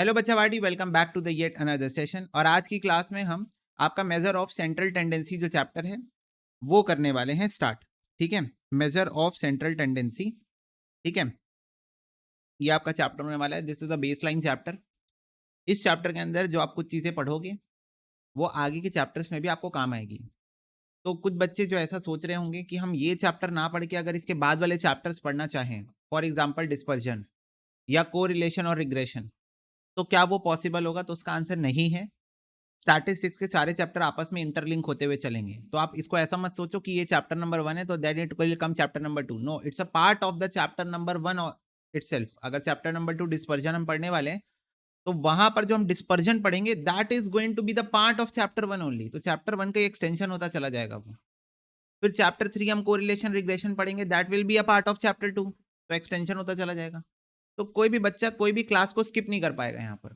Hello बच्चा वाटी, welcome back to the yet another session. और आज की क्लास में हम आपका मेजर ऑफ सेंट्रल टेंडेंसी जो चैप्टर है वो करने वाले हैं स्टार्ट। ठीक है, मेजर ऑफ सेंट्रल टेंडेंसी। ठीक है, ये आपका चैप्टर होने वाला है। This is the baseline chapter. इस चैप्टर के अंदर जो आप कुछ चीजें पढ़ोगे वो आगे के चैप्टर्स में भी आपको काम आएगी। तो कुछ बच्चे जो ऐसा सोच रहे होंगे कि हम ये चैप्टर ना पढ़ के अगर इसके बाद वाले चैप्टर्स पढ़ना चाहें, फॉर एग्जाम्पल डिस्पर्जन या कोरिलेशन और रिग्रेशन, तो क्या वो पॉसिबल होगा? तो उसका आंसर नहीं है। स्टैटिस्टिक्स के सारे चैप्टर आपस में इंटरलिंक होते हुए चलेंगे। तो आप इसको ऐसा मत सोचो कि ये चैप्टर नंबर 1 है तो that it will come chapter number 2। No, it's a part of the chapter number 1 itself. अगर चैप्टर नंबर 2 डिस्पर्जन हम पढ़ने वाले हैं तो वहां पर जो हम डिस्पर्जन पढ़ेंगे that is going to be the part of chapter 1 only. तो चैप्टर 1 का एक्सटेंशन होता चला जाएगा वो। फिर चैप्टर 3 हम कोरिलेशन रिग्रेशन पढ़ेंगे, that will be a part of chapter 2, तो एक्सटेंशन होता चला जाएगा। तो कोई भी बच्चा कोई भी क्लास को स्किप नहीं कर पाएगा यहाँ पर,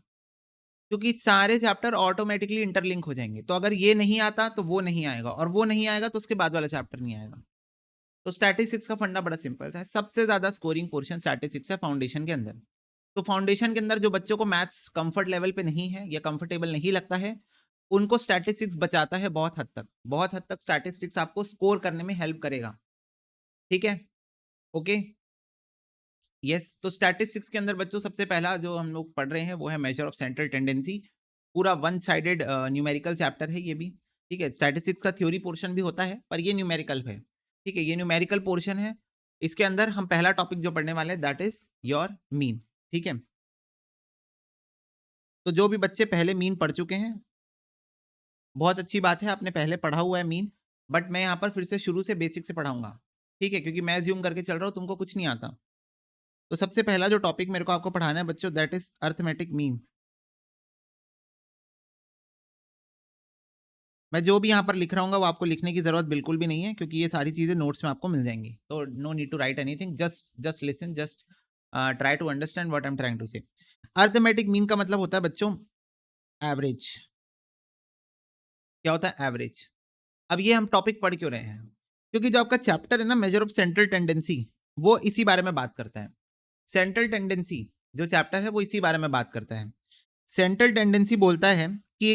क्योंकि सारे चैप्टर ऑटोमेटिकली इंटरलिंक हो जाएंगे। तो अगर ये नहीं आता तो वो नहीं आएगा, और वो नहीं आएगा तो उसके बाद वाला चैप्टर नहीं आएगा। तो स्टैटिस्टिक्स का फंडा बड़ा सिंपल है। सबसे ज्यादा स्कोरिंग पोर्शन स्टैटिस्टिक्स है फाउंडेशन के अंदर। तो फाउंडेशन के अंदर जो बच्चों को मैथ्स कंफर्ट लेवल पे नहीं है या कंफर्टेबल नहीं लगता है, उनको स्टैटिस्टिक्स बचाता है बहुत हद तक। बहुत हद तक स्टैटिस्टिक्स आपको स्कोर करने में हेल्प करेगा। ठीक है, ओके, यस। तो स्टैटिस्टिक्स के अंदर बच्चों सबसे पहला जो हम लोग पढ़ रहे हैं वो है मेजर ऑफ सेंट्रल टेंडेंसी। पूरा वन साइडेड न्यूमेरिकल चैप्टर है ये भी। ठीक है, स्टैटिस्टिक्स का थ्योरी पोर्शन भी होता है पर ये न्यूमेरिकल है। ठीक है, ये न्यूमेरिकल पोर्शन है। इसके अंदर हम पहला टॉपिक जो पढ़ने वाले हैं दैट इज योर मीन। ठीक है, तो जो भी बच्चे पहले मीन पढ़ चुके हैं बहुत अच्छी बात है, आपने पहले पढ़ा हुआ है मीन। बट मैं यहाँ पर फिर से शुरू से बेसिक से पढ़ाऊंगा। ठीक है, क्योंकि मैं ज्यूम करके चल रहा हूँ, तुमको कुछ नहीं आता। तो सबसे पहला जो टॉपिक मेरे को आपको पढ़ाना है बच्चों दैट इज अर्थमेटिक मीन। मैं जो भी यहाँ पर लिख रहा हूँ वो आपको लिखने की जरूरत बिल्कुल भी नहीं है, क्योंकि ये सारी चीजें नोट्स में आपको मिल जाएंगी। तो no need to write anything, just just listen, just try to understand what I am trying to say. Arithmetic mean का मतलब होता है बच्चों एवरेज। क्या होता है एवरेज? अब ये हम टॉपिक पढ़ क्यों रहे हैं? क्योंकि जो आपका चैप्टर है ना मेजर ऑफ सेंट्रल टेंडेंसी, वो इसी बारे में बात करता है। सेंट्रल टेंडेंसी जो चैप्टर है वो इसी बारे में बात करता है। सेंट्रल टेंडेंसी बोलता है कि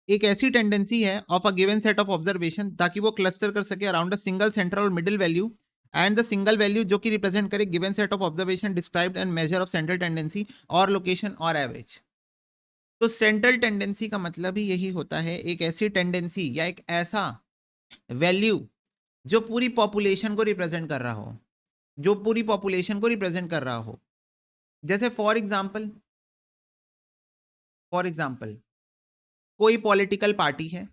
एक ऐसी टेंडेंसी है of a given set of observation ताकि वो क्लस्टर कर सके अराउंड अ सिंगल सेंट्रल और middle value and the single value जो कि रिप्रेजेंट करे given set of observation described and major of central tendency और लोकेशन और एवरेज। तो सेंट्रल टेंडेंसी का मतलब ही यही होता है, एक ऐसी टेंडेंसी या एक ऐसा वैल्यू जो पूरी पॉपुलेशन को रिप्रेजेंट कर रहा हो, जो पूरी पॉपुलेशन को रिप्रेजेंट कर रहा हो। जैसे फॉर एग्जाम्पल कोई पॉलिटिकल पार्टी है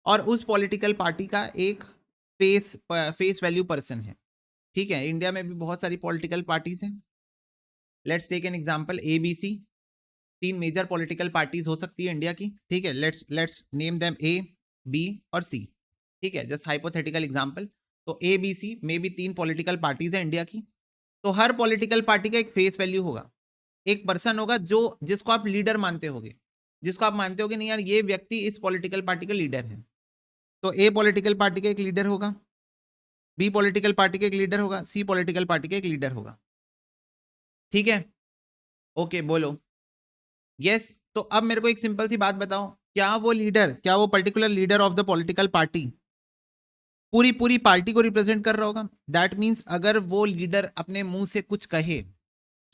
और उस पॉलिटिकल पार्टी का एक फेस वैल्यू पर्सन है। ठीक है, इंडिया में भी बहुत सारी पॉलिटिकल पार्टीज हैं। Let's take an example ABC। तीन मेजर पॉलिटिकल पार्टीज हो सकती है इंडिया की। ठीक है, let's name them A, B और C। ठीक है, जस्ट हाइपोथेटिकल एग्जांपल। तो ABC में भी तीन पॉलिटिकल पार्टीज है इंडिया की। तो हर पॉलिटिकल पार्टी का एक फेस वैल्यू होगा, एक पर्सन होगा जो जिसको आप लीडर मानते होगे, जिसको आप मानते होगे नहीं यार ये व्यक्ति इस पॉलिटिकल पार्टी का लीडर है। तो A पॉलिटिकल पार्टी का एक लीडर होगा, B पॉलिटिकल पार्टी का एक लीडर होगा, C पॉलिटिकल पार्टी का एक लीडर होगा। ठीक है, ओके बोलो यस। तो अब मेरे को एक सिंपल सी बात बताओ, क्या वो particular leader of the political party पूरी पूरी पार्टी को रिप्रेजेंट कर रहा होगा? दैट मीन्स अगर वो लीडर अपने मुंह से कुछ कहे,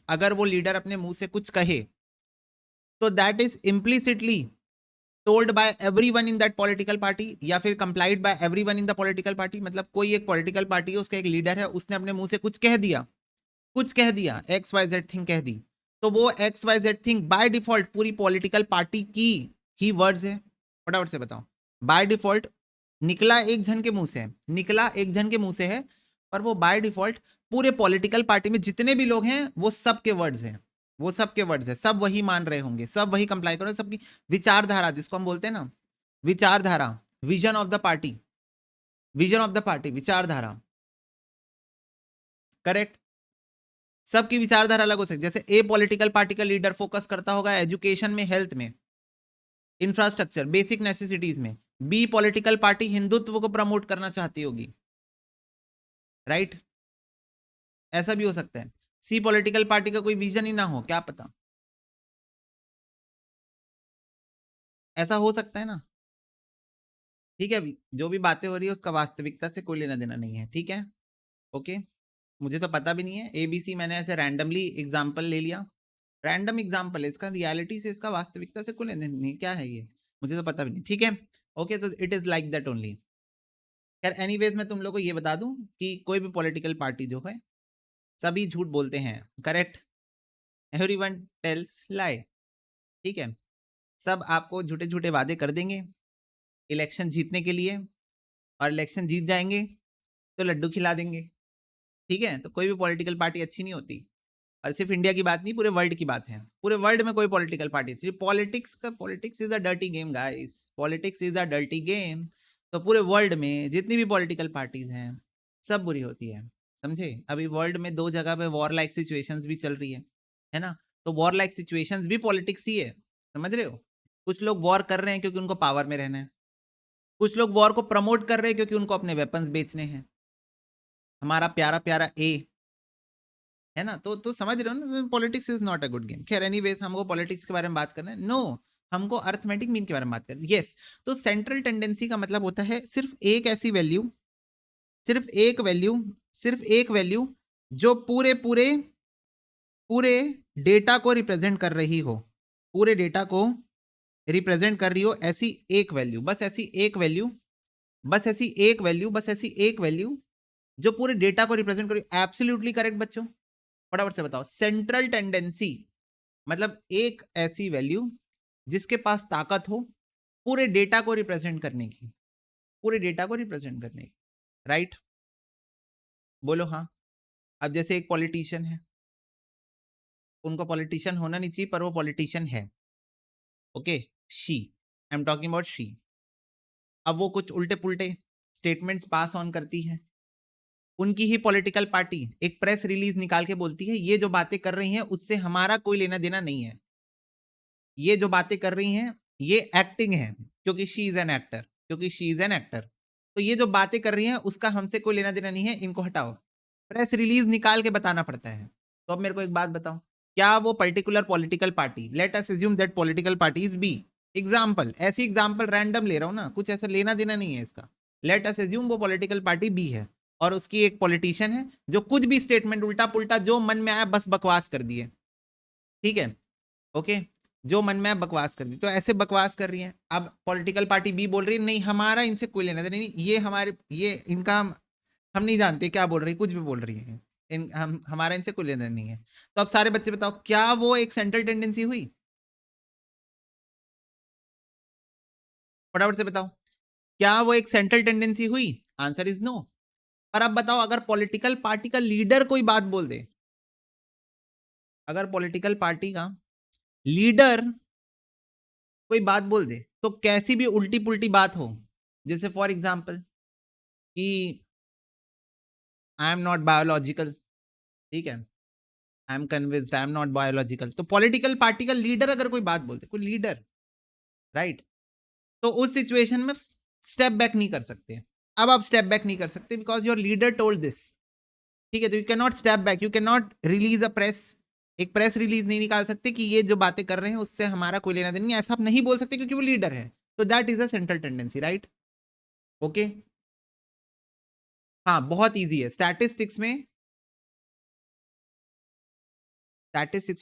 अगर वो लीडर अपने मुंह से कुछ कहे तो that is implicitly told by everyone in that political party या फिर complied by everyone in the political party. मतलब कोई एक पॉलिटिकल पार्टी है, उसका एक लीडर है, उसने अपने मुंह से कुछ कह दिया, कुछ कह दिया, XYZ थिंग कह दी, तो वो XYZ थिंग बाय डिफॉल्ट पूरी पॉलिटिकल पार्टी की ही वर्ड्स है। फटाफट से बताओ, बाय डिफॉल्ट निकला एक जन के मुंह से है, निकला एक जन के मुंह से है, पर वो बाय डिफॉल्ट पूरे पॉलिटिकल पार्टी में जितने भी लोग हैं वो सबके वर्ड्स हैं, वो सबके वर्ड्स है, सब वही मान रहे होंगे, सब वही कंप्लाई करो, सबकी विचारधारा जिसको हम बोलते हैं ना, विचारधारा, vision of the party, vision of the party, विचारधारा, करेक्ट। सबकी विचारधारा अलग हो सकती है। जैसे ए पॉलिटिकल पार्टी का लीडर फोकस करता होगा एजुकेशन में, हेल्थ में, इंफ्रास्ट्रक्चर, बेसिक नेसेसिटीज में। बी पॉलिटिकल पार्टी हिंदुत्व को प्रमोट करना चाहती होगी, राइट, ऐसा भी हो सकता है। सी पॉलिटिकल पार्टी का कोई विजन ही ना हो, क्या पता। ऐसा हो सकता है ना? ठीक है, जो भी बातें हो रही है उसका वास्तविकता से कोई लेना देना नहीं है, ठीक है, ओके। मुझे तो पता भी नहीं है, ABC मैंने ऐसे रैंडमली एग्जाम्पल ले लिया, रैंडम एग्जाम्पल है, इसका रियलिटी से इसका वास्तविकता से कोई लेना देना नहीं, क्या है ये, मुझे तो पता भी नहीं, ठीक है, ओके। तो it is like that only. खैर एनीवेज मैं तुम लोग को ये बता दूं कि कोई भी पॉलिटिकल पार्टी जो है सभी झूठ बोलते हैं, करेक्ट, एवरीवन टेल्स लाई, ठीक है, सब आपको झूठे झूठे वादे कर देंगे इलेक्शन जीतने के लिए, और इलेक्शन जीत जाएंगे तो लड्डू खिला देंगे, ठीक है। तो कोई भी पॉलिटिकल पार्टी अच्छी नहीं होती, और सिर्फ इंडिया की बात नहीं, पूरे वर्ल्ड की बात है, पूरे वर्ल्ड में कोई पॉलिटिकल पार्टी अच्छी, politics is a dirty game guys, politics is a dirty game. तो पूरे वर्ल्ड में जितनी भी पॉलिटिकल पार्टीज हैं सब बुरी होती है, समझे। अभी वर्ल्ड में 2 जगह पे वॉर लाइक सिचुएशंस भी चल रही है ना, तो वॉर लाइक सिचुएशंस भी पॉलिटिक्स ही है, समझ रहे हो। कुछ लोग वॉर कर रहे हैं क्योंकि उनको पावर में रहना है, कुछ लोग वॉर को प्रमोट कर रहे हैं क्योंकि उनको अपने वेपन्स बेचने हैं, हमारा प्यारा प्यारा ए, है ना। तो समझ रहे हो ना, politics is not a good game. खैर एनीवेज हमको पॉलिटिक्स के बारे में बात करना है, नो, हमको अर्थमेटिक मीन के बारे में बात करना है, यस। तो सेंट्रल टेंडेंसी का मतलब होता है सिर्फ एक ऐसी वैल्यू, सिर्फ एक वैल्यू, सिर्फ एक वैल्यू जो पूरे पूरे पूरे डेटा को रिप्रेजेंट कर रही हो, पूरे डेटा को रिप्रेजेंट कर रही हो, ऐसी एक वैल्यू, बस ऐसी एक वैल्यू, बस ऐसी एक वैल्यू, बस ऐसी एक वैल्यू जो पूरे डेटा को रिप्रेजेंट करी। एब्सोल्युटली करेक्ट बच्चों, फटाफट से बताओ। सेंट्रल टेंडेंसी मतलब एक ऐसी वैल्यू जिसके पास ताकत हो पूरे डेटा को रिप्रेजेंट करने की, पूरे डेटा को रिप्रेजेंट करने की, राइट, बोलो हाँ। अब जैसे एक पॉलिटिशियन है, उनको पॉलिटिशियन होना नहीं चाहिए पर वो पॉलिटिशियन है, okay, she, I am talking about she. अब वो कुछ उल्टे पुल्टे स्टेटमेंट्स पास ऑन करती है, उनकी ही पॉलिटिकल पार्टी एक प्रेस रिलीज निकाल के बोलती है ये जो बातें कर रही हैं उससे हमारा कोई लेना देना नहीं है, ये जो बातें कर रही हैं ये एक्टिंग है, क्योंकि शी इज एन एक्टर, क्योंकि शी इज एन एक्टर, तो ये जो बातें कर रही हैं उसका हमसे कोई लेना देना नहीं है, इनको हटाओ। प्रेस रिलीज निकाल के बताना पड़ता है। तो अब मेरे को एक बात बताओ, क्या वो particular political party, let us assume that political party is B, example, ऐसी एग्जाम्पल रैंडम ले रहा हूं ना, कुछ ऐसा लेना देना नहीं है इसका, लेट अस अज्यूम वो पॉलिटिकल पार्टी बी है और उसकी एक पॉलिटिशियन है जो कुछ भी स्टेटमेंट उल्टा पुल्टा जो मन में आया बस बकवास कर दिए, ठीक है, ओके, जो मन में बकवास कर दी, तो ऐसे बकवास कर रही है। अब पॉलिटिकल पार्टी बी बोल रही है नहीं हमारा इनसे कोई लेना देना नहीं, ये हमारे ये इनका हम नहीं जानते क्या बोल रही है, कुछ भी बोल रही है, हम हमारा इनसे कोई लेना नहीं है। तो अब सारे बच्चे बताओ क्या वो एक सेंट्रल टेंडेंसी हुई, फटाफट से बताओ, क्या वो एक सेंट्रल टेंडेंसी हुई, आंसर इज नो। पर अब बताओ अगर पॉलिटिकल पार्टी का लीडर कोई बात बोल दे, अगर पॉलिटिकल पार्टी का लीडर कोई बात बोल दे तो कैसी भी उल्टी पुल्टी बात हो, जैसे फॉर एग्जाम्पल कि आई एम नॉट बायोलॉजिकल, ठीक है, I am convinced I am not biological, तो पॉलिटिकल पार्टी का लीडर अगर कोई बात बोलते, कोई लीडर, राइट, तो उस सिचुएशन में स्टेप बैक नहीं कर सकते। अब आप स्टेप बैक नहीं कर सकते because your leader told this, ठीक है, तो you can not step back, you can not release a press, एक प्रेस रिलीज नहीं निकाल सकते कि ये जो बातें कर रहे हैं उससे हमारा कोई लेना देना नहीं, ऐसा आप नहीं बोल सकते क्योंकि वो लीडर है, तो that is a central tendency, right, okay. हाँ बहुत ईजी है, स्टैटिस्टिक्स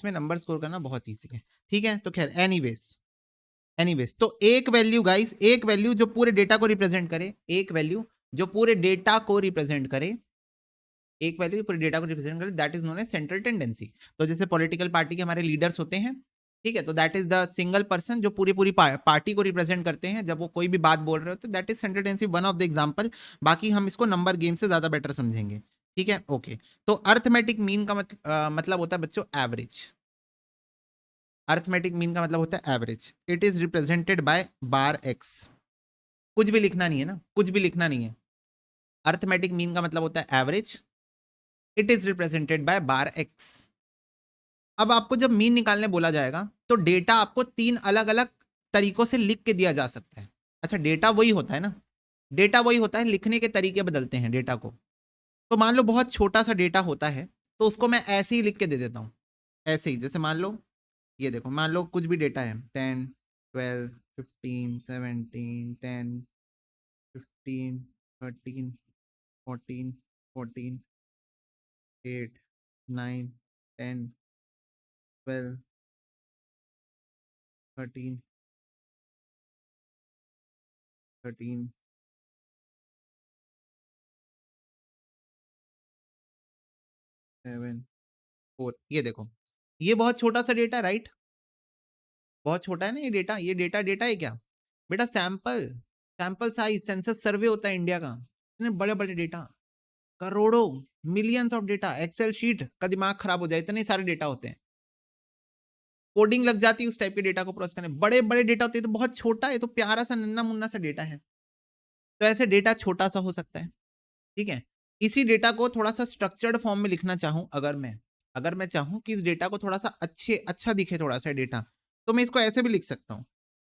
में नंबर स्कोर करना बहुत ईजी है, ठीक है। तो खैर एनीवेज तो एक वैल्यू गाइस, एक वैल्यू जो पूरे डेटा को रिप्रेजेंट करे, एक वैल्यू जो पूरे डेटा को रिप्रेजेंट करे, एक वैल्यू पूरे डेटा को रिप्रेजेंट करे, that is known as central tendency. तो जैसे पॉलिटिकल पार्टी के हमारे लीडर्स होते हैं, ठीक है, तो that is the single person जो पूरी पूरी पार्टी को रिप्रेजेंट करते हैं, जब वो कोई भी बात बोल रहे होते हैं, that is central tendency, one of the example. बाकी हम इसको नंबर गेम से ज्यादा बेटर समझेंगे, ठीक है, ओके। तो अर्थमेटिक मीन का मतलब होता है बच्चों एवरेज, अर्थमेटिक मीन का मतलब होता है average, it is represented by bar x, कुछ भी लिखना नहीं है ना, कुछ भी लिखना नहीं है, अर्थमेटिक मीन का मतलब होता है average, it is represented by bar x. अब आपको जब मीन निकालने बोला जाएगा तो डेटा आपको 3 अलग अलग तरीकों से लिख के दिया जा सकता है। अच्छा डेटा वही होता है ना, डेटा वही होता है, लिखने के तरीके बदलते हैं डेटा को। तो मान लो बहुत छोटा सा डेटा होता है तो उसको मैं ऐसे ही लिख के दे देता हूँ, ऐसे ही, जैसे मान लो ये देखो, मान लो कुछ भी डेटा है 10 12, 15, 17, 10, 15, 13, 14, 14, 8, 9, 10, 12, 13, 13, 7, 4। ये देखो, ये बहुत छोटा सा डेटा, राइट? बहुत छोटा है ना ये डेटा डेटा है क्या बेटा? सैंपल साइज सेंसस सर्वे होता है इंडिया का, इतने बड़े बड़े डेटा, करोड़ों millions of data, excel sheet का दिमाग खराब हो जाए, इतने सारे डेटा होते हैं, कोडिंग लग जाती है उस टाइप के डेटा को प्रोसेस करने। बड़े बड़े डेटा होते हैं, तो बहुत छोटा है, तो प्यारा सा नन्ना मुन्ना सा डेटा है, तो ऐसे डेटा छोटा सा हो सकता है, ठीक है। इसी डेटा को थोड़ा सा स्ट्रक्चर्ड फॉर्म में लिखना चाहूं, अगर मैं चाहूं कि इस डेटा को थोड़ा सा अच्छा दिखे थोड़ा सा डेटा, तो मैं इसको ऐसे भी लिख सकता हूं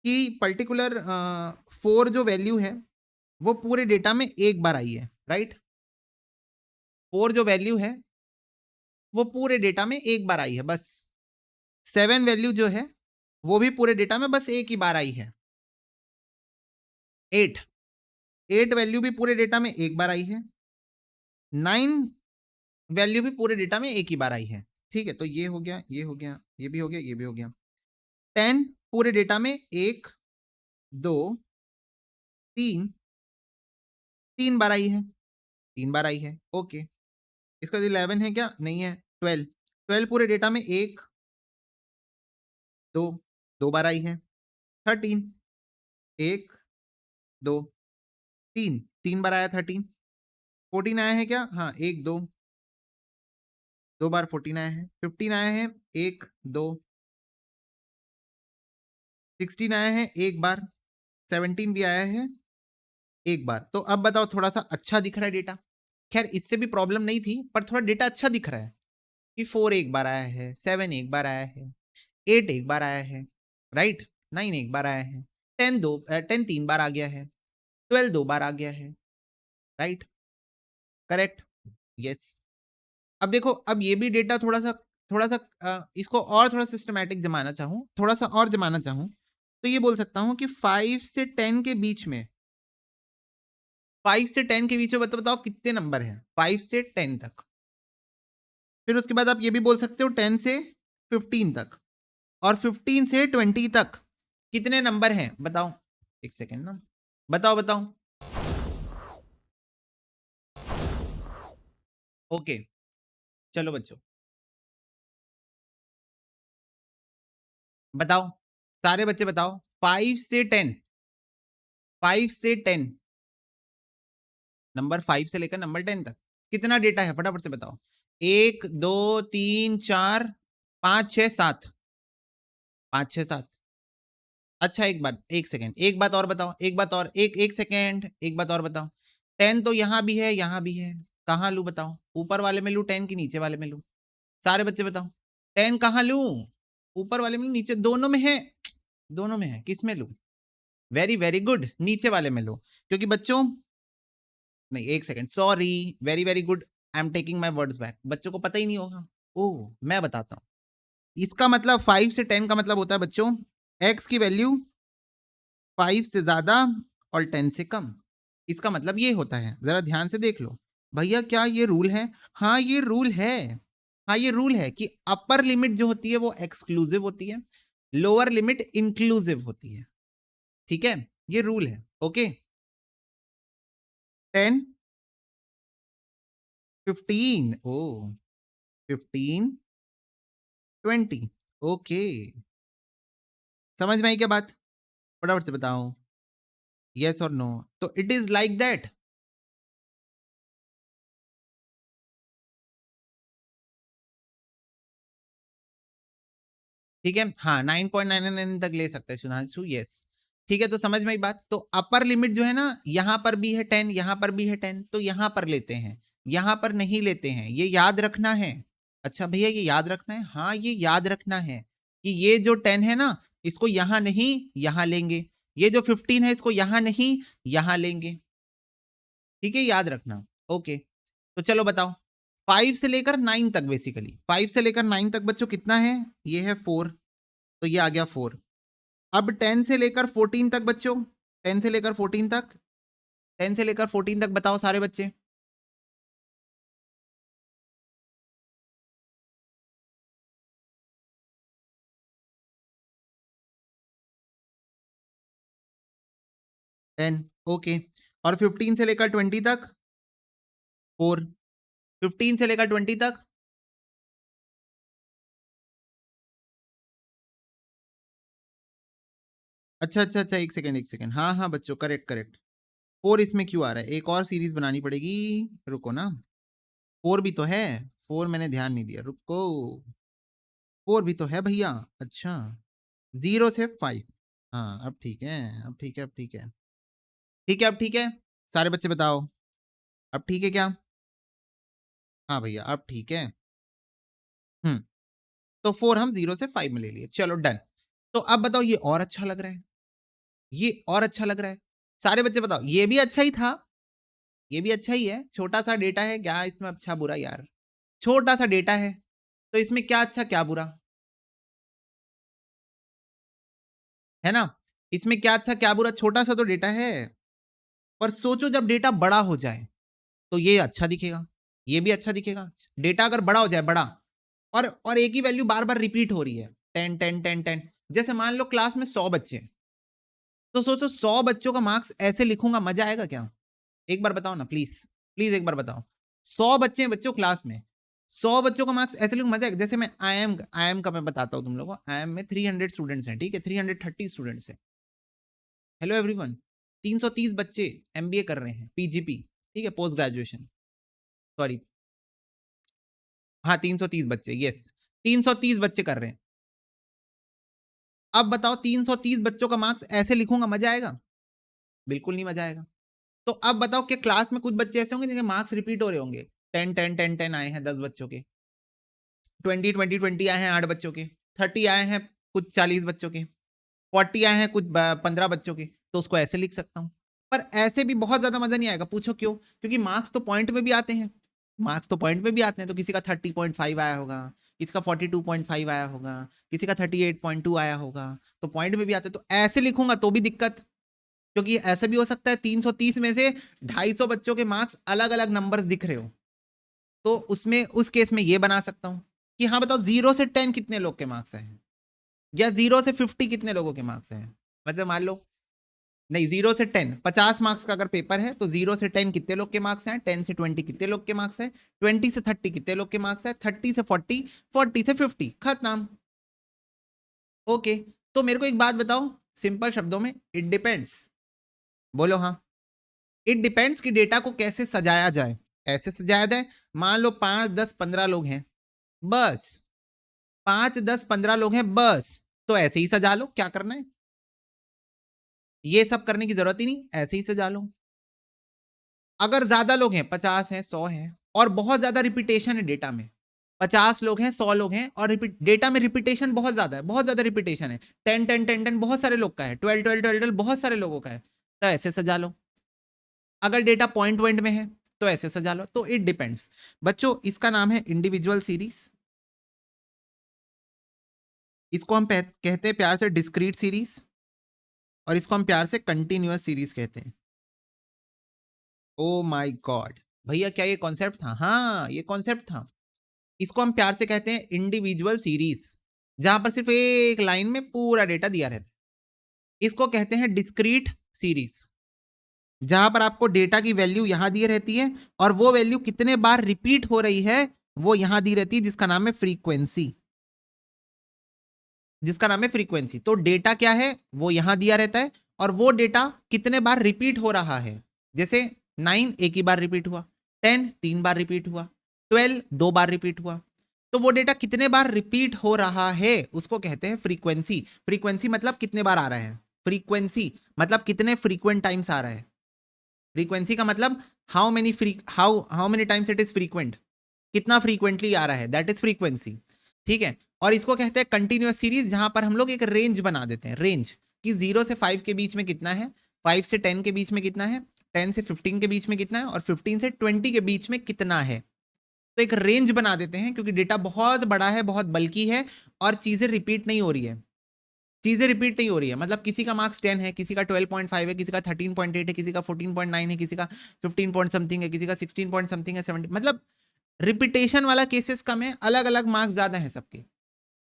कि पर्टिकुलर 4 जो वैल्यू है वो पूरे डेटा में एक बार आई है, राइट? 4 जो वैल्यू है वो पूरे डेटा में एक बार आई है बस। 7 वैल्यू जो है वो भी पूरे डेटा में बस एक ही बार आई है। 8 वैल्यू भी पूरे डेटा में एक बार आई है। 9 वैल्यू भी पूरे डेटा में एक ही बार आई है, ठीक है। तो ये हो गया, ये हो गया, ये भी हो गया, ये भी हो गया। 10 पूरे डेटा में 1, 2, 3, 3 बार आई है, 3 बार आई है, ओके। इसका 11 है क्या? नहीं है। 12 पूरे डेटा में 1, 2, 2 बार आई है। 13 1, 2, 3, 3 बार आया 13। 14 आया है क्या? हाँ, 1, 2, 2 बार 14 आया है। 15 आया है 1, 2, 16 आया है 1 बार, 17 भी आया है 1 बार। तो अब बताओ, थोड़ा सा अच्छा दिख रहा है डेटा? खैर इससे भी प्रॉब्लम नहीं थी, पर थोड़ा डेटा अच्छा दिख रहा है कि 4 एक बार आया है, 7 एक बार आया है, 8 एक बार आया है, राइट? 9 एक बार आया है, 10 3 बार आ गया है, 12 2 बार आ गया है, राइट? Correct, yes. अब देखो, अब ये भी डेटा थोड़ा सा इसको और थोड़ा सिस्टमैटिक जमाना चाहूं, थोड़ा सा और जमाना चाहूं, तो ये बोल सकता हूं कि 5 से 10 के बीच में, 5 से 10 के बीच में बताओ कितने नंबर हैं 5 से 10 तक। फिर उसके बाद आप ये भी बोल सकते हो 10 से 15 तक, और 15 से 20 तक कितने नंबर हैं बताओ। एक सेकेंड ना, बताओ बताओ। ओके, चलो बच्चों बताओ, सारे बच्चे बताओ। 5 से 10, 5 से 10, नंबर 5 से लेकर नंबर 10 तक कितना डेटा है फटाफट से बताओ। 1 2 3 4 5 6 7, 5 6 7। अच्छा एक बात, एक सेकेंड, एक बात और बताओ, एक बात और, एक सेकेंड, एक बात और बताओ। 10 तो यहाँ भी है, यहाँ भी है, कहाँ लू बताओ? ऊपर वाले में लू 10 की नीचे वाले में लू? सारे बच्चे बताओ, 10 कहाँ लू? ऊपर वाले में, नीचे, दोनों में है, दोनों में है, किस में लू? वेरी वेरी गुड, नीचे वाले में लो, क्योंकि बच्चों, नहीं एक second, sorry, very very good, I am taking my words back, बच्चों को पता ही नहीं होगा। ओह, मैं बताता हूं, इसका मतलब 5 से 10 का मतलब होता है बच्चों, x की वैल्यू 5 से ज्यादा और 10 से कम। इसका मतलब ये होता है, जरा ध्यान से देख लो भैया, क्या ये रूल है? हाँ ये रूल है, हाँ ये रूल है कि अपर लिमिट जो होती है वो एक्सक्लूसिव होती है, लोअर लिमिट इंक्लूसिव होती है, ठीक है? ये रूल है, ओके। 10 15, ओ 15 20, ओके, समझ में आई क्या बात? फटाफट से बताओ, यस और नो। तो इट इज लाइक दैट। ठीक है, हाँ 9.99 तक ले सकते हैं सुधांशु, यस। ठीक है, तो समझ में आई बात। तो अपर लिमिट जो है ना, यहां पर भी है 10, यहां पर भी है 10, तो यहां पर लेते हैं, यहां पर नहीं लेते हैं, ये याद रखना है। अच्छा भैया ये याद रखना है? हाँ ये याद रखना है कि ये जो 10 है ना, इसको यहां नहीं यहां लेंगे, ये जो 15 है इसको यहां नहीं यहां लेंगे, ठीक है, याद रखना, ओके। तो चलो बताओ, 5 से लेकर 9 तक, बेसिकली 5 से लेकर 9 तक बच्चों कितना है? ये है 4, तो ये आ गया 4। अब 10 से लेकर 14 तक बच्चों, 10 से लेकर 14 तक, 10 से लेकर 14 तक बताओ सारे बच्चे। Ten, okay. और 15 से लेकर 20 तक 4, 15 से लेकर 20 तक अच्छा अच्छा अच्छा, एक सेकंड एक सेकंड, हाँ हाँ बच्चों, करेक्ट करेक्ट। 4 इसमें क्यों आ रहा है, एक और सीरीज बनानी पड़ेगी, रुको ना। 4 भी तो है, 4 मैंने ध्यान नहीं दिया, रुको। 4 भी तो है भैया, अच्छा। 0 से 5, हाँ अब ठीक है, अब ठीक है, अब ठीक है, ठीक है, अब ठीक है। सारे बच्चे बताओ, अब ठीक है क्या? हाँ भैया अब ठीक है। हम्म, तो 4 हम 0 से 5 में ले लिए, चलो डन। तो अब बताओ, ये और अच्छा लग रहा है, ये और अच्छा लग रहा है। सारे बच्चे बताओ, ये भी अच्छा ही था, ये भी अच्छा ही है, छोटा सा डेटा है, क्या इसमें अच्छा बुरा यार, छोटा सा डेटा है, तो इसमें क्या अच्छा क्या बुरा, है ना? इसमें क्या अच्छा क्या बुरा, छोटा सा तो डेटा है। पर सोचो जब डेटा बड़ा हो जाए तो ये अच्छा दिखेगा, ये भी अच्छा दिखेगा। डेटा अगर बड़ा हो जाए, बड़ा, और एक ही वैल्यू बार बार रिपीट हो रही है, 10 10 10 10, जैसे मान लो क्लास में 100 बच्चे, तो सोचो 100 बच्चों का मार्क्स ऐसे लिखूंगा, मजा आएगा क्या? एक बार बताओ ना प्लीज, प्लीज एक बार बताओ। 100 बच्चे हैं बच्चों क्लास में, 100 बच्चों का मार्क्स ऐसे लिखूं, मजा आएगा? जैसे मैं आई एम का मैं बताता हूँ तुम लोगों को, आई एम में 300 स्टूडेंट्स हैं, ठीक है, 330 स्टूडेंट्स हैं। हेलो एवरीवन, 330 बच्चे एमबीए कर रहे हैं, पीजीपी, ठीक है, पोस्ट ग्रेजुएशन, सॉरी, हाँ 330 बच्चे, यस, 330 बच्चे कर रहे हैं। अब बताओ 330 बच्चों का मार्क्स ऐसे लिखूंगा, मजा आएगा? बिल्कुल नहीं मजा आएगा। तो अब बताओ कि क्लास में कुछ बच्चे ऐसे होंगे जिनके मार्क्स रिपीट हो रहे होंगे, 10 10 10 10 आए हैं 10 बच्चों के, 20 20 20 आए हैं 8 बच्चों के, 30 आए हैं कुछ 40 बच्चों के, 40 आए हैं कुछ 15 बच्चों के, तो उसको ऐसे लिख सकता हूं। पर ऐसे भी बहुत ज्यादा मजा नहीं आएगा, पूछो क्यों? क्योंकि मार्क्स तो पॉइंट में भी आते हैं, मार्क्स तो पॉइंट में भी आते हैं, तो किसी का 30.5 आया होगा, किसी का 42.5 आया होगा, किसी का 38.2 आया होगा, तो पॉइंट में भी आते हैं, तो ऐसे लिखूंगा तो भी दिक्कत, क्योंकि ऐसा भी हो सकता है 330 में से 250 बच्चों के मार्क्स अलग अलग नंबर्स दिख रहे हो, तो उसमें उस केस में ये बना सकता हूं कि हाँ बताओ 0 से 10 कितने लोग के मार्क्स आए हैं, या 0 से 50 कितने लोगों के मार्क्स आए हैं। मतलब मान लो, नहीं 0 से 10, 50 मार्क्स का अगर पेपर है तो 0 से 10 कितने लोग के मार्क्स हैं, 10 से 20 कितने लोग के मार्क्स हैं, 20 से 30 कितने लोग के मार्क्स हैं, 30 से 40, 40 से 50, खत्म। ओके, तो मेरे को एक बात बताओ सिंपल शब्दों में, इट डिपेंड्स, बोलो हाँ। इट डिपेंड्स कि डेटा को कैसे सजाया जाए, ऐसे सजाया जाए, मान लो 5 10 15 लोग हैं बस, 5 10 15 लोग हैं बस, तो ऐसे ही सजा लो, क्या करना है, ये सब करने की जरूरत ही नहीं, ऐसे ही सजा लो। अगर ज्यादा लोग हैं, 50 हैं 100 हैं, और बहुत ज्यादा रिपीटेशन है डेटा में, 50 लोग हैं 100 लोग हैं और डेटा में रिपीटेशन बहुत ज्यादा है, बहुत ज्यादा रिपीटेशन है, 10 10 10 10 बहुत सारे लोग का है, 12 12 12 12 बहुत सारे लोगों का है, तो ऐसे सजा लो। अगर डेटा पॉइंट पॉइंट में है तो ऐसे सजा लो, तो इट डिपेंड्स। बच्चों इसका नाम है इंडिविजुअल सीरीज, इसको हम कहते हैं प्यार से डिस्क्रीट सीरीज, और इसको हम प्यार से कंटिन्यूअस सीरीज कहते हैं। ओ माय गॉड, भैया क्या ये कॉन्सेप्ट था? हाँ ये कॉन्सेप्ट था। इसको हम प्यार से कहते हैं इंडिविजुअल सीरीज, जहां पर सिर्फ एक लाइन में पूरा डेटा दिया रहता है। इसको कहते हैं डिस्क्रीट सीरीज, जहां पर आपको डेटा की वैल्यू यहां दी रहती है, और वो वैल्यू कितने बार रिपीट हो रही है वो यहां दी रहती है, जिसका नाम है फ्रीक्वेंसी, जिसका नाम है फ्रीक्वेंसी। तो डेटा क्या है वो यहां दिया रहता है, और वो डेटा कितने बार रिपीट हो रहा है, जैसे 9 एक ही बार रिपीट हुआ, 10 3 बार रिपीट हुआ, 12 2 बार रिपीट हुआ, तो वो डेटा कितने बार रिपीट हो रहा है उसको कहते हैं फ्रीक्वेंसी। फ्रीक्वेंसी मतलब कितने बार आ रहा है, फ्रीक्वेंसी मतलब कितने फ्रीक्वेंट टाइम्स आ रहा है, फ्रीक्वेंसी का मतलब how many times it is frequent, कितना फ्रीक्वेंटली आ रहा है, दैट इज फ्रीक्वेंसी, ठीक है। और इसको कहते हैं कंटिन्यूअस सीरीज, जहां पर हम लोग एक रेंज बना देते हैं, रेंज कि 0 से 5 के बीच में कितना है, 5 से 10 के बीच में कितना है, 10 से 15 के बीच में कितना है, और 15 से 20 के बीच में कितना है। तो एक रेंज बना देते हैं, क्योंकि डेटा बहुत बड़ा है, बहुत बल्कि है, और चीजें रिपीट नहीं हो रही है। चीजें रिपीट नहीं हो रही है, मतलब किसी का मार्क्स 10 है, किसी का 12.5 है, किसी का 13.8 है, किसी का 14.9 है, किसी का 15 पॉइंट समथिंग है, किसी का 16 पॉइंट समथिंग है, 70, मतलब रिपीटेशन वाला केसेस कम है, अलग अलग मार्क्स ज्यादा है सबके,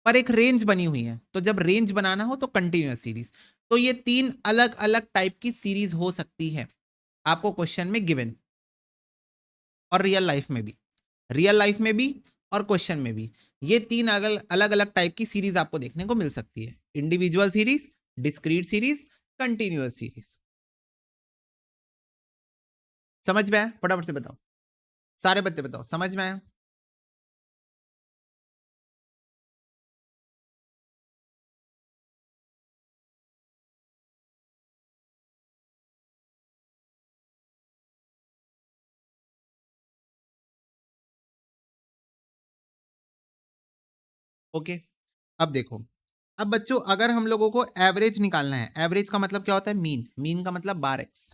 पर एक रेंज बनी हुई है। तो जब रेंज बनाना हो तो कंटिन्यूअस सीरीज। तो ये 3 अलग अलग टाइप की सीरीज हो सकती है आपको क्वेश्चन में गिवन, और रियल लाइफ में भी, रियल लाइफ में भी और क्वेश्चन में भी ये 3 अलग अलग टाइप की सीरीज आपको देखने को मिल सकती है। Individual series, discrete series, continuous series. समझ में आया? फटाफट से बताओ, सारे बच्चे बताओ, समझ में आया? ओके, अब देखो, अब बच्चों अगर हम लोगों को एवरेज निकालना है, एवरेज का मतलब क्या होता है? मीन, मीन का मतलब बार एक्स।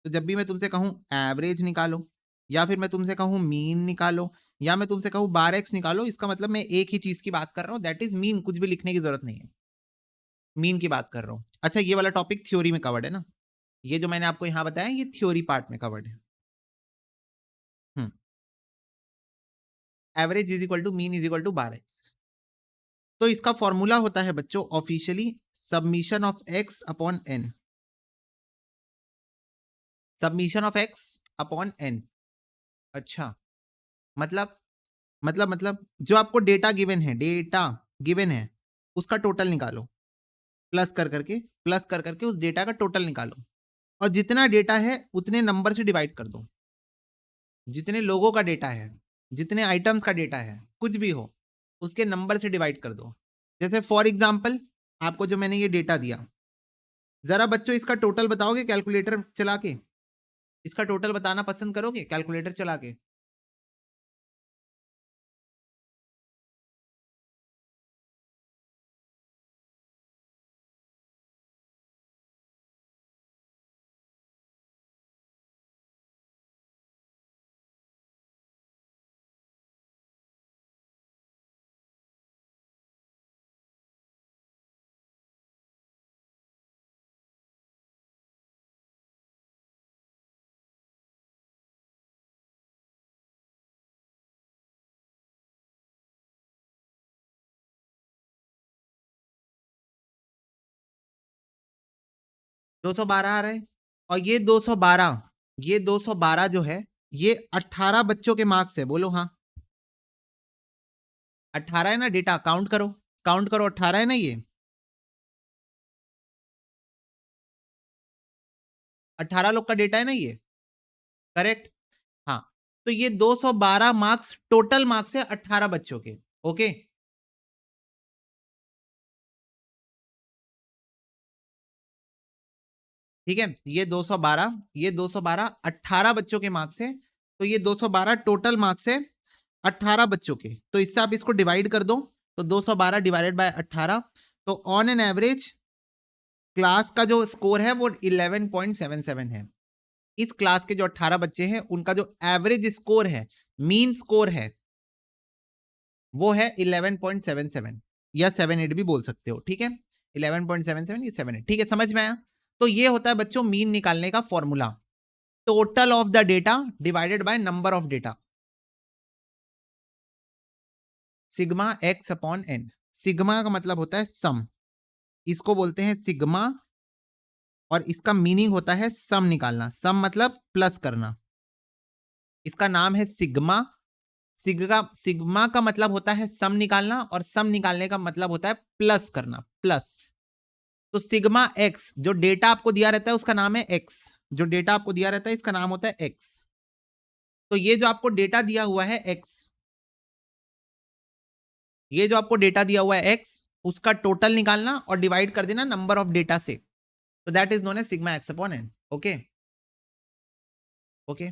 तो जब भी मैं तुमसे कहूं एवरेज निकालो, या फिर मैं तुमसे कहूं मीन निकालो, या मैं तुमसे कहूं बार एक्स निकालो, इसका मतलब मैं एक ही चीज की बात कर रहा हूं, दैट इज मीन। कुछ भी लिखने की जरूरत नहीं है, मीन की बात कर रहा हूं। अच्छा, ये वाला टॉपिक थ्योरी में कवर्ड है ना, ये जो मैंने आपको यहां बताया ये थ्योरी पार्ट में कवर्ड है। Average is equal to mean is equal to bar X. तो इसका फॉर्मूला होता है बच्चों officially submission of X upon N, submission of X upon N. अच्छा, मतलब जो आपको डेटा गिवन है, डेटा गिवन है, उसका टोटल निकालो, प्लस कर करके, प्लस कर करके उस डेटा का टोटल निकालो, और जितना डेटा है उतने नंबर से डिवाइड कर दो। जितने लोगों का डेटा है, जितने आइटम्स का डेटा है, कुछ भी हो, उसके नंबर से डिवाइड कर दो। जैसे फॉर एग्जाम्पल आपको जो मैंने ये डेटा दिया, जरा बच्चों इसका टोटल बताओगे कैलकुलेटर चला के? इसका टोटल बताना पसंद करोगे कैलकुलेटर चला के? दो सौ बारह आ रहा है, और ये 212, ये 212 जो है, ये 18 बच्चों के मार्क्स है, बोलो हाँ। 18 है ना, डेटा काउंट करो, काउंट करो, 18 है ना ये, 18 लोग का डेटा है ना ये, करेक्ट? हाँ, तो ये 212 मार्क्स टोटल मार्क्स है 18 बच्चों के। ओके, ठीक है, ये 212, ये 212 18 बच्चों के मार्क्स है, तो ये 212 टोटल मार्क्स है 18 बच्चों के। तो इससे आप इसको डिवाइड कर दो, तो 212 डिवाइडेड बाय 18, तो ऑन एन एवरेज क्लास का जो स्कोर है वो 11.77 है। इस क्लास के जो 18 बच्चे हैं उनका जो एवरेज स्कोर है, मीन स्कोर है, वो है 11.77, या 78 भी बोल सकते हो, ठीक है? 11.77 या 78, ठीक है, समझ में आया? तो ये होता है बच्चों मीन निकालने का formula, total of the data divided by number of data, sigma X upon N. Sigma का मतलब होता है सम, इसको बोलते हैं सिग्मा, और इसका मीनिंग होता है सम निकालना, सम मतलब प्लस करना, इसका नाम है सिग्मा। सिग्मा का मतलब होता है सम निकालना, और सम निकालने का मतलब होता है प्लस करना, प्लस। तो सिग्मा एक्स, जो डेटा आपको दिया रहता है उसका नाम है एक्स, जो डेटा आपको दिया रहता है इसका नाम होता है एक्स। तो ये जो आपको डेटा दिया हुआ है एक्स, ये जो आपको डेटा दिया हुआ है एक्स, उसका टोटल निकालना और डिवाइड कर देना नंबर ऑफ डेटा से, तो that is known as sigma X upon N. Okay, okay.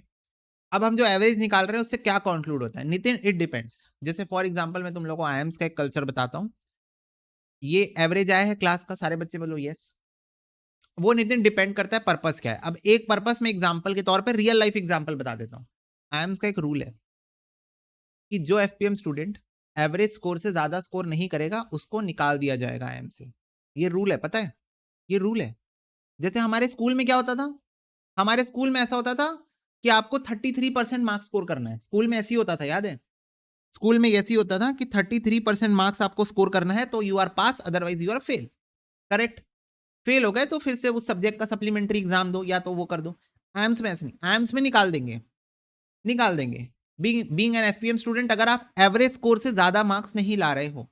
अब हम जो एवरेज निकाल रहे हैं उससे क्या कंक्लूड होता है नितिन? It depends. जैसे फॉर एग्जांपल मैं तुम लोगों को आईएम्स का एक कल्चर बताता हूं, ये एवरेज आया है क्लास का, सारे बच्चे बोलो यस। वो नितिन डिपेंड करता है पर्पस क्या है। अब एक पर्पस में एग्जांपल के तौर पे रियल लाइफ एग्जांपल बता देता हूं। आईएम्स का एक रूल है कि जो एफपीएम स्टूडेंट एवरेज स्कोर से ज्यादा स्कोर नहीं करेगा उसको निकाल दिया जाएगा आईएम से, ये रूल है, पता है, ये रूल है। जैसे हमारे स्कूल में क्या होता था, हमारे स्कूल में ऐसा होता था कि आपको 33% मार्क्स स्कोर करना है। स्कूल में ऐसे ही होता था, याद है? स्कूल में ऐसे ही होता था कि 33% मार्क्स आपको स्कोर करना है तो you are pass, otherwise you are fail. Correct? Fail हो गए तो फिर से उस सब्जेक्ट का सप्लीमेंट्री एग्जाम दो या तो वो कर दो। आइम्स में ऐसे नहीं, आइम्स में निकाल देंगे, निकाल देंगे। बीइंग एन एफपीएम स्टूडेंट, अगर आप एवरेज स्कोर से ज्यादा मार्क्स नहीं ला रहे हो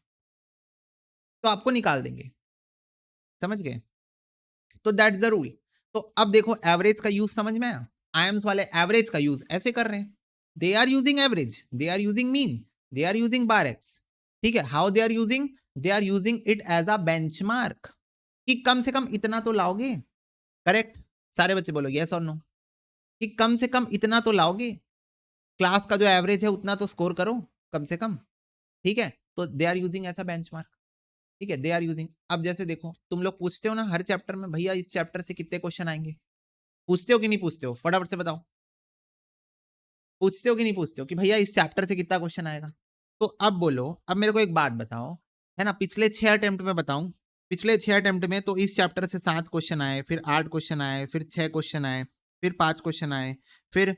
तो आपको निकाल देंगे। समझ गए? तो दैट्स द रूल। तो अब देखो एवरेज का यूज समझ में आया। आइएम्स वाले एवरेज का यूज ऐसे कर रहे हैं, they are using average, they are using mean, they are using bar X. ठीक है, how they are using, they are using it as a benchmark कि कम से कम इतना तो लाओगे। करेक्ट? सारे बच्चे बोलो यस और नो, कि कम से कम इतना तो लाओगे, क्लास का जो एवरेज है उतना तो स्कोर करो कम से कम। ठीक है, तो दे आर यूजिंग ऐसा बेंचमार्क। ठीक है, दे आर यूजिंग। अब जैसे देखो तुम लोग पूछते हो ना हर चैप्टर में, भैया इस चैप्टर से कितने क्वेश्चन आएंगे, पूछते हो कि नहीं पूछते हो? फटाफट से बताओ, पूछते हो कि नहीं पूछते हो कि भैया इस चैप्टर से कितना क्वेश्चन आएगा? तो अब बोलो, अब मेरे को एक बात बताओ, है ना, पिछले 6 अटेम्प्ट में बताऊं, पिछले 6 अटेम्प्ट में तो इस चैप्टर से 7 क्वेश्चन आए, फिर 8 क्वेश्चन आए, फिर 6 क्वेश्चन आए, फिर 5 क्वेश्चन आए, फिर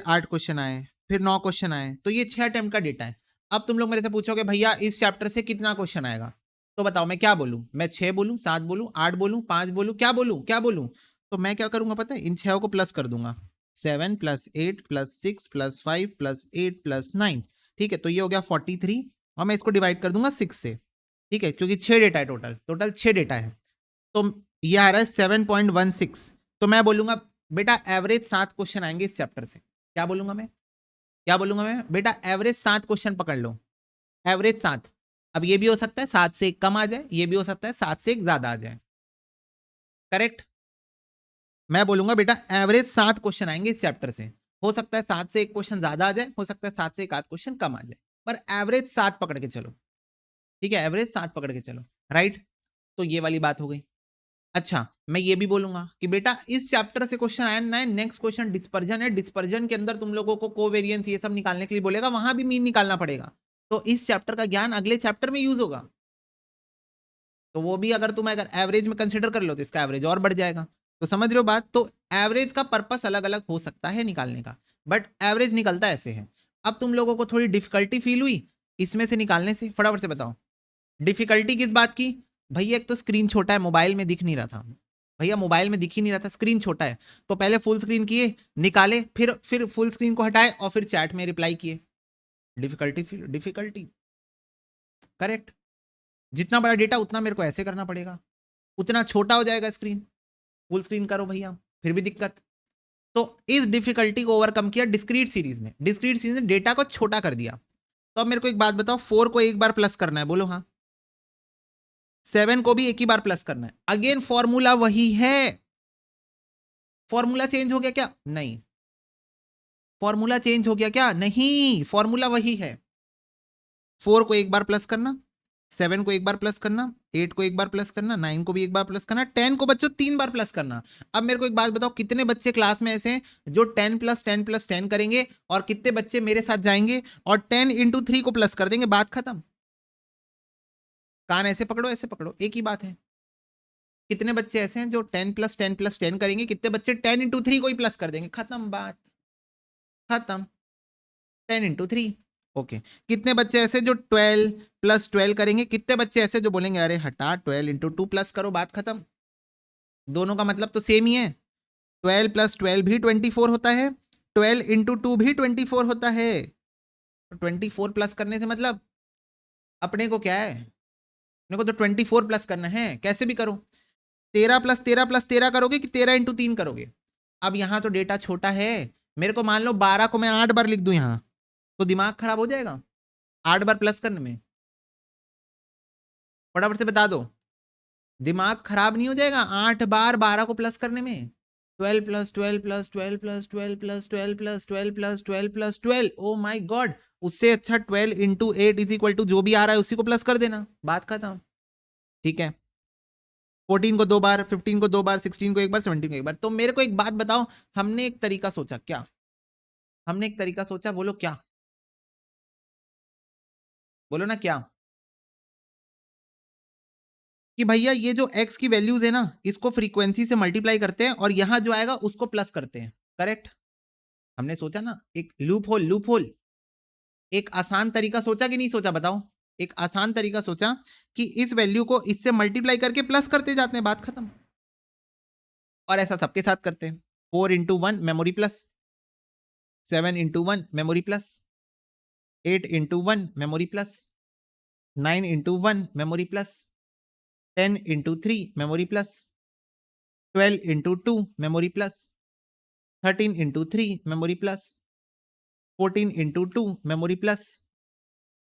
8 क्वेश्चन आए, फिर 9 क्वेश्चन आए। तो ये 6 अटेम्प्ट का डेटा है। अब तुम लोग मेरे से पूछोगे भैया इस चैप्टर से कितना क्वेश्चन आएगा, तो बताओ मैं क्या बोलूं? मैं 6 बोलूं, 7 बोलूं, 8 बोलूं, 5 बोलूं, क्या बोलूं, क्या बोलूं? तो मैं क्या करूंगा पता है, इन 6 को प्लस कर दूंगा, 7 + 8 + 6 + 5 + 8 + 9। ठीक है, तो ये हो गया 43 और मैं इसको डिवाइड कर दूंगा 6 से। ठीक है, क्योंकि 6 डेटा है, टोटल टोटल 6 डेटा है। तो ये आ रहा है 7.16। तो मैं बोलूंगा बेटा एवरेज 7 क्वेश्चन आएंगे इस चैप्टर से। क्या बोलूंगा मैं, क्या बोलूंगा मैं? बेटा एवरेज 7 क्वेश्चन पकड़ लो, एवरेज 7। अब ये भी हो सकता है 7 से 1 कम आ जाए, ये भी हो सकता है 7 से 1 ज्यादा आ जाए। करेक्ट? मैं बोलूंगा बेटा एवरेज 7 क्वेश्चन आएंगे इस चैप्टर से। हो सकता है 7 से 1 क्वेश्चन ज्यादा आ जाए, हो सकता है 7 से 1 आध क्वेश्चन कम आ जाए, पर एवरेज 7 पकड़ के चलो। ठीक है, एवरेज 7 पकड़ के चलो। राइट? तो ये वाली बात हो गई। अच्छा, मैं ये भी बोलूंगा कि बेटा इस चैप्टर से क्वेश्चन आया ना, नेक्स्ट क्वेश्चन डिस्पर्जन है, डिस्पर्जन के अंदर तुम लोगों को कोवेरिएंस ये सब निकालने के लिए बोलेगा, वहां भी मीन निकालना पड़ेगा। तो इस चैप्टर का ज्ञान अगले चैप्टर में यूज होगा। तो वो भी अगर तुम अगर एवरेज में कंसिडर कर लो तो इसका एवरेज और बढ़ जाएगा। तो समझ रहे हो बात? तो एवरेज का पर्पस अलग अलग हो सकता है निकालने का, बट एवरेज निकलता ऐसे है। अब तुम लोगों को थोड़ी डिफिकल्टी फील हुई इसमें से निकालने से, फटाफट से बताओ डिफिकल्टी किस बात की? भैया एक तो स्क्रीन छोटा है, मोबाइल में दिख नहीं रहा था, भैया मोबाइल में दिख ही नहीं रहा था, स्क्रीन छोटा है। तो पहले फुल स्क्रीन किए, निकाले, फिर फुल स्क्रीन को हटाए और फिर चैट में रिप्लाई किए। Difficulty difficulty. करेक्ट? जितना बड़ा डेटा उतना मेरे को ऐसे करना पड़ेगा, उतना छोटा हो जाएगा स्क्रीन। फुल स्क्रीन करो भैया, फिर भी दिक्कत। तो इस डिफिकल्टी को ओवरकम किया डिस्क्रीट सीरीज ने, डिस्क्रीट सीरीज ने डेटा को छोटा कर दिया। तो अब मेरे को एक बात बताओ, 4 को एक बार प्लस करना है, बोलो हाँ। 7 को भी एक ही बार प्लस करना है। अगेन फॉर्मूला वही है, फॉर्मूला चेंज हो गया क्या? नहीं। फॉर्मूला चेंज हो गया क्या? नहीं, फॉर्मूला वही है। 4 को एक बार प्लस करना, 7 को एक बार प्लस करना, 8 को एक बार प्लस करना, 9 को भी एक बार प्लस करना, 10 को बच्चों 3 बार प्लस करना। अब मेरे को एक बात बताओ, कितने बच्चे क्लास में ऐसे हैं जो 10 + 10 + 10 करेंगे, और कितने बच्चे मेरे साथ जाएंगे और 10 × 3 को प्लस कर देंगे? बात खत्म। कान ऐसे पकड़ो, ऐसे पकड़ो, एक ही बात है। कितने बच्चे ऐसे हैं जो 10 + 10 + 10 करेंगे, कितने बच्चे 10 × 3 को ही प्लस कर देंगे? खत्म बात, खत्म। 10 × 3। ओके। कितने बच्चे ऐसे जो 12 + 12 करेंगे, कितने बच्चे ऐसे जो बोलेंगे अरे हटा 12 × 2 प्लस करो, बात खत्म। दोनों का मतलब तो सेम ही है। 12 + 12 भी 24 होता है, 12 × 2 भी 24 होता है। तो 24 प्लस करने से मतलब अपने को क्या है, अपने को तो 24 प्लस करना है, कैसे भी करो। 13 + 13 + 13 करोगे कि 13 × 3 करोगे? अब यहां तो डेटा छोटा है, मेरे को मान लो 12 को मैं 8 बार लिख दूं यहां, तो दिमाग खराब हो जाएगा 8 बार प्लस करने में। फटाफट से बता दो, दिमाग खराब नहीं हो जाएगा 8 बार 12 को प्लस करने में? 12 + 12 + 12 + 12 + 12 + 12 + 12 + 12, ओ माय गॉड। उससे अच्छा 12 × 8 = जो भी आ रहा है उसी को प्लस कर देना, बात खत्म। ठीक है, 14 को 2 बार, 15 को 2 बार, 16 को एक बार, 17 को एक बार। तो मेरे को एक बात बताओ, हमने एक तरीका सोचा क्या? हमने एक तरीका सोचा, बोलो क्या? बोलो ना क्या? कि भैया ये जो x की वैल्यूज है ना, इसको फ्रीक्वेंसी से मल्टीप्लाई करते हैं और यहां जो आएगा उसको प्लस करते हैं। करेक्ट? हमने सोचा ना एक लूप होल, एक आसान तरीका सोचा कि नहीं सोचा बताओ? एक आसान तरीका सोचा कि इस वैल्यू को इससे मल्टीप्लाई करके प्लस करते जाते हैं, बात खत्म। और ऐसा सबके साथ करते हैं। 4 into 1 memory plus, 7 into 1 memory plus, 8 into 1 memory plus, 9 into 1 memory plus, 10 into 3 memory plus, 12 into 2 memory plus, 13 into 3 memory plus, 14 into 2 memory plus,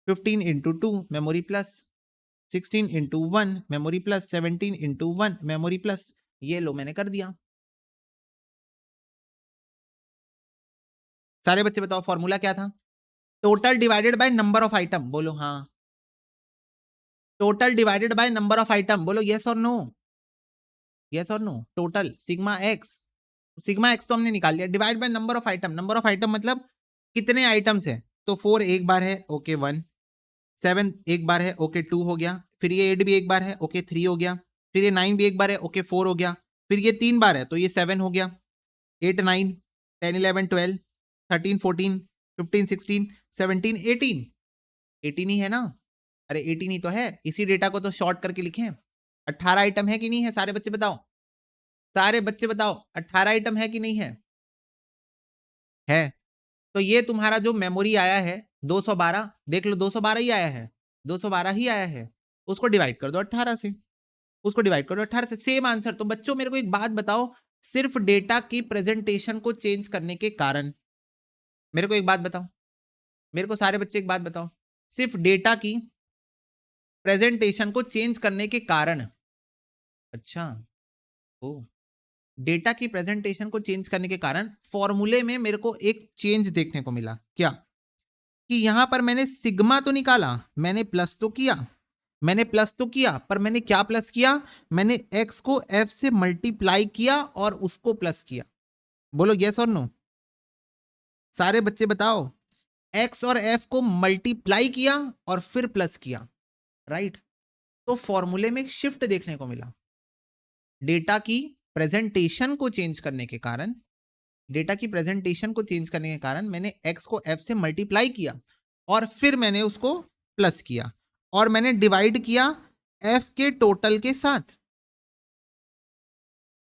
15 into 2 memory plus, 16 into 1 memory plus, 17 into 1 memory plus. ये लो मैंने कर दिया। सारे बच्चे बताओ formula क्या था? Total divided by number of item, बोलो हाँ। Total divided by number of item, बोलो यस और नो, यस और नो। टोटल सिग्मा एक्स तो हमने निकाल लिया, divide by number of item. Number of item मतलब कितने आइटम्स है, तो 4 एक बार है, ओके 1, 7 एक बार है, ओके 2 हो गया, फिर ये 8 भी एक बार है, ओके 3 हो गया, फिर ये 9 भी एक बार है, ओके 4 हो गया, फिर ये 3 बार है तो ये 7 हो गया, 8 9 10 11 12 13 14 15 16 17 18 18 ही है ना? अरे 18 ही तो है, इसी डेटा को तो शॉर्ट करके लिखें। 18 आइटम है कि नहीं है? सारे बच्चे बताओ, सारे बच्चे बताओ 18 आइटम है कि नहीं है? है। तो ये तुम्हारा जो मेमोरी आया है 212, देख लो 212 ही आया है, 212 ही आया है, उसको डिवाइड कर दो 18 से, उसको डिवाइड कर दो 18 से, सेम आंसर। तो बच्चों मेरे को एक बात बताओ, सिर्फ डेटा की प्रेजेंटेशन को चेंज करने के कारण, मेरे को एक बात बताओ, मेरे को सारे बच्चे एक बात बताओ, सिर्फ डेटा की प्रेजेंटेशन को चेंज करने के कारण, अच्छा ओ, डेटा की प्रेजेंटेशन को चेंज करने के कारण फॉर्मूले में मेरे को एक चेंज देखने को मिला। क्या? कि यहां पर मैंने सिग्मा तो निकाला, मैंने प्लस तो किया, मैंने प्लस तो किया, पर मैंने क्या प्लस किया? मैंने x को f से मल्टीप्लाई किया और उसको प्लस किया। बोलो यस और नो, सारे बच्चे बताओ। x और f को मल्टीप्लाई किया और फिर प्लस किया, राइट? तो फॉर्मूले में एक शिफ्ट देखने को मिला। डेटा की प्रेजेंटेशन को चेंज करने के कारण, डेटा की प्रेजेंटेशन को चेंज करने के कारण मैंने x को f से मल्टीप्लाई किया और फिर मैंने उसको प्लस किया और मैंने डिवाइड किया f के टोटल के साथ।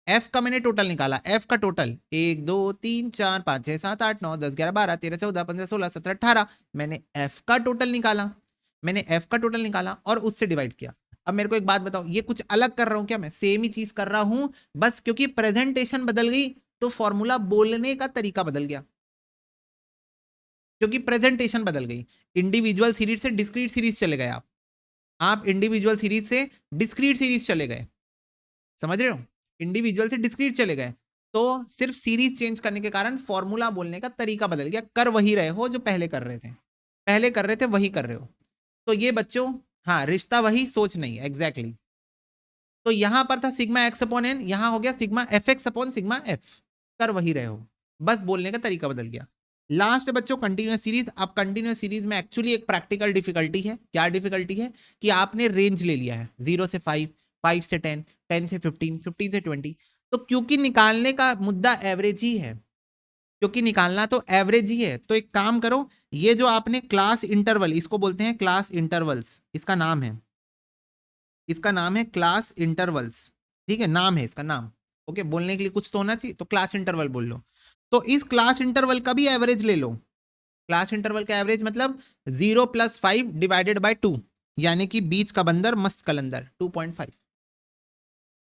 f का मैंने टोटल निकाला, f का टोटल 1 2 3 4 5 6 7 8 9 10 11 12 13 14 15 16 17 18, मैंने f का टोटल निकाला, मैंने f का टोटल निकाला और उससे डिवाइड किया। अब मेरे को एक बात बताओ, ये कुछ अलग कर रहा हूं क्या? मैं सेम ही चीज कर रहा हूं, बस क्योंकि प्रेजेंटेशन बदल गई तो फॉर्मूला बोलने का तरीका बदल गया, क्योंकि प्रेजेंटेशन बदल गई। इंडिविजुअल सीरीज से डिस्क्रीट सीरीज चले गए आप इंडिविजुअल सीरीज से डिस्क्रीट सीरीज चले गए, समझ रहे हो? इंडिविजुअल से डिस्क्रीट चले गए, तो सिर्फ सीरीज चेंज करने के कारण फॉर्मूला बोलने का तरीका बदल गया। कर वही रहे हो जो पहले कर रहे थे, पहले कर रहे थे वही कर रहे हो। तो ये बच्चों, हाँ रिश्ता वही, सोच नहीं, एग्जैक्टली। तो यहां पर था सिग्मा एक्स अपॉन एन, यहां हो गया sigma F X upon sigma F, कर वही रहे हो, बस बोलने का तरीका बदल गया। लास्ट बच्चों कंटिन्यूअस सीरीज। अब कंटिन्यूअस सीरीज में एक्चुअली एक प्रैक्टिकल डिफिकल्टी है। क्या डिफिकल्टी है? कि आपने रेंज ले लिया है 0 से 5, 5 से 10, 10 से 15, 15 से 20। तो क्योंकि निकालने का मुद्दा एवरेज ही है, क्योंकि निकालना तो एवरेज ही है, तो एक काम करो, ये जो आपने क्लास इंटरवल, इसको बोलते हैं क्लास इंटरवल्स, इसका नाम है, इसका नाम है क्लास इंटरवल्स, ठीक है, नाम है इसका नाम। ओके, बोलने के लिए कुछ तो होना चाहिए, तो क्लास इंटरवल बोल लो। तो इस क्लास इंटरवल का भी एवरेज ले लो। क्लास इंटरवल का एवरेज मतलब 0 + 5 डिवाइडेड बाय 2, यानी कि बीच का बंदर मस्त कलंदर 2.5।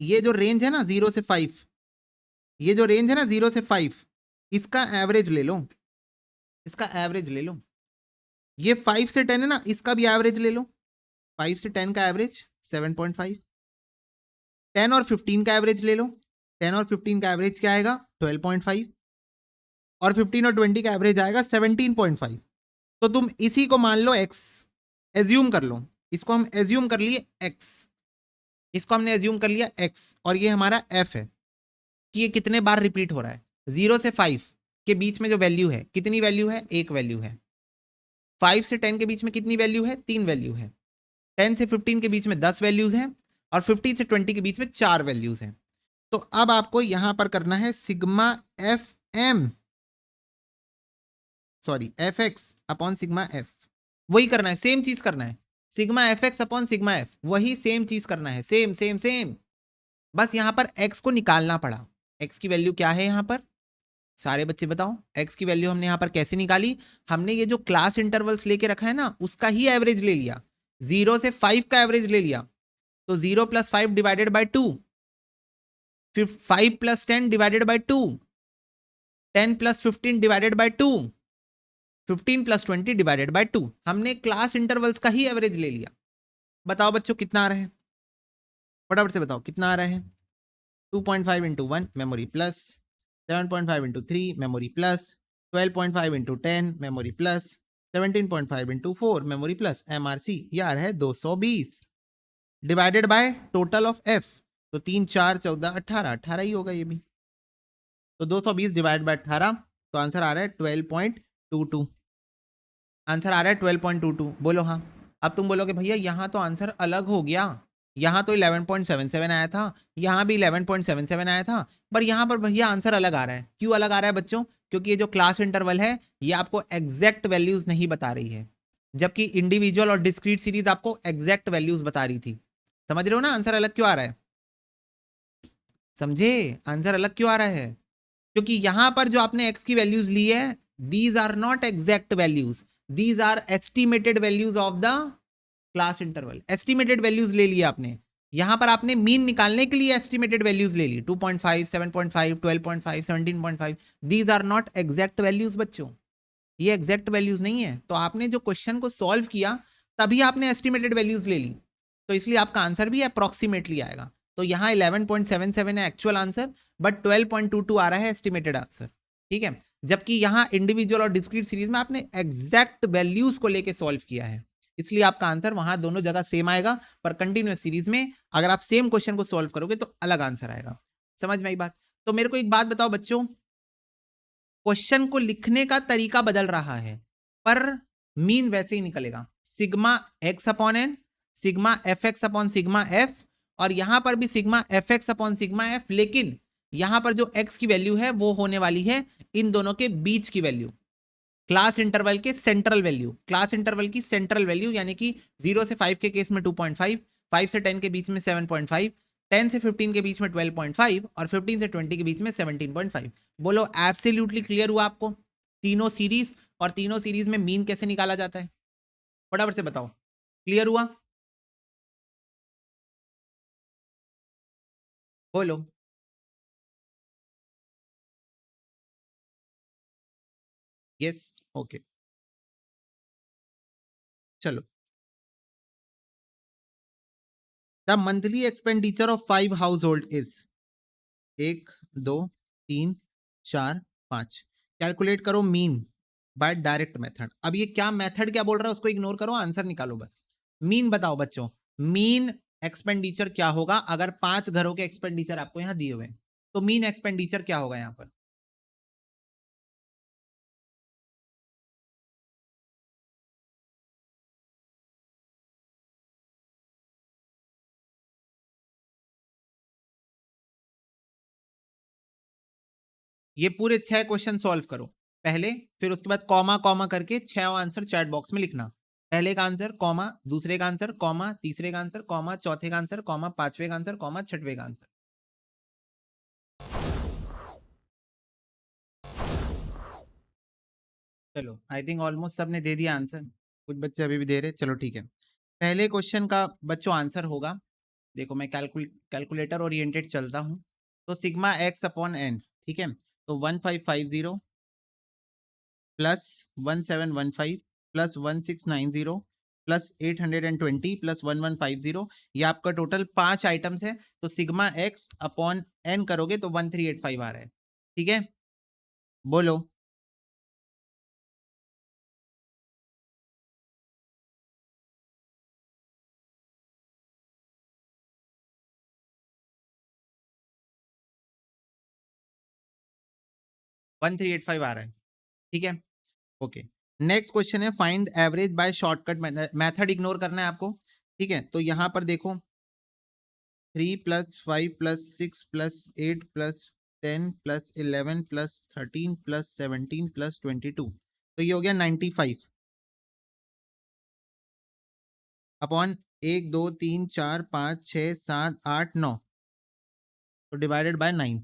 ये जो रेंज है ना 0 से 5, ये जो रेंज है ना 0 से 5, इसका एवरेज ले लो, इसका एवरेज ले लो। ये 5 से 10 है ना, इसका भी एवरेज ले लो। 5 से 10 का एवरेज 7.5। 10 और 15 का एवरेज ले लो, 10 और 15 का एवरेज क्या आएगा? 12.5। और 15 और 20 का एवरेज आएगा 17.5। तो तुम इसी को मान लो x, एज्यूम कर लो, इसको हम एज्यूम कर लिए x, इसको हमने एज्यूम कर लिया x, और ये हमारा f है कि ये कितने बार रिपीट हो रहा है। 0 से 5 के बीच में जो वैल्यू है, कितनी वैल्यू है? एक वैल्यू है। 5 से 10 के बीच में कितनी वैल्यू है? 3 वैल्यू है। 10 से 15 के बीच में 10 वैल्यूज हैं, और 50 से 20 के बीच में 4 वैल्यूज हैं। तो अब आपको यहां पर करना है sigma F M, sorry F X upon sigma F, वही करना है, सेम चीज करना है, sigma F X upon sigma F, वही सेम चीज करना है, सेम सेम सेम। बस यहां पर x को निकालना पड़ा। x की वैल्यू क्या है यहां पर, सारे बच्चे बताओ, x की वैल्यू हमने यहां पर कैसे निकाली, हमने ये जो क्लास इंटरवल्स लेके रखा है ना उसका ही एवरेज ले लिया, 0 से 5 का एवरेज ले लिया। तो 0 प्लस 5 डिवाइडेड बाई 2, फिर 5 plus 10 divided by 2, 10 plus 15 divided by 2, 15 plus 20 divided by 2, हमने क्लास इंटरवल्स का ही एवरेज ले लिया। बताओ बच्चों कितना आ रहा है, फटाफट से बताओ कितना आ रहा है। 2.5 into 1 memory plus, 7.5 into 3 memory plus, 12.5 into 10 memory plus, 17.5 into 4 memory plus, MRC ये आ रहा है 220 divided by total of F. तो 3 4 14 18, 18 ही होगा ये भी। तो 220 डिवाइड बाय 18, तो आंसर आ रहा है 12.22, आंसर आ रहा है 12.22। बोलो हाँ। अब तुम बोलोगे भैया यहाँ तो आंसर अलग हो गया, यहाँ तो 11.77 आया था, यहाँ भी 11.77 आया था, पर यहाँ पर भैया आंसर अलग आ रहा है। क्यों अलग आ रहा है बच्चों, क्योंकि ये जो क्लास इंटरवल है ये आपको एग्जैक्ट वैल्यूज नहीं बता रही है, जबकि इंडिविजुअल और डिस्क्रीट सीरीज आपको एग्जैक्ट वैल्यूज बता रही थी। समझ रहे हो ना आंसर अलग क्यों आ रहा है, समझे आंसर अलग क्यों आ रहा है, क्योंकि यहां पर जो आपने x की वैल्यूज ली है these are not exact values, these are estimated values of the class interval. Estimated values ले ली आपने, यहां पर आपने मीन निकालने के लिए एस्टिमेटेड वैल्यूज ले ली, 2.5 7.5 12.5 17.5, these are not exact values बच्चों, ये एग्जैक्ट वैल्यूज नहीं है। तो आपने जो क्वेश्चन को सॉल्व किया तभी आपने एस्टिमेटेड वैल्यूज ले ली, तो इसलिए आपका आंसर भी अप्रोक्सीमेटली आएगा। तो यहाँ 11.77 है एक्चुअल आंसर, बट 12.22 आ रहा है एस्टिमेटेड आंसर, ठीक है। जबकि यहाँ इंडिविजुअल और डिस्क्रीट सीरीज में आपने एग्जैक्ट वैल्यूज को लेके सॉल्व किया है, इसलिए आपका आंसर वहां दोनों जगह सेम आएगा, पर कंटिन्यूअस सीरीज में अगर आप सेम क्वेश्चन को सॉल्व करोगे तो अलग आंसर आएगा। समझ में आई बात। तो मेरे को एक बात बताओ बच्चों, क्वेश्चन को लिखने का तरीका बदल रहा है पर मीन वैसे ही निकलेगा, sigma X upon N, sigma F X upon sigma F, और यहां पर भी sigma F X upon sigma F, लेकिन यहां पर जो एक्स की वैल्यू है वो होने वाली है इन दोनों के बीच की वैल्यू, क्लास इंटरवल के सेंट्रल वैल्यू, क्लास इंटरवल की सेंट्रल वैल्यू, यानी कि 0 से 5 के केस में 2.5, 5 से 10 के बीच में 7.5, 10 से 15 के बीच में 12.5 और 15 से 20 के बीच में 17.5। बोलो एब्सोल्युटली क्लियर हुआ आपको तीनों सीरीज, और तीनों सीरीज में मीन कैसे निकाला जाता है, फटाफट से बताओ, क्लियर हुआ, बोलो। यस, ओके, चलो। The monthly expenditure of 5 house hold is, 1 2 3 4 5, calculate करो मीन बाय डायरेक्ट मेथड। अब ये क्या मेथड क्या बोल रहा है उसको इग्नोर करो, आंसर निकालो बस। मीन बताओ बच्चों, मीन एक्सपेंडिचर क्या होगा अगर 5 घरों के एक्सपेंडिचर आपको यहां दिए हुए, तो मीन एक्सपेंडिचर क्या होगा यहां पर, ये पूरे 6 क्वेश्चन सॉल्व करो पहले, फिर उसके बाद कॉमा कॉमा करके 6 आंसर चैट बॉक्स में लिखना। पहले का आंसर कॉमा, दूसरे का आंसर कॉमा, तीसरे का आंसर कॉमा, चौथे का आंसर कॉमा, पांचवे का आंसर कॉमा, छठवें का आंसर। चलो आई थिंक ऑलमोस्ट सबने दे दिया आंसर, कुछ बच्चे अभी भी दे रहे, चलो ठीक है। पहले क्वेश्चन का बच्चों आंसर होगा, देखो मैं कैलकुलेटर ओरिएंटेड चलता हूं, तो सिग्मा एक्स अपॉन एन, ठीक है, तो 1550 प्लस 1715 प्लस 1690 प्लस 820 प्लस 1150, ये आपका टोटल 5 आइटम्स है, तो सिग्मा एक्स अपॉन एन करोगे तो 1385 आ रहा है, ठीक है, बोलो। 1385 आ रहा है, ठीक है, ओके। नेक्स्ट क्वेश्चन है find average by shortcut method, ignore करना है आपको, ठीक है। तो यहां पर देखो 3 + 5 + 6 + 8 + 10 + 11 + 13 + 17 + 22, तो ये हो गया 95 अपॉन 1 2 3 4 5 6 7 8 9, तो डिवाइडेड बाय 9,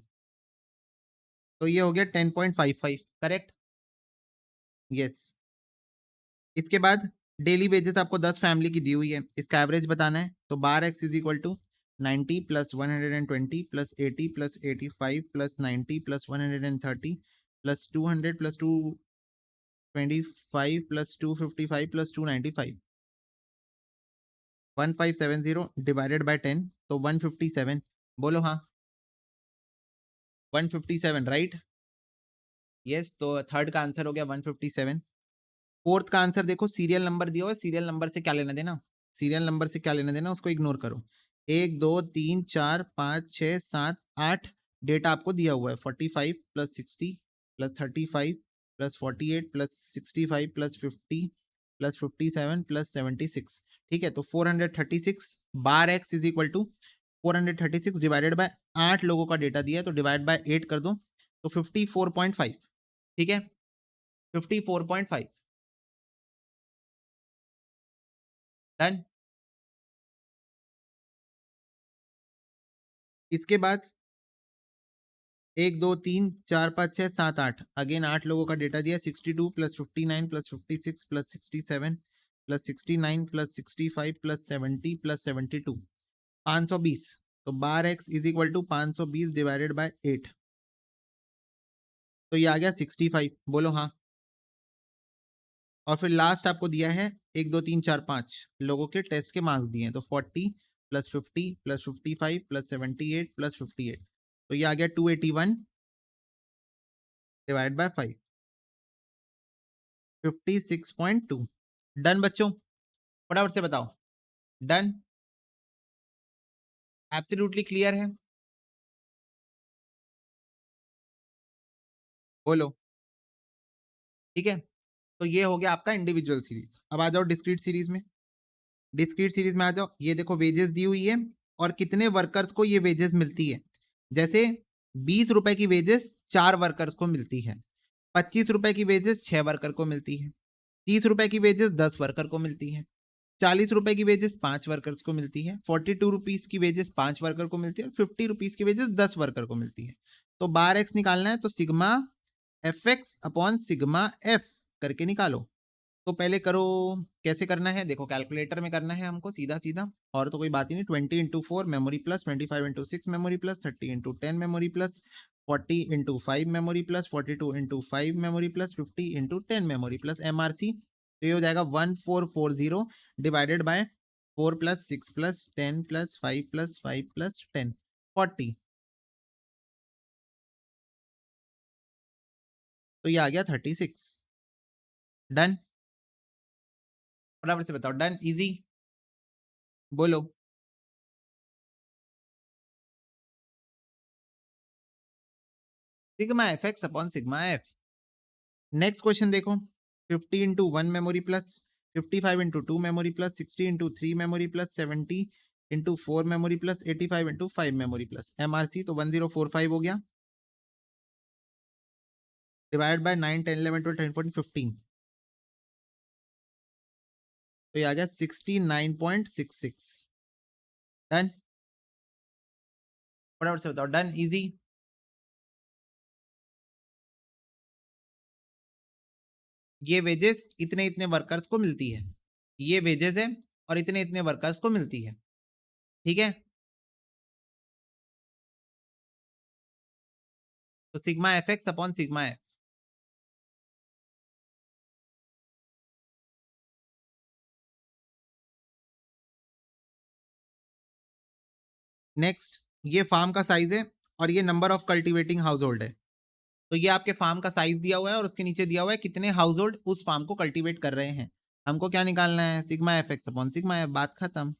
तो ये हो गया 10.55, करेक्ट। यस। इसके बाद डेली वेजेस आपको 10 फैमिली की दी हुई है, इसका एवरेज बताना है, तो bar x is equal to 90 + 120 + 80 + 85 + 90 + 130 + 200 + 225 + 255 + 295, 1570 divided by 10, तो 157। बोलो हाँ, 157, राइट। यस, तो थर्ड का आंसर हो गया 157। फोर्थ का आंसर देखो, सीरियल नंबर दिया हुआ है, सीरियल नंबर से क्या लेना देना, सीरियल नंबर से क्या लेना देना, उसको इग्नोर करो। 1 2 3 4 5 6 7 8 डेटा आपको दिया हुआ है, 45 + 60 + 35 + 48 + 65 + 50 + 57 + 76, ठीक है। तो 436 bar x is equal to 436 divided by 8 लोगों का डेटा दिया है, तो डिवाइड बाय 8 कर दो, तो 54.5, ठीक है, 54.5, डन। इसके बाद 1 2 3 4 5 6 7 8, अगेन 8 लोगों का डेटा दिया, 62 + 59 + 56 + 67 + 69 + 65 + 70 + 72, 520, तो bar x is equal to 520 divided by 8, तो ये आ गया 65। बोलो हाँ। और फिर लास्ट आपको दिया है 1 2 3 4 5 लोगों के टेस्ट के मार्क्स दिए हैं, तो 40 + 50 + 55 + 78 + 58, तो ये आ गया 281 डिवाइड बाय 5, 56.2। डन बच्चों, फटाफट से बताओ। डन, एब्सोल्युटली क्लियर है, बोलो। ठीक है, तो ये हो गया आपका इंडिविजुअल सीरीज। अब आ जाओ डिस्क्रीट सीरीज में, डिस्क्रीट सीरीज में आ जाओ। ये देखो वेजेस दी हुई है और कितने वर्कर्स को ये वेजेस मिलती है। जैसे 20 रुपए की वेजेस 4 वर्कर्स को मिलती है, 25 रुपए की वेजेस 6 वर्कर को मिलती है, 30 रुपए की वेजेस 10 वर्कर को मिलती है, 40 रुपए की वेजेस 5 वर्कर्स को मिलती है, 42 रुपीज की वेजेस 5 वर्कर को मिलती है, और 50 रुपीज की वेजेस 10 वर्कर को मिलती है। तो बार एक्स निकालना है, तो sigma F X upon sigma F करके निकालो। तो पहले करो, कैसे करना है देखो, कैलकुलेटर में करना है हमको सीधा सीधा, और तो कोई बात ही नहीं। 20 × 4 memory plus, 25 × 6 memory plus, 30 × 10 memory plus, 40 × 5 memory plus, 42 × 5 memory plus, 50 × 10 memory plus MRC, तो ये हो जाएगा 1440 डिवाइडेड बाय 4 + 6 + 10 + 5 + 5 + 10, 40, तो ये आ गया 36। डन, फटाफट से बताओ, डन, इजी, बोलो। Sigma F X upon sigma F. Next question देखो, 50 × 1 memory plus, 55 × 2 memory plus, 60 × 3 memory plus, 70 × 4 memory plus, 85 × 5 memory plus MRC, तो 1045 हो गया, डिवाइड बाय 9 10 11 12 13 14 15, तो ये आ गया 69.66। डन, फटाफट से बताओ, डन, इजी। ये वेजेस इतने इतने वर्कर्स को मिलती है, ये वेजेस है और इतने इतने वर्कर्स को मिलती है, ठीक है। तो sigma F X upon sigma F. Next, ये फार्म का साइज है और ये number of cultivating house hold है। तो ये आपके फार्म का साइज दिया हुआ है और उसके नीचे दिया हुआ है कितने हाउस होल्ड उस फार्म को कल्टीवेट कर रहे हैं। हमको क्या निकालना है, sigma F X upon sigma F, बात खत्म।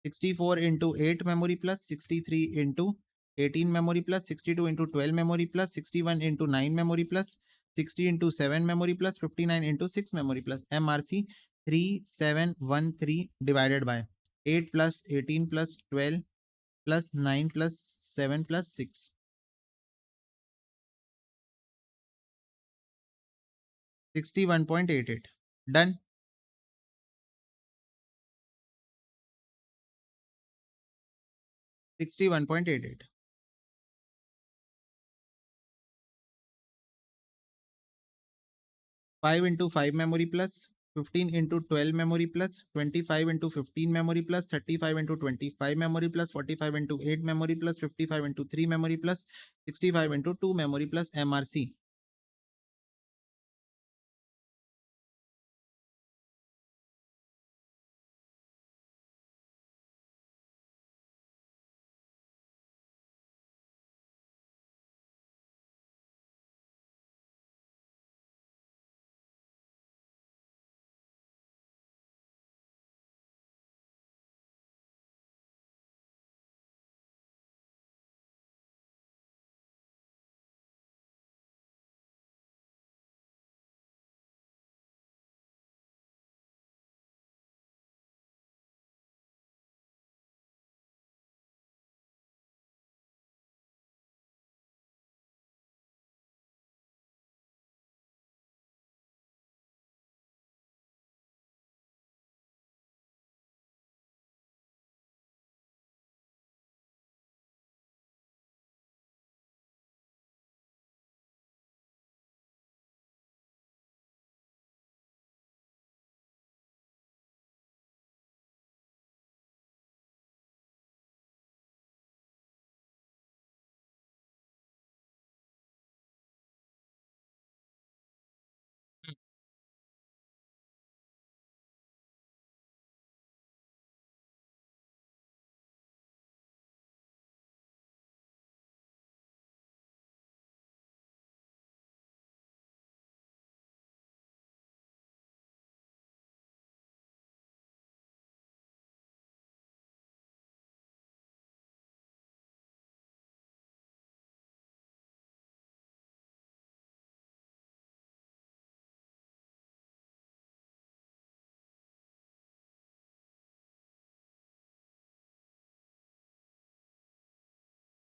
64 × 8 memory plus, 63 × 18 memory plus, 62 × 12 memory plus, 61 × 9 memory plus, 60 × 7 memory plus, 59 × 6 memory plus MRC 3713 divided by 8 plus 18 plus 12 plus 9 plus 7 plus 6, 61.88. Done. 61.88. 5 into 5 memory plus 15 into 12 memory plus 25 into 15 memory plus 35 into 25 memory plus 45 into 8 memory plus 55 into 3 memory plus 65 into 2 memory plus MRC.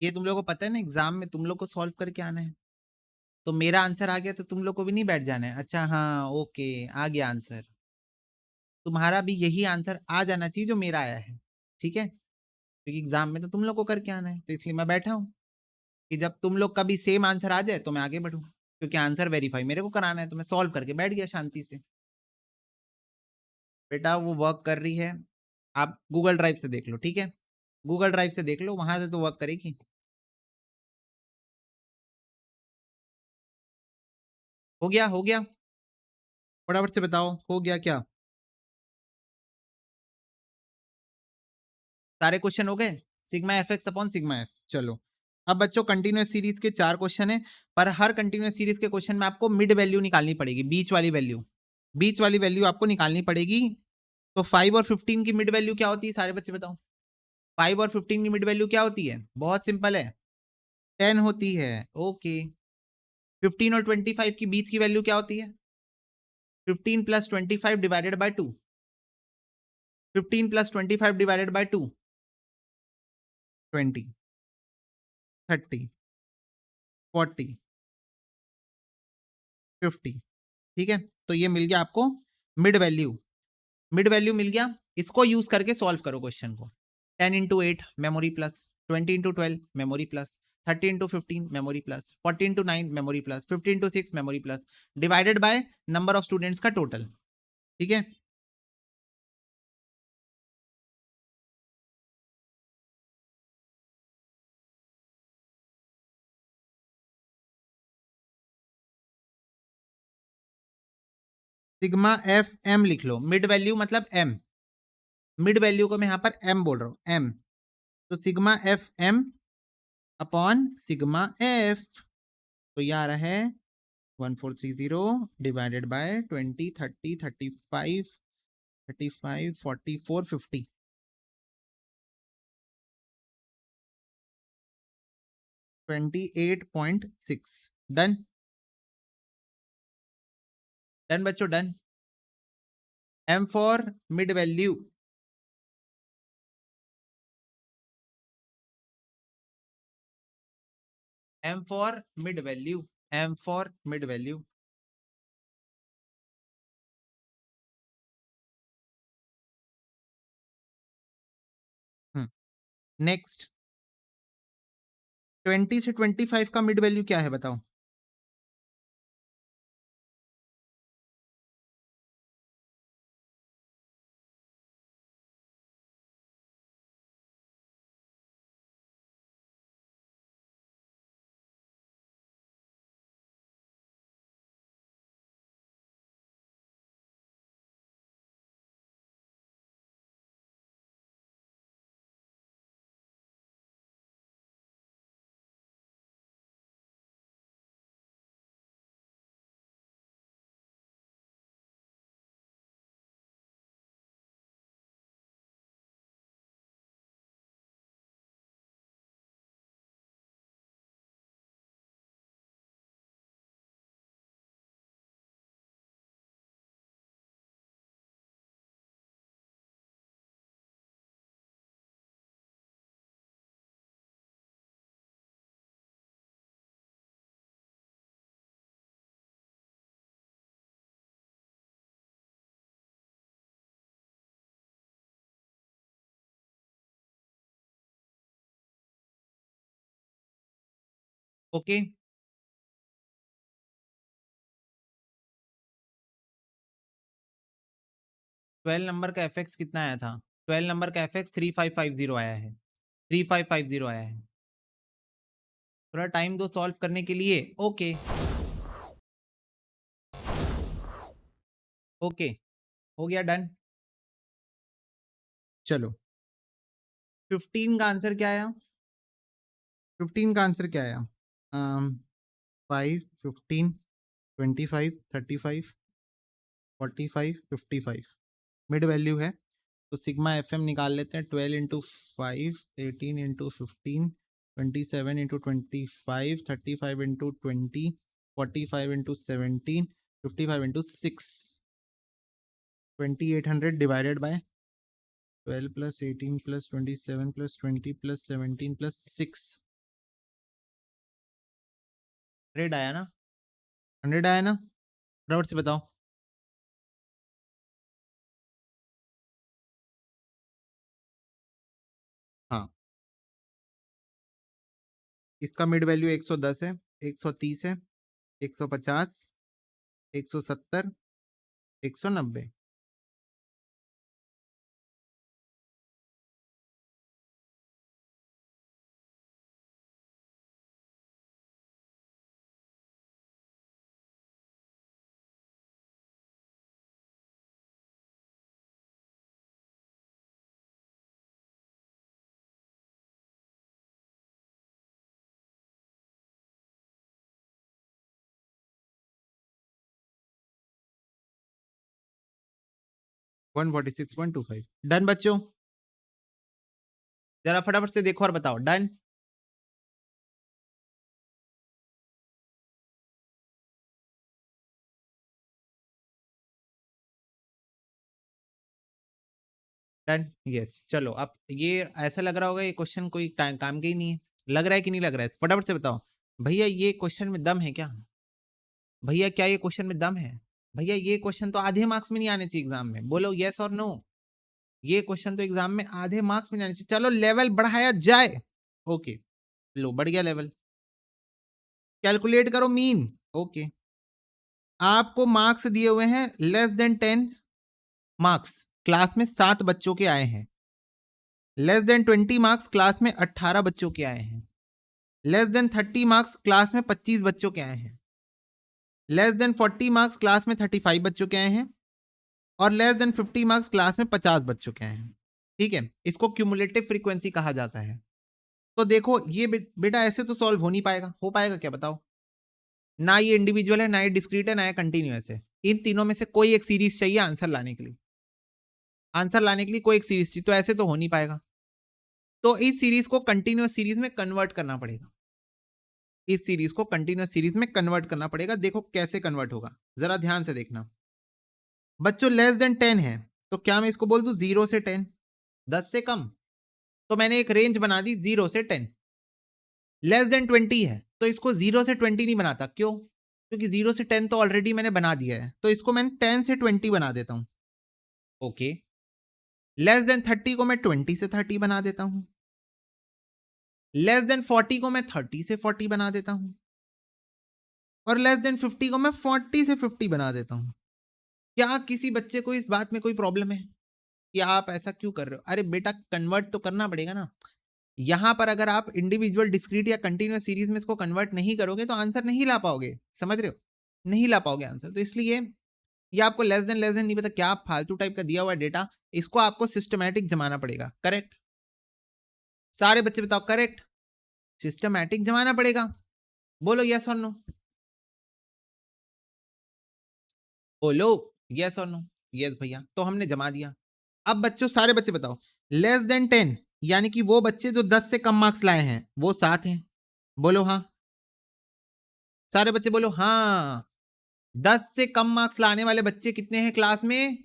ये तुम लोगों को पता है ना, exam में तुम लोग को सॉल्व करके आना है। तो मेरा आंसर आ गया तो तुम लोग को भी नहीं बैठ जाना है, अच्छा हाँ ओके आ गया आंसर, तुम्हारा भी यही आंसर आ जाना चाहिए जो मेरा आया है, ठीक है, क्योंकि एग्जाम में तो तुम लोग को करके आना है, तो इसलिए मैं बैठा हूँ कि जब तुम लोग का भी सेम आंसर आ जाए तो मैं आगे बढ़ूँ, क्योंकि आंसर वेरीफाई मेरे को कराना है, तो मैं सॉल्व करके बैठ गया शांति से। बेटा वो वर्क कर रही है, आप गूगल ड्राइव से देख लो, ठीक है, गूगल ड्राइव से देख लो, वहां से तो वर्क करेगी। हो गया हो गया, फटाफट से बताओ हो गया क्या, सारे क्वेश्चन हो गए, sigma F X upon sigma F. चलो अब बच्चों कंटिन्यूस सीरीज के 4 क्वेश्चन है, पर हर कंटिन्यूस सीरीज के क्वेश्चन में आपको मिड वैल्यू निकालनी पड़ेगी, बीच वाली वैल्यू, बीच वाली वैल्यू आपको निकालनी पड़ेगी। तो 5 और 15 की मिड वैल्यू क्या होती है, सारे बच्चे बताओ, 5 और 15 की मिड वैल्यू क्या होती है, बहुत सिंपल है, 10 होती है। ओके, 15 और 25 की बीच की वैल्यू क्या होती है, 15 plus 25 divided by 2, 15 plus 25 divided by 2, 20, 30, 40, 50, ठीक है, तो ये मिल गया आपको मिड वैल्यू, मिड वैल्यू मिल गया, इसको यूज करके सॉल्व करो क्वेश्चन को। 10 into 8 memory plus, 20 into 12 memory plus, 30 into 15 memory plus, 40 into 9 memory plus, 50 into 6 memory plus, divided by number of students का टोटल, ठीक है। सिग्मा एफ एम लिख लो, mid value मतलब एम, मिड वैल्यू को मैं यहां पर एम बोल रहा हूं, एम, तो sigma F M upon sigma F, तो ये आ रहा है 1430 डिवाइडेड बाय 20, 30, 35, 35, 44, 50, 28.6। डन, डन बच्चों done. M for mid value, M for mid value, M for mid value. Next 20 से 25 का मिड वैल्यू क्या है बताओ? ओके, 12 नंबर का एफ कितना आया था? 12 नंबर का एफ 3550 आया है, 3550 आया है। थोड़ा टाइम दो सॉल्व करने के लिए। ओके ओके, हो गया, डन। चलो 15 का आंसर क्या आया? 15 का आंसर क्या आया? 5, 15, 25, 35, 45, 55 मिड वैल्यू है। तो सिग्मा एफ एम निकाल लेते हैं। 12 into 5, 18 into 15, 27 into 25, 35 into 20, 45 into 17, 55 into 6, 2800 divided by 12 plus 18 plus 27 plus 20 plus 17 plus 6, 100 आया ना? 100 आया ना? फटाफट से बताओ। हाँ, इसका मिड वैल्यू 110 है, 130 है, 150, 170, 190। 146.25 डन बच्चों। जरा फटाफट से देखो और बताओ। डन? Done, yes. चलो अब ये ऐसा लग रहा होगा ये क्वेश्चन कोई काम का ही नहीं है। लग रहा है कि नहीं लग रहा है? फटाफट से बताओ भैया, ये क्वेश्चन में दम है क्या? भैया क्या ये क्वेश्चन में दम है? भैया ये क्वेश्चन तो आधे मार्क्स में नहीं आने चाहिए एग्जाम में। बोलो यस और नो। ये क्वेश्चन तो एग्जाम में आधे मार्क्स में नहीं आने चाहिए। चलो लेवल बढ़ाया जाए। ओके, लो बढ़ गया लेवल। कैलकुलेट करो मीन। ओके, आपको मार्क्स दिए हुए हैं लेस देन 10 मार्क्स, क्लास में 7 बच्चों के आए हैं। लेस देन 20 मार्क्स, क्लास में 18 बच्चों के आए हैं। लेस देन 30 मार्क्स, क्लास में 25 बच्चों के आए हैं। लेस देन 40 मार्क्स, क्लास में 35 बच्चों के आए हैं। और लेस देन 50 मार्क्स, क्लास में 50 बच्चों के आए हैं। ठीक है, इसको क्यूमुलेटिव फ्रीक्वेंसी कहा जाता है। तो देखो ये बेटा ऐसे तो सॉल्व हो नहीं पाएगा। हो पाएगा क्या बताओ? ना ये इंडिविजुअल है, ना ये डिस्क्रीट है, ना ये कंटिन्यूअस है। इन तीनों में से कोई एक सीरीज चाहिए आंसर लाने के लिए। आंसर लाने के लिए कोई एक सीरीज चाहिए, तो ऐसे तो हो नहीं पाएगा। तो इस सीरीज को कंटिन्यूअस सीरीज में कन्वर्ट करना पड़ेगा। इस सीरीज को कंटिन्यूअस सीरीज में कन्वर्ट करना पड़ेगा। देखो कैसे कन्वर्ट होगा, जरा ध्यान से देखना। बच्चों लेस देन 10 है, तो क्या मैं इसको बोल दूं 0 से 10? 10 से कम? तो मैंने एक रेंज बना दी 0 से 10। लेस देन 20 है तो इसको 0 से 20 नहीं बनाता, क्यों? क्योंकि 0 से 10 तो ऑलरेडी मैंने बना दिया है, तो इसको मैं 10 से 20 बना देता हूं। ओके, लेस देन 30 को मैं 20 से 30 बना देता हूं। लेस देन 40 को मैं 30 से 40 बना देता हूं। और लेस देन 50 को मैं 40 से 50 बना देता हूं। क्या किसी बच्चे को इस बात में कोई प्रॉब्लम है कि आप ऐसा क्यों कर रहे हो? अरे बेटा, कन्वर्ट तो करना पड़ेगा ना। यहां पर अगर आप इंडिविजुअल, डिस्क्रीट या कंटिन्यूअस सीरीज में इसको कन्वर्ट नहीं करोगे तो आंसर नहीं ला पाओगे, समझ रहे हो? नहीं ला पाओगे आंसर। तो इसलिए ये आपको लेस देन नहीं पता, क्या फालतू टाइप का दिया हुआ डेटा, इसको आपको सिस्टमैटिक जमाना पड़ेगा। करेक्ट? सारे बच्चे बताओ करेक्ट, सिस्टमैटिक जमाना पड़ेगा। बोलो यस और नो, बोलो यस और नो। यस भैया, तो हमने जमा दिया। अब बच्चों, सारे बच्चे बताओ, लेस देन 10 यानी कि वो बच्चे जो 10 से कम मार्क्स लाए हैं वो 7 हैं। बोलो हाँ, सारे बच्चे बोलो हाँ। 10 से कम मार्क्स लाने वाले बच्चे कितने हैं क्लास में?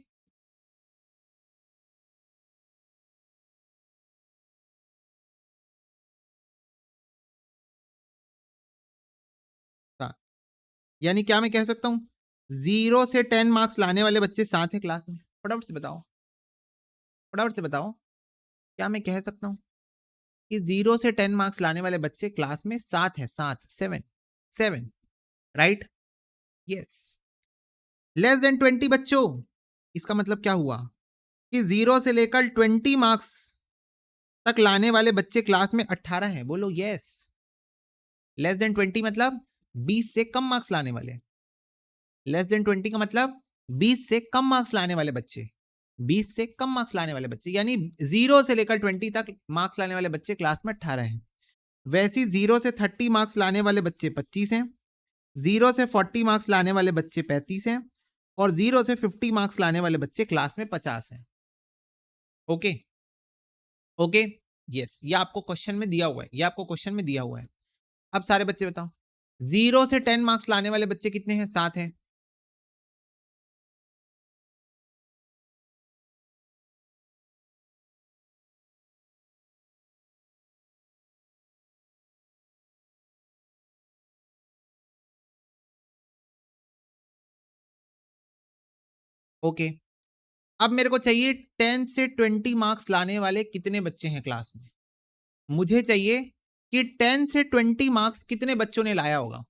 यानी क्या मैं कह सकता हूं, 0 से 10 मार्क्स लाने वाले बच्चे 7 हैं क्लास में? फटाफट से बताओ, फटाफट से बताओ, क्या मैं कह सकता हूं कि 0 से 10 मार्क्स लाने वाले बच्चे क्लास में 7 हैं? 7, 7, 7, राइट? यस। लेस देन 20 बच्चों, इसका मतलब क्या हुआ कि 0 से लेकर 20 मार्क्स तक लाने वाले बच्चे क्लास में 18 हैं। बोलो यस। लेस देन 20 मतलब 20 से कम मार्क्स लाने वाले। लेस देन 20 का मतलब 20 से कम मार्क्स लाने वाले बच्चे। 20 से कम मार्क्स लाने वाले बच्चे, यानी 0 से लेकर 20 तक मार्क्स लाने वाले बच्चे क्लास में 18 हैं। वैसे 0 से 30 मार्क्स लाने वाले बच्चे 25 हैं। 0 से 40 मार्क्स लाने वाले बच्चे 35 हैं। और 0 से 50 मार्क्स लाने वाले बच्चे क्लास में 50 हैं। ओके, ओके, यस, ये आपको क्वेश्चन में दिया हुआ है, ये आपको क्वेश्चन में दिया हुआ है। अब सारे बच्चे बताओ, 0 से 10 मार्क्स लाने वाले बच्चे कितने हैं? 7 हैं। ओके, अब मेरे को चाहिए 10 से 20 मार्क्स लाने वाले कितने बच्चे हैं क्लास में? मुझे चाहिए कि 10 से 20 मार्क्स कितने बच्चों ने लाया होगा।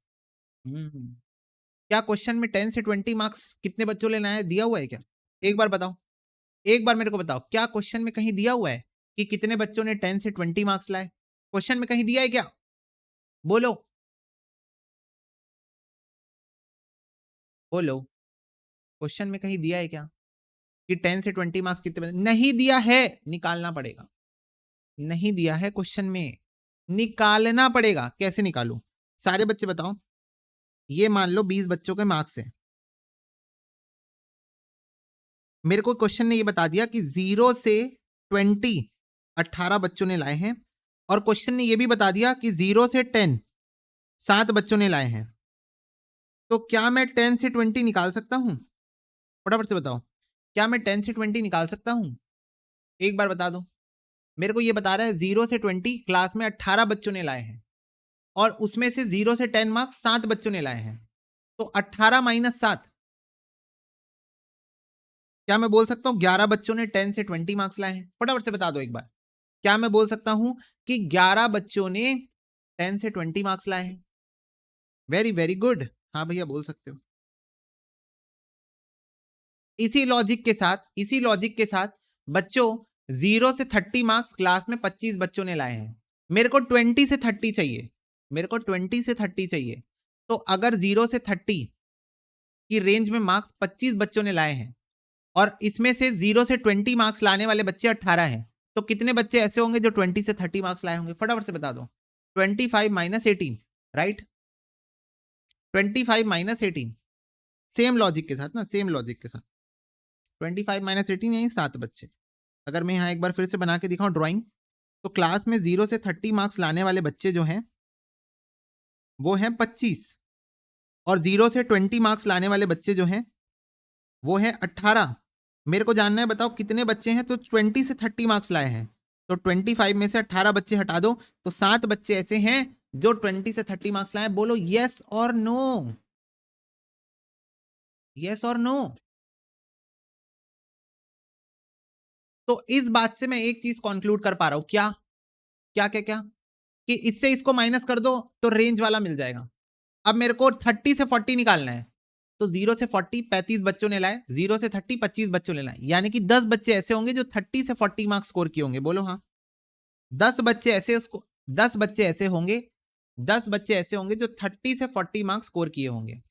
क्या क्वेश्चन में 10 से 20 मार्क्स कितने बच्चों ने लाया दिया हुआ है क्या? एक बार बताओ, एक बार मेरे को बताओ, क्या क्वेश्चन में कहीं दिया हुआ है कि कितने बच्चों ने 10 से 20 मार्क्स लाए? क्वेश्चन में कहीं दिया है क्या? बोलो, बोलो, क्वेश्चन में कहीं दिया है क्या कि 10 से 20 मार्क्स कितने? नहीं दिया है, निकालना पड़ेगा। नहीं दिया है क्वेश्चन में, निकालना पड़ेगा। कैसे निकालूं? सारे बच्चे बताओ, ये मान लो 20 बच्चों के मार्क्स है। मेरे को क्वेश्चन ने ये बता दिया कि 0 से 20 18 बच्चों ने लाए हैं। और क्वेश्चन ने ये भी बता दिया कि 0 से 10 7 बच्चों ने लाए हैं। तो क्या मैं 10 से 20 निकाल सकता हूं? फटाफट से बताओ, क्या मैं 10 से 20 निकाल सकता हूं? एक बार बता दो। मेरे को ये बता रहा है 0 से 20 क्लास में 18 बच्चों ने लाए हैं और उसमें से 0 से 10 मार्क्स 7 बच्चों ने लाए हैं। तो 18 माइनस 7, क्या मैं बोल सकता हूं 11 बच्चों ने 10 से 20 मार्क्स लाए हैं? फटाफट से बता दो एक बार, क्या मैं बोल सकता हूं कि 11 बच्चों ने 10 से 20 मार्क्स लाए हैं? वेरी वेरी गुड, हाँ भैया बोल सकते हो। इसी लॉजिक के साथ, इसी लॉजिक के साथ बच्चों, 0 से 30 मार्क्स क्लास में 25 बच्चों ने लाए हैं। मेरे को 20 से 30 चाहिए, मेरे को 20 से 30 चाहिए। तो अगर 0 से 30 की रेंज में मार्क्स 25 बच्चों ने लाए हैं और इसमें से 0 से 20 मार्क्स लाने वाले बच्चे 18 हैं, तो कितने बच्चे ऐसे होंगे जो 20 से 30 मार्क्स लाए होंगे? फटाफट से बता दो। 25 minus 18, right? 25 minus 18, same logic के साथ ना, सेम लॉजिक के साथ। 25 माइनस 18 यानी 7 बच्चे। अगर मैं यहाँ एक बार फिर से बना के दिखाऊं ड्राइंग, तो क्लास में 0 से 30 मार्क्स लाने वाले बच्चे जो हैं वो हैं 25 और 0 से 20 मार्क्स लाने वाले बच्चे जो हैं वो हैं 18। मेरे को जानना है, बताओ कितने बच्चे हैं तो 20 से 30 मार्क्स लाए हैं। तो 25 में से 18 बच्चे हटा दो तो 7 बच्चे ऐसे हैं जो 20 से 30 मार्क्स लाए? बोलो यस और नो, यस और नो। तो इस बात से मैं एक चीज कंक्लूड कर पा रहा हूं, क्या क्या क्या क्या, कि इससे इसको माइनस कर दो तो रेंज वाला मिल जाएगा। अब मेरे को 30 से 40 निकालना है, तो 0 से 40 35 बच्चों ने लाए, 0 से 30 25 बच्चों ने लाए, यानी कि 10 बच्चे ऐसे होंगे जो 30 से 40 मार्क्स स्कोर किए होंगे। बोलो हाँ। 10 बच्चे ऐसे उसको 10 बच्चे ऐसे होंगे, 10 बच्चे ऐसे होंगे जो 30 से 40 मार्क्स स्कोर किए होंगे।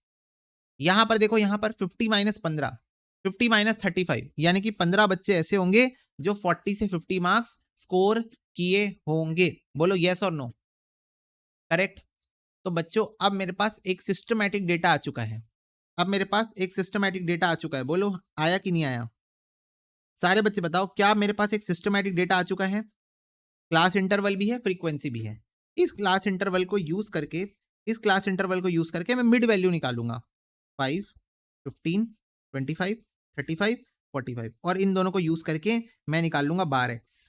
यहां पर देखो, यहां पर 50 माइनस 15, 50 माइनस 35, यानी कि 15 बच्चे ऐसे होंगे जो 40 से 50 मार्क्स स्कोर किए होंगे। बोलो यस और नो, करेक्ट। तो बच्चों अब मेरे पास एक सिस्टमैटिक डेटा आ चुका है, अब मेरे पास एक सिस्टमैटिक डेटा आ चुका है। बोलो आया कि नहीं आया? सारे बच्चे बताओ, क्या मेरे पास एक सिस्टमैटिक डेटा आ चुका है? क्लास इंटरवल भी है, फ्रीक्वेंसी भी है। इस क्लास इंटरवल को यूज करके, इस क्लास इंटरवल को यूज करके मैं मिड वैल्यू निकालूंगा, 5, 15, 25, 35, 45, और इन दोनों को यूज करके मैं निकाल लूंगा bar x.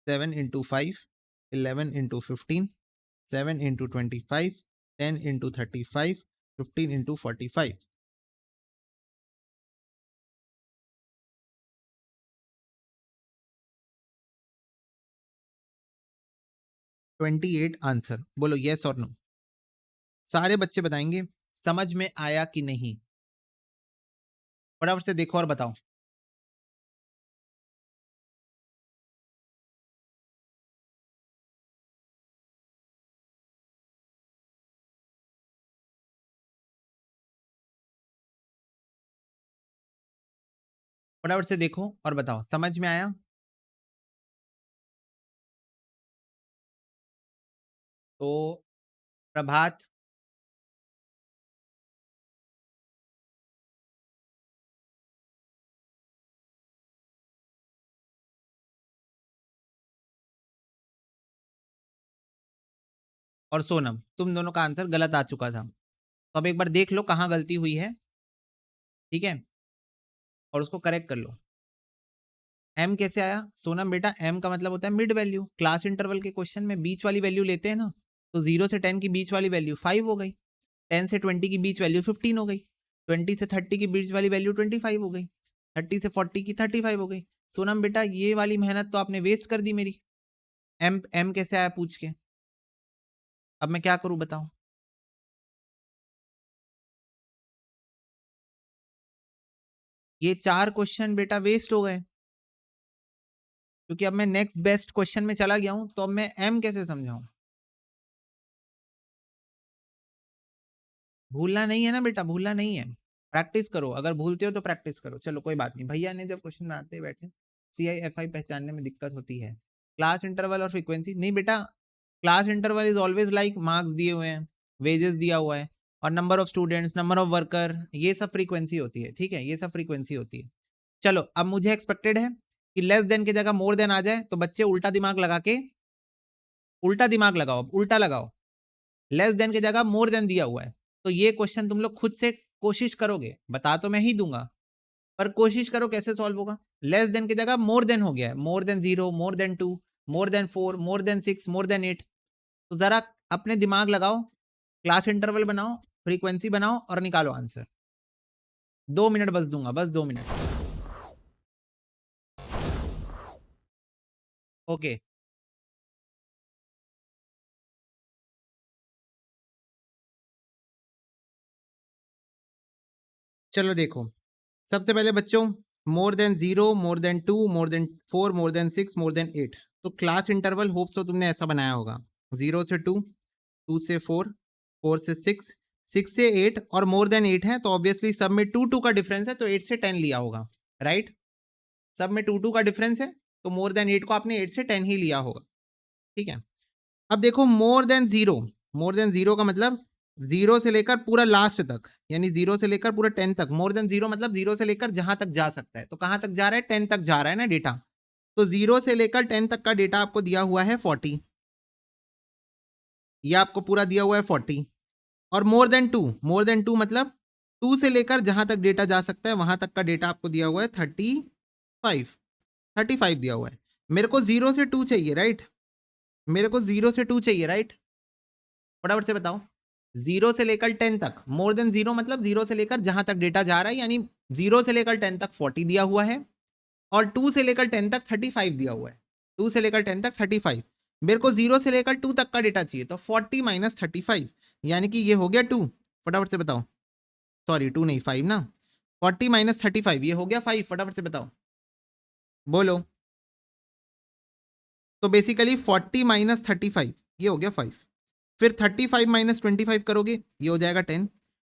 7 into 5, 11 into 15, 7 into 25, 10 into 35, 15 into 45। 28 answer. बोलो यस और नो। सारे बच्चे बताएंगे समझ में आया कि नहीं। फटाफट से देखो और बताओ। फटाफट से देखो और बताओ, समझ में आया? तो प्रभात, और सोनम, तुम दोनों का आंसर गलत आ चुका था। तो अब एक बार देख लो कहां गलती हुई है, ठीक है, और उसको करेक्ट कर लो। एम कैसे आया सोनम बेटा? एम का मतलब होता है मिड वैल्यू। क्लास इंटरवल के क्वेश्चन में बीच वाली वैल्यू लेते हैं ना, तो 0 से 10 की बीच वाली वैल्यू 5 हो गई, 10 से 20 की बीच वैल्यू 15 हो गई, 20 से 30 की बीच वाली वैल्यू 25 हो गई, 30 से 40 की 35 हो गई। सोनम बेटा ये वाली मेहनत तो आपने वेस्ट कर दी मेरी। एम एम कैसे आया पूछ के? अब मैं क्या करूं बताओ? ये 4 क्वेश्चन बेटा वेस्ट हो गए, क्योंकि अब मैं नेक्स्ट बेस्ट क्वेश्चन में चला गया हूं, तो अब मैं एम कैसे समझाऊं? भूलना नहीं है ना बेटा, भूलना नहीं है, प्रैक्टिस करो। अगर भूलते हो तो प्रैक्टिस करो। चलो कोई बात नहीं, भैया ने जब क्वेश्चन बनाते बैठे, CI FI पहचानने में दिक्कत होती है। क्लास इंटरवल और फ्रीक्वेंसी नहीं बेटा, class interval is always like marks दिए हुए हैं, वेजेस दिया हुआ है, और number of students, number of worker, ये सब फ्रीक्वेंसी होती है, ठीक है, ये सब फ्रीक्वेंसी होती है। चलो अब मुझे एक्सपेक्टेड है कि लेस देन की जगह मोर देन आ जाए, तो बच्चे उल्टा दिमाग लगा के, उल्टा दिमाग लगाओ, उल्टा लगाओ। लेस देन की जगह मोर देन दिया हुआ है, तो ये क्वेश्चन तुम लोग खुद से कोशिश करोगे, बता तो मैं ही दूंगा, पर कोशिश करो कैसे सॉल्व होगा। लेस देन की जगह मोर देन हो गया है, more than 0, more than 2, more than 4, more than 6, more than 8। तो जरा अपने दिमाग लगाओ, क्लास इंटरवल बनाओ, फ्रीक्वेंसी बनाओ और निकालो आंसर। 2 मिनट बस दूंगा, बस 2 मिनट। ओके, चलो देखो, सबसे पहले बच्चों, more than 0, more than 2, more than 4, more than 6, more than 8। तो क्लास इंटरवल होप सो तुमने ऐसा बनाया होगा, 0 से 2, 2 से 4, 4 से 6, 6 से 8, और मोर देन 8 है, तो ऑब्वियसली सब में 2 2 का डिफरेंस है, तो 8 से 10 लिया होगा, राइट। सब में 2 2 का डिफरेंस है, तो मोर देन 8 को आपने 8 से 10 ही लिया होगा, ठीक है। अब देखो मोर देन 0, मोर देन 0 का मतलब 0 से लेकर पूरा लास्ट तक, यानी 0 से लेकर पूरा 10 तक। मोर देन 0 मतलब 0 से लेकर जहां तक जा सकता है, तो कहां तक जा रहा है? 10 तक जा रहा है ना डेटा, तो 0 से लेकर 10 तक का डेटा आपको दिया हुआ है 40, ये आपको पूरा दिया हुआ है 40। और मोर देन 2, मोर देन 2 मतलब 2 से लेकर जहां तक डेटा जा सकता है वहां तक का डेटा आपको दिया हुआ है 35, 35 दिया हुआ है। मेरे को 0 से 2 चाहिए, राइट। मेरे को 0 से 2 चाहिए, राइट? फटाफट से बताओ। 0 से लेकर 10 तक, मोर देन 0 मतलब 0 से लेकर जहां तक डेटा जा रहा है, यानी 0 से लेकर 10 तक 40 दिया हुआ है, और 2 से लेकर 10 तक 35 दिया हुआ है। 2 से लेकर 10 तक 35। मेरे को 0 से लेकर 2 तक का डेटा चाहिए, तो 40 माइनस 35, यानी कि ये हो गया 2। फटाफट से बताओ। सॉरी 2 नहीं, 5 ना। 40 माइनस 35 ये हो गया 5। फटाफट से बताओ, बोलो। तो बेसिकली 40 माइनस 35 ये हो गया 5। फिर 35 माइनस 25 करोगे, ये हो जाएगा 10।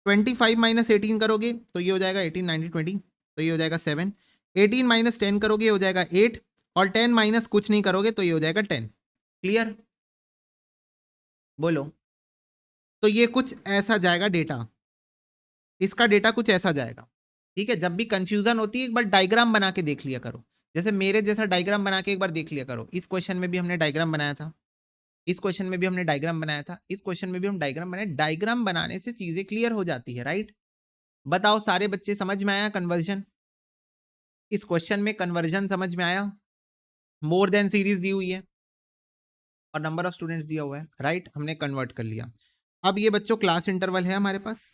25 माइनस 18 करोगे तो ये हो जाएगा 18, 90, 20, तो ये हो जाएगा 7। 18 माइनस 10 करोगे, ये हो जाएगा 8। और 10 माइनस कुछ नहीं करोगे तो ये हो जाएगा 10। क्लियर? बोलो। तो ये कुछ ऐसा जाएगा डेटा, इसका डेटा कुछ ऐसा जाएगा। ठीक है, जब भी कंफ्यूजन होती है एक बार डायग्राम बना के देख लिया करो। जैसे मेरे जैसा डायग्राम बना के एक बार देख लिया करो। इस क्वेश्चन में भी हमने डायग्राम बनाया था, इस क्वेश्चन में भी हमने डायग्राम बनाया था, इस क्वेश्चन में भी हम डायग्राम बनाए। डायग्राम बनाने से चीजें क्लियर हो जाती है, राइट? बताओ सारे बच्चे, समझ में आया कन्वर्जन? इस क्वेश्चन में कन्वर्जन समझ में आया? मोर देन सीरीज दी हुई है और नंबर ऑफ स्टूडेंट्स दिया हुआ है, राइट? हमने कन्वर्ट कर लिया। अब ये बच्चों क्लास इंटरवल है हमारे पास,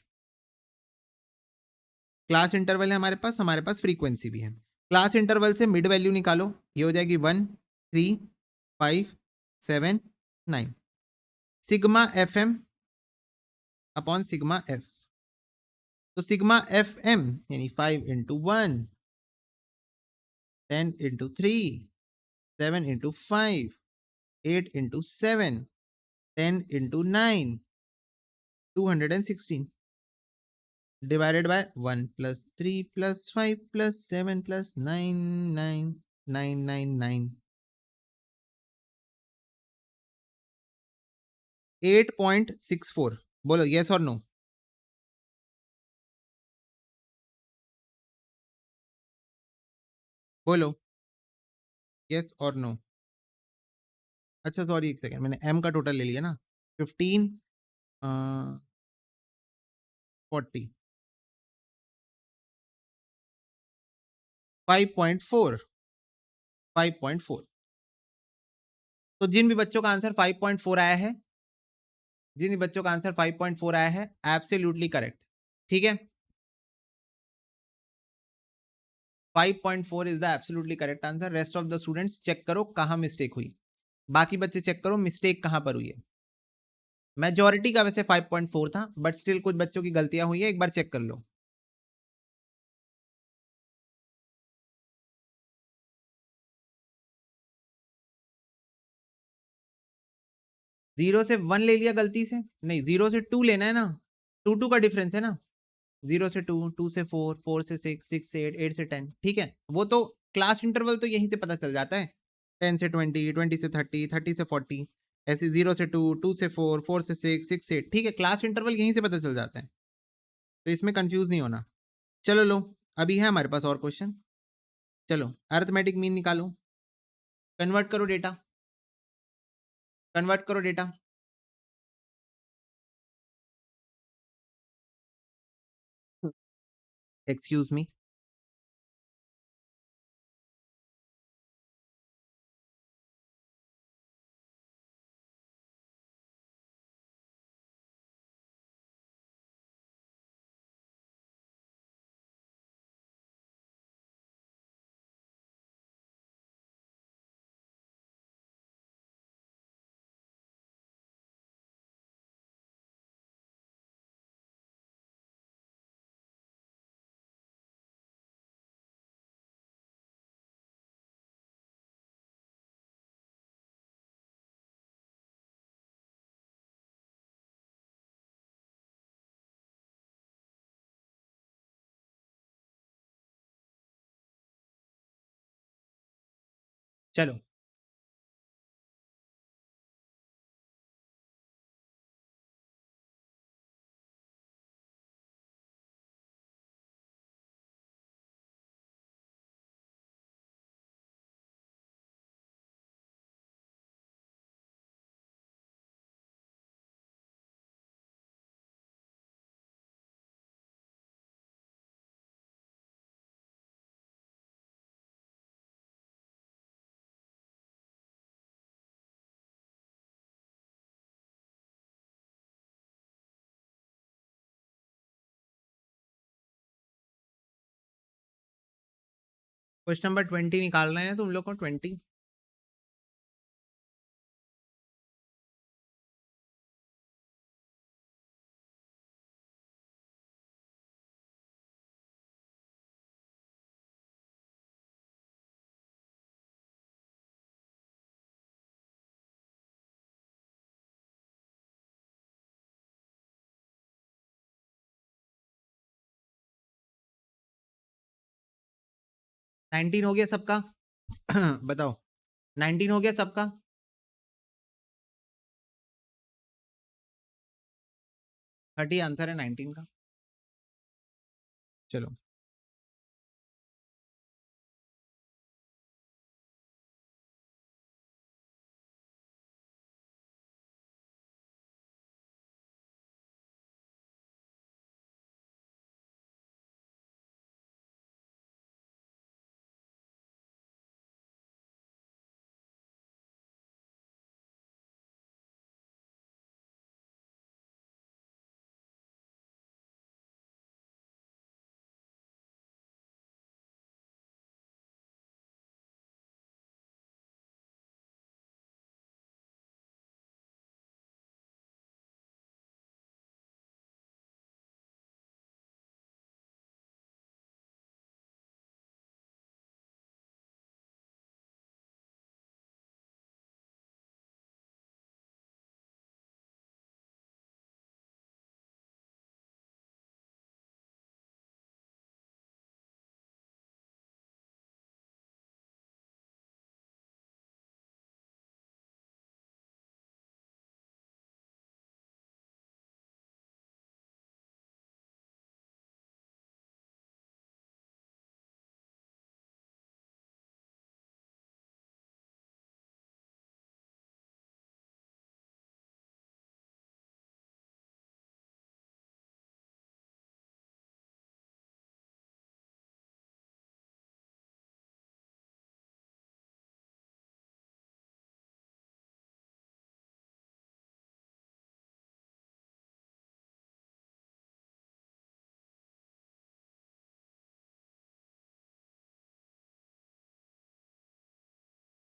क्लास इंटरवल है हमारे पास फ्रीक्वेंसी भी है। क्लास इंटरवल से मिड वैल्यू निकालो, ये हो जाएगी 1, 3, 5, 7, 9। Sigma F M upon sigma F. तो सिग्मा एफ एम यानी 5 into 1, 10 into 3, 7 into 5, 8 into 7, 10 into 9, 216 divided by 1 plus 3 plus 5 plus 7 plus 9, 9, 999, 8.64। बोलो यस और नो। बोलो यस और नो। अच्छा सॉरी, एक सेकेंड, मैंने एम का टोटल ले लिया ना। 15, 40, 5.4, 5.4। तो जिन भी बच्चों का आंसर 5.4 आया है, जिन भी बच्चों का आंसर 5.4 आया है, एब्सोल्युटली करेक्ट। ठीक है, 5.4 is the absolutely correct answer. Rest of the students check करो कहां मिस्टेक हुई। बाकी बच्चे चेक करो मिस्टेक कहां पर हुई है। मेजोरिटी का वैसे 5.4 था, बट स्टिल कुछ बच्चों की गलतियां हुई है, एक बार चेक कर लो। 0 से 1 ले लिया गलती से, नहीं 0 से 2 लेना है ना, 2 का डिफरेंस है ना। 0 से 2, 2 से 4, 4 से 6, 6 से 8, 8 से 10। ठीक है, वो तो क्लास इंटरवल तो यहीं से पता चल जाता है। 10 से 20, 20 से 30, 30 से 40, ऐसे 0 से 2, 2 से 4, 4 से 6, 6 से 8। ठीक है, क्लास इंटरवल यहीं से पता चल जाता है, तो इसमें कंफ्यूज नहीं होना। चलो लो, अभी है हमारे पास और क्वेश्चन। चलो अरिथमेटिक मीन निकालो, कन्वर्ट करो डेटा, कन्वर्ट करो डेटा। Excuse me. चलो क्वेश्चन नंबर 20 निकालना है तुम लोग को। 20 19 हो गया सबका? बताओ, 19 हो गया सबका? 30 आंसर है 19 का। चलो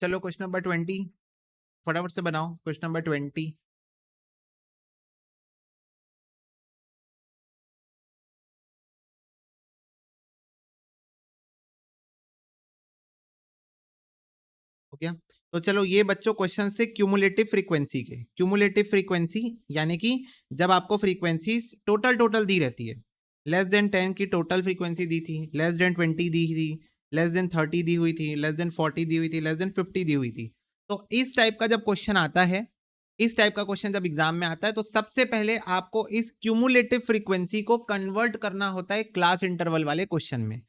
चलो क्वेश्चन नंबर 20 फटाफट से बनाओ। Question number 20। हो गया? तो चलो ये बच्चों क्वेश्चन से क्यूमुलेटिव फ्रीक्वेंसी के, क्यूमुलेटिव फ्रीक्वेंसी यानी कि जब आपको फ्रीक्वेंसी टोटल टोटल दी रहती है, लेस देन 10 की टोटल फ्रीक्वेंसी दी थी, लेस देन 20 दी थी, लेस देन 30 दी हुई थी, लेस देन 40 दी हुई थी, लेस देन 50 दी हुई थी। तो इस टाइप का जब क्वेश्चन आता है, इस टाइप का क्वेश्चन जब एग्जाम में आता है, तो सबसे पहले आपको इस क्यूमुलेटिव फ्रीक्वेंसी को कन्वर्ट करना होता है क्लास इंटरवल वाले क्वेश्चन में।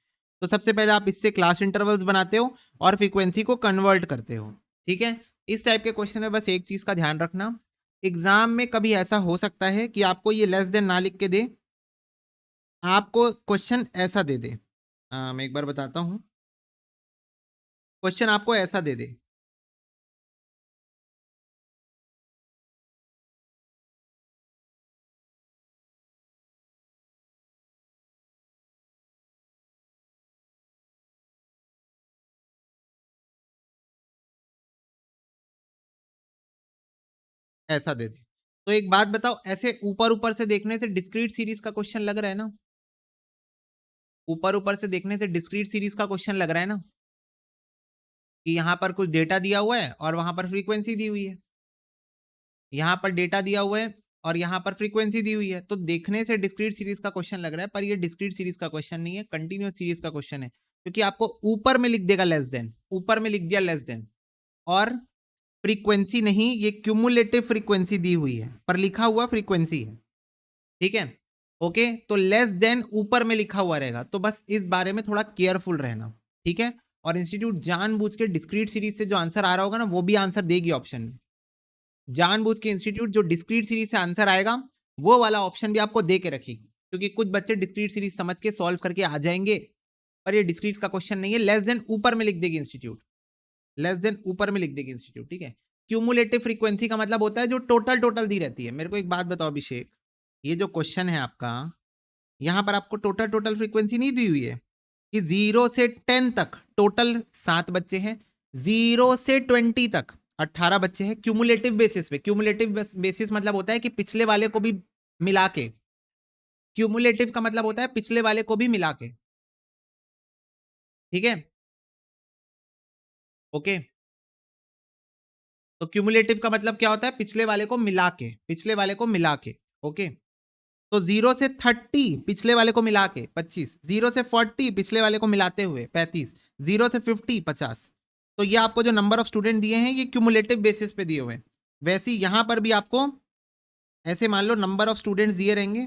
तो सबसे पहले आप इससे क्लास इंटरवल्स बनाते हो और फ्रीक्वेंसी को कन्वर्ट करते हो। ठीक है? इस टाइप के क्वेश्चन में बस एक चीज का ध्यान रखना, एग्जाम में कभी ऐसा हो सकता है कि आपको ये लेस देन ना लिख के दे, आपको क्वेश्चन ऐसा दे दे। मैं एक बार बताता हूं, क्वेश्चन आपको ऐसा दे दे, ऐसा दे दे। तो एक बात बताओ, ऐसे ऊपर ऊपर से देखने से डिस्क्रीट सीरीज का क्वेश्चन लग रहा है ना? ऊपर ऊपर से देखने से डिस्क्रीट सीरीज का क्वेश्चन लग रहा है ना, कि यहां पर कुछ डेटा दिया हुआ है और वहां पर फ्रीक्वेंसी दी हुई है, यहाँ पर डेटा दिया हुआ है और यहाँ पर फ्रीक्वेंसी दी हुई है। तो देखने से डिस्क्रीट सीरीज का क्वेश्चन लग रहा है, पर ये डिस्क्रीट सीरीज का क्वेश्चन नहीं है, कंटिन्यूअस सीरीज का क्वेश्चन है। क्योंकि आपको ऊपर में लिख देगा लेस देन, ऊपर में लिख दिया लेस देन, और फ्रीक्वेंसी नहीं, ये क्यूमुलेटिव फ्रीक्वेंसी दी हुई है पर लिखा हुआ फ्रीक्वेंसी है। ठीक है? ओके, तो लेस देन ऊपर में लिखा हुआ रहेगा, तो बस इस बारे में थोड़ा केयरफुल रहना। ठीक है? और इंस्टीट्यूट जानबूझ के डिस्क्रीट सीरीज से जो आंसर आ रहा होगा ना, वो भी आंसर देगी ऑप्शन में। जानबूझ के इंस्टीट्यूट जो डिस्क्रीट सीरीज से आंसर आएगा, वो वाला ऑप्शन भी आपको दे के रखेगी, क्योंकि कुछ बच्चे डिस्क्रीट सीरीज समझ के सॉल्व करके आ जाएंगे, पर ये डिस्क्रीट का क्वेश्चन नहीं है। लेस देन ऊपर में लिख देगी इंस्टीट्यूट, लेस देन ऊपर में लिख देगी इंस्टीट्यूट। ठीक है? क्यूमुलेटिव फ्रीक्वेंसी का मतलब होता है जो टोटल टोटल दी रहती है। मेरे को एक बात बताओ अभिषेक, ये जो क्वेश्चन है आपका, यहां पर आपको टोटल टोटल फ्रीक्वेंसी नहीं दी हुई है कि 0 से 10 तक टोटल 7 बच्चे हैं, 0 से 20 तक 18 बच्चे हैं क्यूमुलेटिव बेसिस पे। क्यूमुलेटिव बेसिस मतलब होता है कि पिछले वाले को भी मिला के, क्यूमुलेटिव का मतलब होता है पिछले वाले को भी मिला के, ठीक है, ओके। तो क्यूमुलेटिव का मतलब क्या होता है, पिछले वाले को मिला के, पिछले वाले को मिला के, ओके। तो 0 से 30 पिछले वाले को मिला के 25, 0 से 40 पिछले वाले को मिलाते हुए 35, 0 से 50 50। तो ये आपको जो नंबर ऑफ स्टूडेंट दिए हैं ये क्यूमुलेटिव बेसिस पे दिए हुए हैं। वैसे ही यहां पर भी आपको ऐसे मान लो नंबर ऑफ स्टूडेंट्स दिए रहेंगे,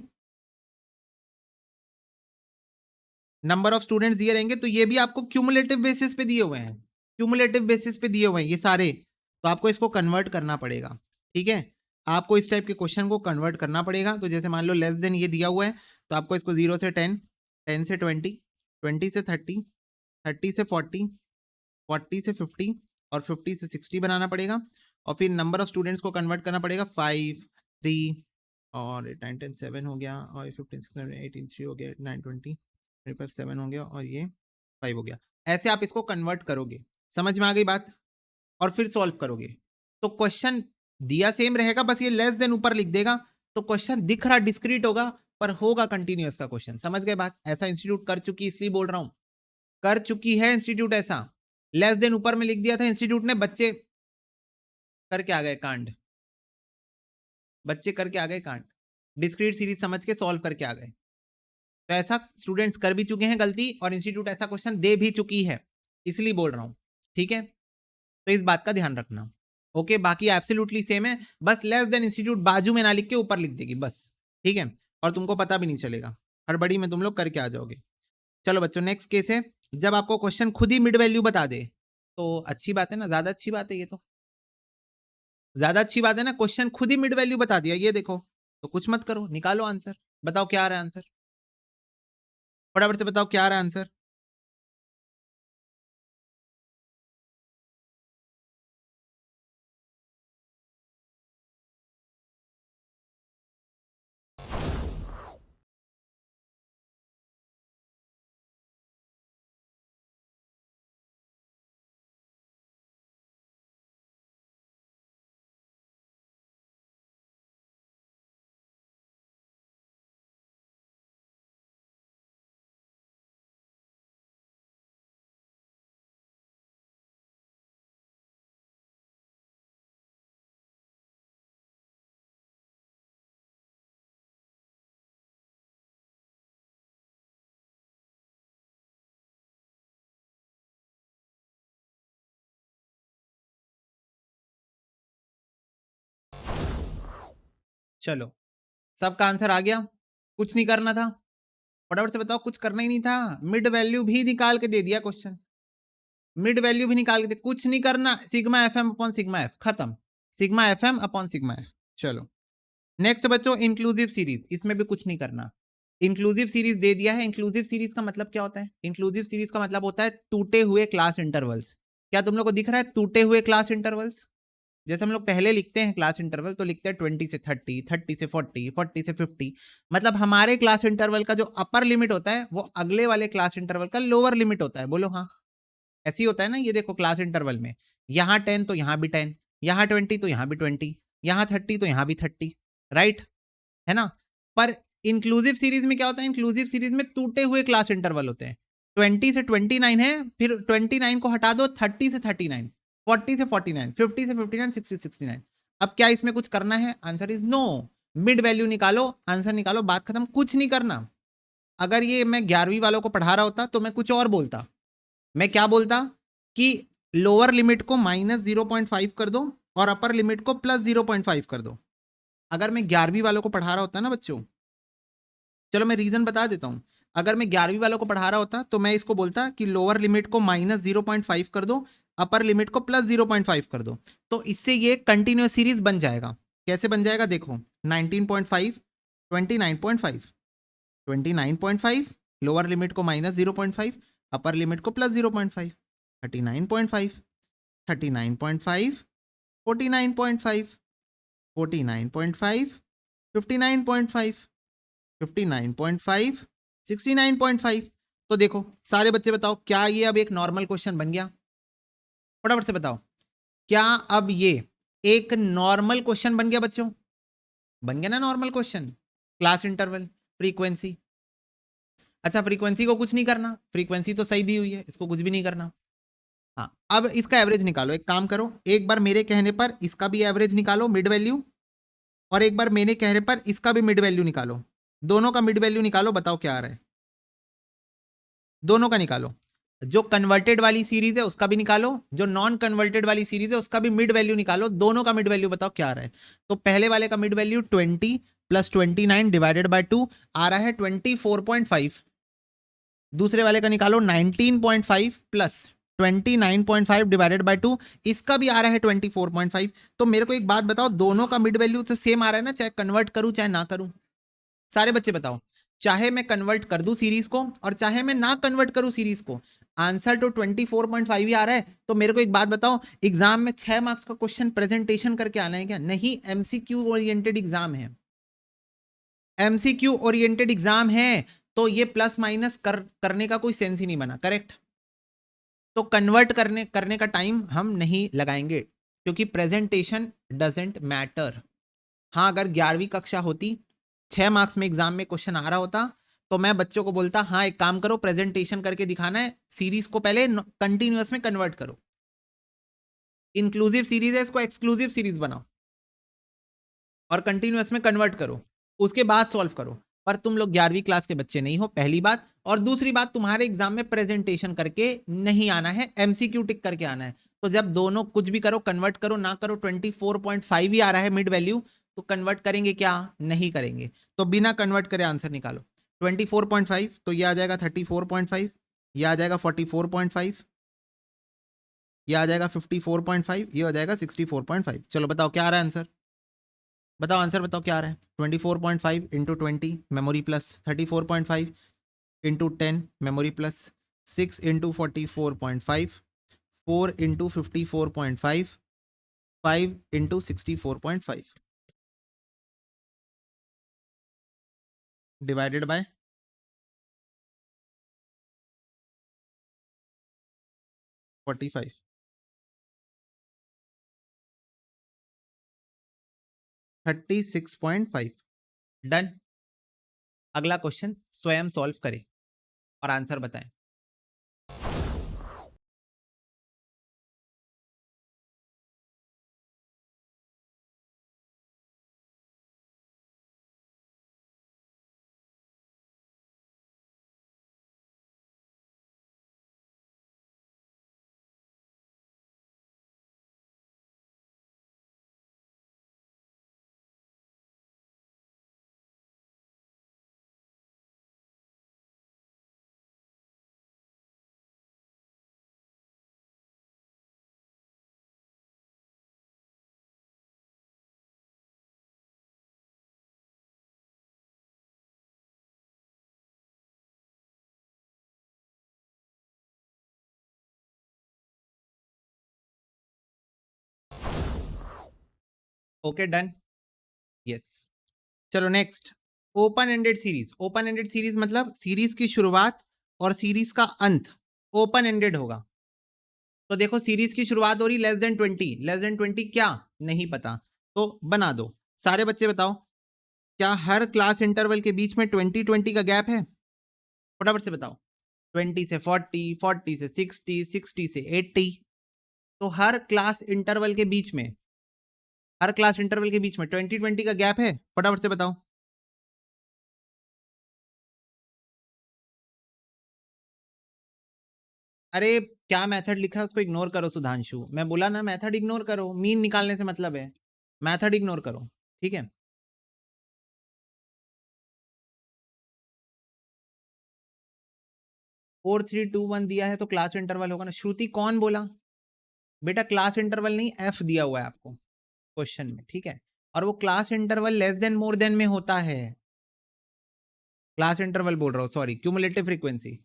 नंबर ऑफ स्टूडेंट्स दिए रहेंगे, तो ये भी आपको क्यूमुलेटिव बेसिस पे दिए हुए हैं, क्यूमुलेटिव बेसिस पे दिए हुए हैं ये सारे। तो आपको इसको कन्वर्ट करना पड़ेगा, ठीक है, आपको इस टाइप के क्वेश्चन को कन्वर्ट करना पड़ेगा। तो जैसे मान लो लेस देन ये दिया हुआ है, तो आपको इसको 0 से 10, 10 से 20, 20 से 30, 30 से 40, 40 से 50 और 50 से 60 बनाना पड़ेगा। और फिर नंबर ऑफ स्टूडेंट्स को कन्वर्ट करना पड़ेगा, 5, 3 और 9 10 7 हो गया, और 15 16 18 3 हो गया, 9 20 25 7 हो गया, और ये 5 हो गया। ऐसे आप इसको कन्वर्ट करोगे, समझ में आ गई बात, और फिर सॉल्व करोगे। तो क्वेश्चन दिया सेम रहेगा, बस ये लेस देन ऊपर लिख देगा, तो क्वेश्चन दिख रहा डिस्क्रीट होगा पर होगा कंटिन्यूअस का क्वेश्चन। समझ गए बात, ऐसा इंस्टीट्यूट कर चुकी, इसलिए बोल रहा हूं, कर चुकी है इंस्टीट्यूट ऐसा। लेस देन ऊपर में लिख दिया था इंस्टीट्यूट ने, बच्चे करके आ गए कांड, बच्चे करके आ गए कांड, डिस्क्रीट सीरीज समझ के सॉल्व करके आ गए। तो ऐसा स्टूडेंट्स कर भी चुके हैं गलती, और इंस्टीट्यूट ऐसा क्वेश्चन दे भी चुकी है, इसलिए बोल रहा हूं, ठीक है। तो इस बात का ध्यान रखना, ओके। बाकी एब्सोल्युटली सेम है, बस लेस देन इंस्टीट्यूट बाजू में ना लिख के ऊपर लिख देगी बस, ठीक है, और तुमको पता भी नहीं चलेगा, हड़बड़ी में तुम लोग करके आ जाओगे। चलो बच्चों, नेक्स्ट केस है, जब आपको क्वेश्चन खुद ही मिड वैल्यू बता दे, तो अच्छी बात है ना, ज्यादा अच्छी बात है ये, तो ज्यादा अच्छी बात है ना, क्वेश्चन खुद ही मिड वैल्यू बता दिया, ये देखो, तो कुछ मत करो, निकालो आंसर, बताओ क्या आ रहा है आंसर, फटाफट से बताओ क्या आ रहा है आंसर। चलो, सबका आंसर आ गया, कुछ नहीं करना था, फटाफट से बताओ, कुछ करना ही नहीं था, मिड वैल्यू भी निकाल के दे दिया क्वेश्चन, मिड वैल्यू भी निकाल के दे, कुछ नहीं करना, sigma F M upon sigma F, खत्म, sigma F M upon sigma F. चलो नेक्स्ट बच्चों, इंक्लूसिव सीरीज, इसमें भी कुछ नहीं करना, इंक्लूसिव सीरीज दे दिया है। इंक्लूसिव सीरीज का मतलब क्या होता है, इंक्लूसिव सीरीज का मतलब होता है टूटे हुए क्लास इंटरवल्स। क्या तुम लोग को दिख रहा है टूटे हुए क्लास इंटरवल्स, जैसे हम लोग पहले लिखते हैं क्लास इंटरवल, तो लिखते हैं 20 से 30, 30 से 40, 40 से 50, मतलब हमारे क्लास इंटरवल का जो अपर लिमिट होता है वो अगले वाले क्लास इंटरवल का लोअर लिमिट होता है, बोलो हाँ, ऐसी होता है ना। ये देखो क्लास इंटरवल में यहाँ 10 तो यहाँ भी 10, यहाँ 20 तो यहाँ भी 20, यहाँ 30 तो यहाँ भी 30, राइट, है ना। पर इंक्लूसिव सीरीज में क्या होता है, इंक्लूसिव सीरीज में टूटे हुए क्लास इंटरवल होते हैं, 20 से 29 है, फिर 29 को हटा दो, 30 से 39, 40 से 49, 50 से 59, 60 69। अब क्या इसमें कुछ करना है, answer is no, mid value निकालो, आंसर निकालो, बात खत्म, कुछ नहीं करना। अगर ये मैं 11वीं वालों को पढ़ा रहा होता तो मैं कुछ और बोलता, मैं क्या बोलता कि लोअर लिमिट को -0.5 कर दो और अपर लिमिट को +0.5 कर दो। अगर मैं 11वीं वालों को पढ़ा रहा होता ना बच्चों, चलो मैं रीजन बता देता हूं, अगर मैं 11वीं वालों को पढ़ा रहा होता तो मैं इसको बोलता कि लोअर लिमिट को -0.5 कर दो, अपर लिमिट को +0.5 कर दो, तो इससे ये कंटिन्यूअस सीरीज बन जाएगा। कैसे बन जाएगा देखो, 19.5, 29.5, 29.5, लोअर लिमिट को -0.5, अपर लिमिट को +0.5, 39.5, 39.5, 49.5, 49.5, 59.5, 59.5, 69.5, तो देखो सारे बच्चे बताओ, क्या ये अब एक नॉर्मल क्वेश्चन बन गया? फटाफट से बताओ, क्या अब ये एक नॉर्मल क्वेश्चन बन गया बच्चों? बन गया ना normal question. Class interval, frequency. अच्छा, फ्रीक्वेंसी को कुछ नहीं करना, फ्रीक्वेंसी तो सही दी हुई है, इसको कुछ भी नहीं करना। हाँ, अब इसका एवरेज निकालो। एक काम करो, एक बार मेरे कहने पर इसका भी एवरेज निकालो, मिड वैल्यू, और एक बार मेरे कहने पर इसका भी मिड वैल्यू निकालो। दोनों का मिड वैल्यू निकालो, बताओ क्या आ रहा है। दोनों का निकालो। जो कन्वर्टेड वाली सीरीज है उसका भी निकालो, जो नॉन कन्वर्टेड वाली सीरीज है उसका भी मिड वैल्यू निकालो। दोनों का मिड वैल्यू बताओ क्या आ रहा है। तो पहले वाले का mid value 20 plus 29 divided by 2 आ रहा है 24.5। दूसरे वाले का निकालो 19.5 प्लस 29.5 डिवाइडेड बाय 2, इसका भी आ रहा है 24.5। तो मेरे को एक बात बताओ, दोनों का मिड वैल्यू तो सेम आ रहा है ना, चाहे कन्वर्ट करूं चाहे ना करूं? सारे बच्चे बताओ, चाहे मैं कन्वर्ट कर दूं सीरीज को और चाहे मैं ना कन्वर्ट करूं सीरीज को, आंसर तो 24.5 ही आ रहा है। तो मेरे को एक बात बताओ, एग्जाम में 6 मार्क्स का क्वेश्चन प्रेजेंटेशन करके आना है क्या? नहीं, एमसीक्यू ओरिएंटेड एग्जाम है। एमसीक्यू ओरिएंटेड एग्जाम है, तो ये प्लस माइनस करने का कोई सेंस ही नहीं बना। करेक्ट? तो कन्वर्ट करने करने का टाइम हम नहीं लगाएंगे, क्योंकि प्रेजेंटेशन डजेंट मैटर। हाँ, अगर 11वीं कक्षा होती, 6 मार्क्स में एग्जाम में क्वेश्चन आ रहा होता, तो मैं बच्चों को बोलता हाँ एक काम करो, प्रेजेंटेशन करके दिखाना है, सीरीज को पहले कंटिन्यूअस में कन्वर्ट करो, इंक्लूसिव सीरीज है इसको एक्सक्लूसिव सीरीज बनाओ और कंटिन्यूअस में कन्वर्ट करो, उसके बाद सॉल्व करो। पर तुम लोग 11वीं क्लास के बच्चे नहीं हो, पहली बात। और दूसरी बात, तुम्हारे एग्जाम में प्रेजेंटेशन करके नहीं आना है, एमसीक्यू टिक करके आना है। तो जब दोनों कुछ भी करो, कन्वर्ट करो ना करो, 24.5 ही आ रहा है मिड वैल्यू, तो कन्वर्ट करेंगे क्या? नहीं करेंगे। तो बिना कन्वर्ट करे आंसर निकालो। 24.5 तो ये आ जाएगा 34.5, ये आ जाएगा 44.5, ये आ जाएगा 54.5, ये हो जाएगा 64.5। चलो बताओ क्या आ रहा है आंसर? बताओ आंसर, बताओ क्या आ रहा है। 24.5 into 20 memory plus 34.5 into 10 memory plus 6 into 44.5, 4 into 54.5, 5 into 64.5 divided by 45, 36.5। Done. अगला क्वेश्चन स्वयं सॉल्व करें और आंसर बताएं। Okay done. यस। चलो next, open ended series. Open ended series मतलब सीरीज की शुरुआत और सीरीज का अंत ओपन एंडेड होगा। तो देखो सीरीज की शुरुआत हो रही लेस देन 20, लेस देन 20 क्या नहीं पता, तो बना दो। सारे बच्चे बताओ, क्या हर क्लास इंटरवल के बीच में 20 का गैप है? फटाफट से बताओ। 20 से 40, 40 से 60, 60 से 80। तो हर क्लास इंटरवल के बीच में, हर क्लास इंटरवल के बीच में 20 का गैप है। फटाफट से बताओ। अरे क्या मेथड लिखा है उसको इग्नोर करो सुधांशु, मैं बोला ना मेथड इग्नोर करो, मीन निकालने से मतलब है, मेथड इग्नोर करो। ठीक है, 4321 दिया है तो क्लास इंटरवल होगा ना। श्रुति कौन बोला? बेटा क्लास इंटरवल नहीं, एफ दिया हुआ है आपको क्वेश्चन में, ठीक है। और वो class interval less than more then में होता है। क्लास इंटरवल बोल रहा हूँ, सॉरी, क्यूमुलेटिव फ्रीक्वेंसी।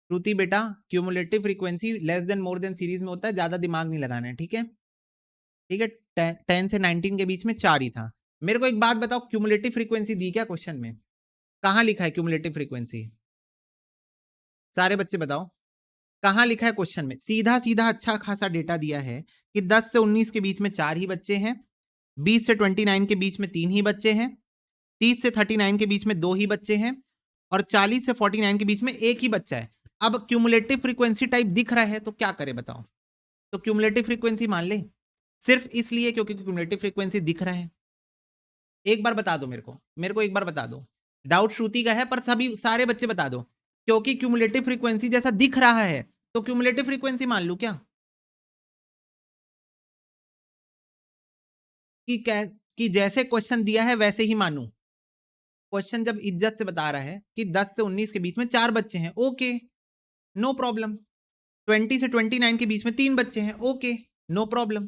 श्रुति बेटा, cumulative frequency less than more than series में होता है, ज्यादा दिमाग नहीं लगाना है, ठीक है। ठीक है, 10 से 19 के बीच में 4 ही था। मेरे को एक बात बताओ, क्यूमुलेटिव फ्रीक्वेंसी दी क्या क्वेश्चन में? कहाँ लिखा है क्यूमुलेटिव फ्रीक्वेंसी? सारे बच्चे बताओ कहाँ लिखा है क्वेश्चन में? सीधा सीधा अच्छा खासा डेटा दिया है कि 10 से 19 के बीच में 4 ही बच्चे हैं, 20 से 29 के बीच में 3 ही बच्चे हैं, 30 से 39 के बीच में 2 ही बच्चे हैं और 40 से 49 के बीच में 1 ही बच्चा है। अब क्यूमुलेटिव फ्रीक्वेंसी टाइप दिख रहा है तो क्या करे बताओ? तो क्यूमुलेटिव फ्रीक्वेंसी मान ले, सिर्फ इसलिए क्योंकि क्यूमुलेटिव फ्रीक्वेंसी दिख रहा है। एक बार बता दो मेरे को एक बार बता दो। डाउट श्रुति का है पर सभी सारे बच्चे बता दो, क्योंकि क्यूमुलेटिव फ्रीक्वेंसी जैसा दिख रहा है तो क्यूमुलेटिव फ्रीक्वेंसी मान लूं क्या? कि जैसे क्वेश्चन दिया है वैसे ही मानूं? क्वेश्चन जब इज्जत से बता रहा है कि 10 से 19 के बीच में 4 बच्चे हैं, ओके नो प्रॉब्लम। 20 से 29 के बीच में 3 बच्चे हैं, ओके नो प्रॉब्लम।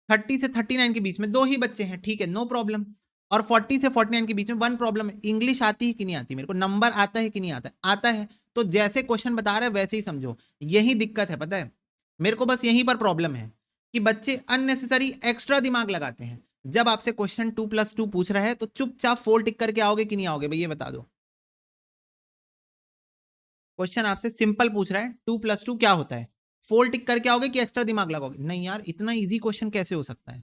30 से 39 के बीच में 2 ही बच्चे हैं, ठीक है नो प्रॉब्लम। और 40 से 49 के बीच में 1 प्रॉब्लम है। इंग्लिश आती है कि नहीं आती? मेरे को नंबर आता है कि नहीं आता है? आता है। तो जैसे क्वेश्चन बता रहे हैं वैसे ही समझो। यही दिक्कत है, पता है मेरे को, बस यहीं पर प्रॉब्लम है कि बच्चे अननेसेसरी एक्स्ट्रा दिमाग लगाते हैं। जब आपसे क्वेश्चन 2+2 पूछ रहा है तो चुपचाप 4 टिक करके आओगे कि नहीं आओगे भैया बता दो। क्वेश्चन आपसे सिंपल पूछ रहा है 2+2 क्या होता है, 4 टिक करके आओगे कि एक्स्ट्रा दिमाग लगाओगे? नहीं यार, इतना इजी क्वेश्चन कैसे हो सकता है?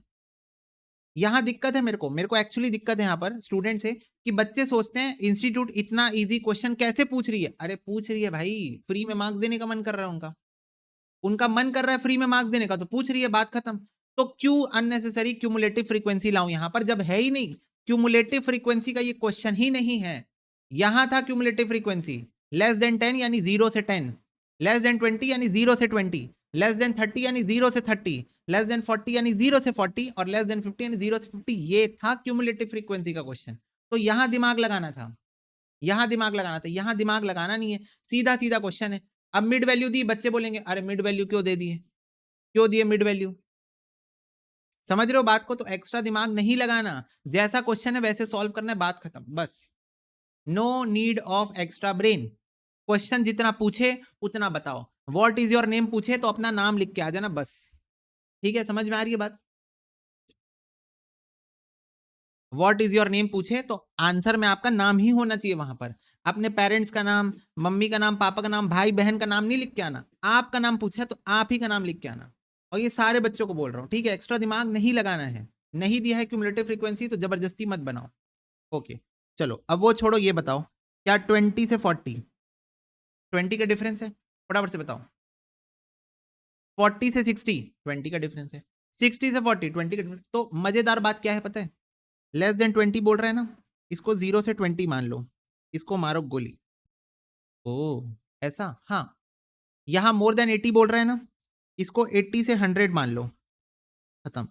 यहाँ दिक्कत है मेरे को एक्चुअली दिक्कत है यहाँ पर स्टूडेंट से कि बच्चे सोचते हैं इंस्टीट्यूट इतना इजी क्वेश्चन कैसे पूछ रही है। अरे पूछ रही है भाई, फ्री में मार्क्स देने का मन कर रहा है उनका, उनका मन कर रहा है फ्री में मार्क्स देने का तो पूछ रही है, बात खत्म। तो क्यों अननेसेसरी क्यूमुलेटिव फ्रीक्वेंसी लाऊं यहां पर जब है ही नहीं? क्यूमुलेटिव फ्रीक्वेंसी का ये क्वेश्चन ही नहीं है। यहां था क्यूमुलेटिव फ्रीक्वेंसी लेस देन 10 यानी 0 से 10, लेस देन 20 यानी 0 से 20, लेस देन 30 यानी 0 से 30, लेस देन 40 यानी 0 से 40 और लेस देन 50 यानी 0 से 50। ये था क्यूमुलेटिव फ्रीक्वेंसी का क्वेश्चन। तो यहां दिमाग लगाना था, यहां दिमाग लगाना था, यहां दिमाग लगाना नहीं है। सीधा सीधा क्वेश्चन है। अब मिड वैल्यू दी, बच्चे बोलेंगे अरे मिड वैल्यू क्यों दे दिए, क्यों दिए मिड वैल्यू? समझ रहे हो बात को? तो एक्स्ट्रा दिमाग नहीं लगाना, जैसा क्वेश्चन है वैसे सॉल्व करना है, बात खत्म बस। No need of extra brain. Question जितना पूछे उतना बताओ। व्हाट इज योर नेम पूछे तो अपना नाम लिख के आ जाना बस। ठीक है, समझ में आ रही है बात? व्हाट इज योर नेम पूछे तो आंसर में आपका नाम ही होना चाहिए वहां पर। अपने पेरेंट्स का नाम, मम्मी का नाम, पापा का नाम, भाई बहन का नाम नहीं लिख के आना। आपका नाम पूछा तो आप ही का नाम लिख के आना। और ये सारे बच्चों को बोल रहा हूँ, ठीक है? एक्स्ट्रा दिमाग नहीं लगाना है। नहीं दिया है क्यूमुलेटिव फ्रीक्वेंसी तो जबरदस्ती मत बनाओ। ओके चलो, अब वो छोड़ो, ये बताओ क्या 20 से 40 20 का डिफरेंस है? फटाफट से बताओ। 40 से 60 20 का डिफरेंस है। 60 से 40 20 का डिफरेंस। तो मजेदार बात क्या है पता है? लेस देन 20 बोल रहा है ना, इसको 0 से 20 मान लो, इसको मारो गोली। ओ ऐसा, हाँ। यहां मोर देन 80 बोल रहा है ना, इसको 80 से 100 मान लो, खत्म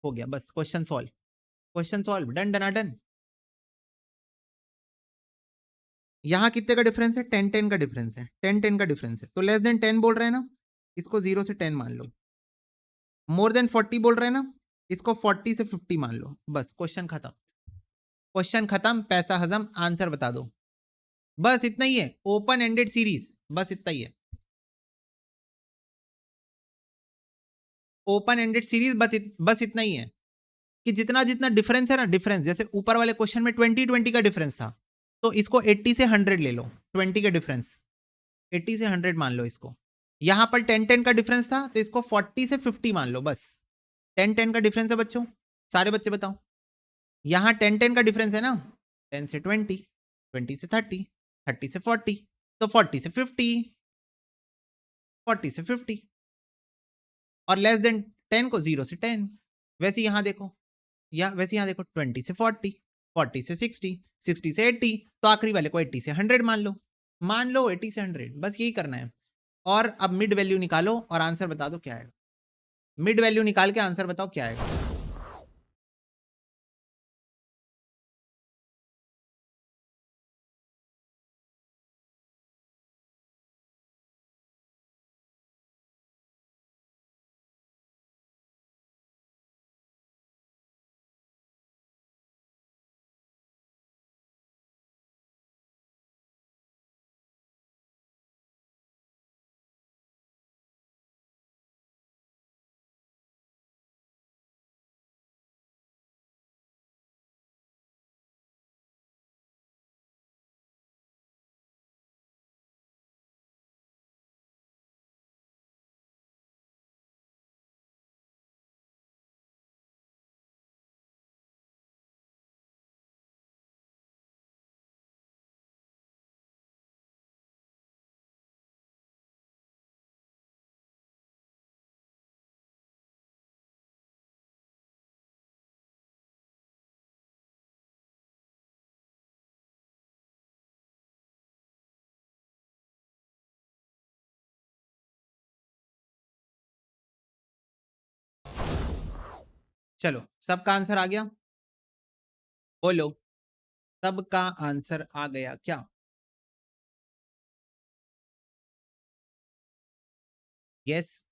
हो गया, बस question solve. Question solve, done डना डन। यहां कितने का डिफरेंस है? 10 का डिफरेंस है, 10 का डिफरेंस है। तो लेस देन 10 बोल रहे हैं ना, इसको 0 से 10 मान लो। मोर देन 40 बोल रहे हैं ना, इसको 40 से 50 मान लो, बस क्वेश्चन खत्म। क्वेश्चन खत्म, पैसा हजम, आंसर बता दो। बस इतना ही है, ओपन एंडेड सीरीज, बस इतना ही है। ओपन एंडेड सीरीज बस इतना ही है कि जितना जितना डिफरेंस है ना, डिफरेंस जैसे ऊपर वाले क्वेश्चन में 20-20 का डिफरेंस था, तो इसको 80 से 100 ले लो। 20 का डिफरेंस 80 से 100 मान लो इसको। यहां पर 10-10 का डिफरेंस था तो इसको 40 से 50 मान लो, बस 10-10 का डिफरेंस है बच्चों। सारे बच्चे बताओ, यहां 10-10 का डिफरेंस है ना, 10 से 20, 20 से 30, 30 से 40, तो 40 से 50, 40 से 50 और लेस देन 10 को 0 से 10। वैसे यहां देखो, या वैसे यहां देखो 20 से 40, 40 से 60, 60 से 80, तो आखिरी वाले को 80 से 100 मान लो। मान लो 80 से 100, बस यही करना है। और अब मिड वैल्यू निकालो और आंसर बता दो क्या आएगा। मिड वैल्यू निकाल के आंसर बताओ क्या आएगा। चलो, सबका आंसर आ गया? बोलो, सबका आंसर आ गया क्या? यस।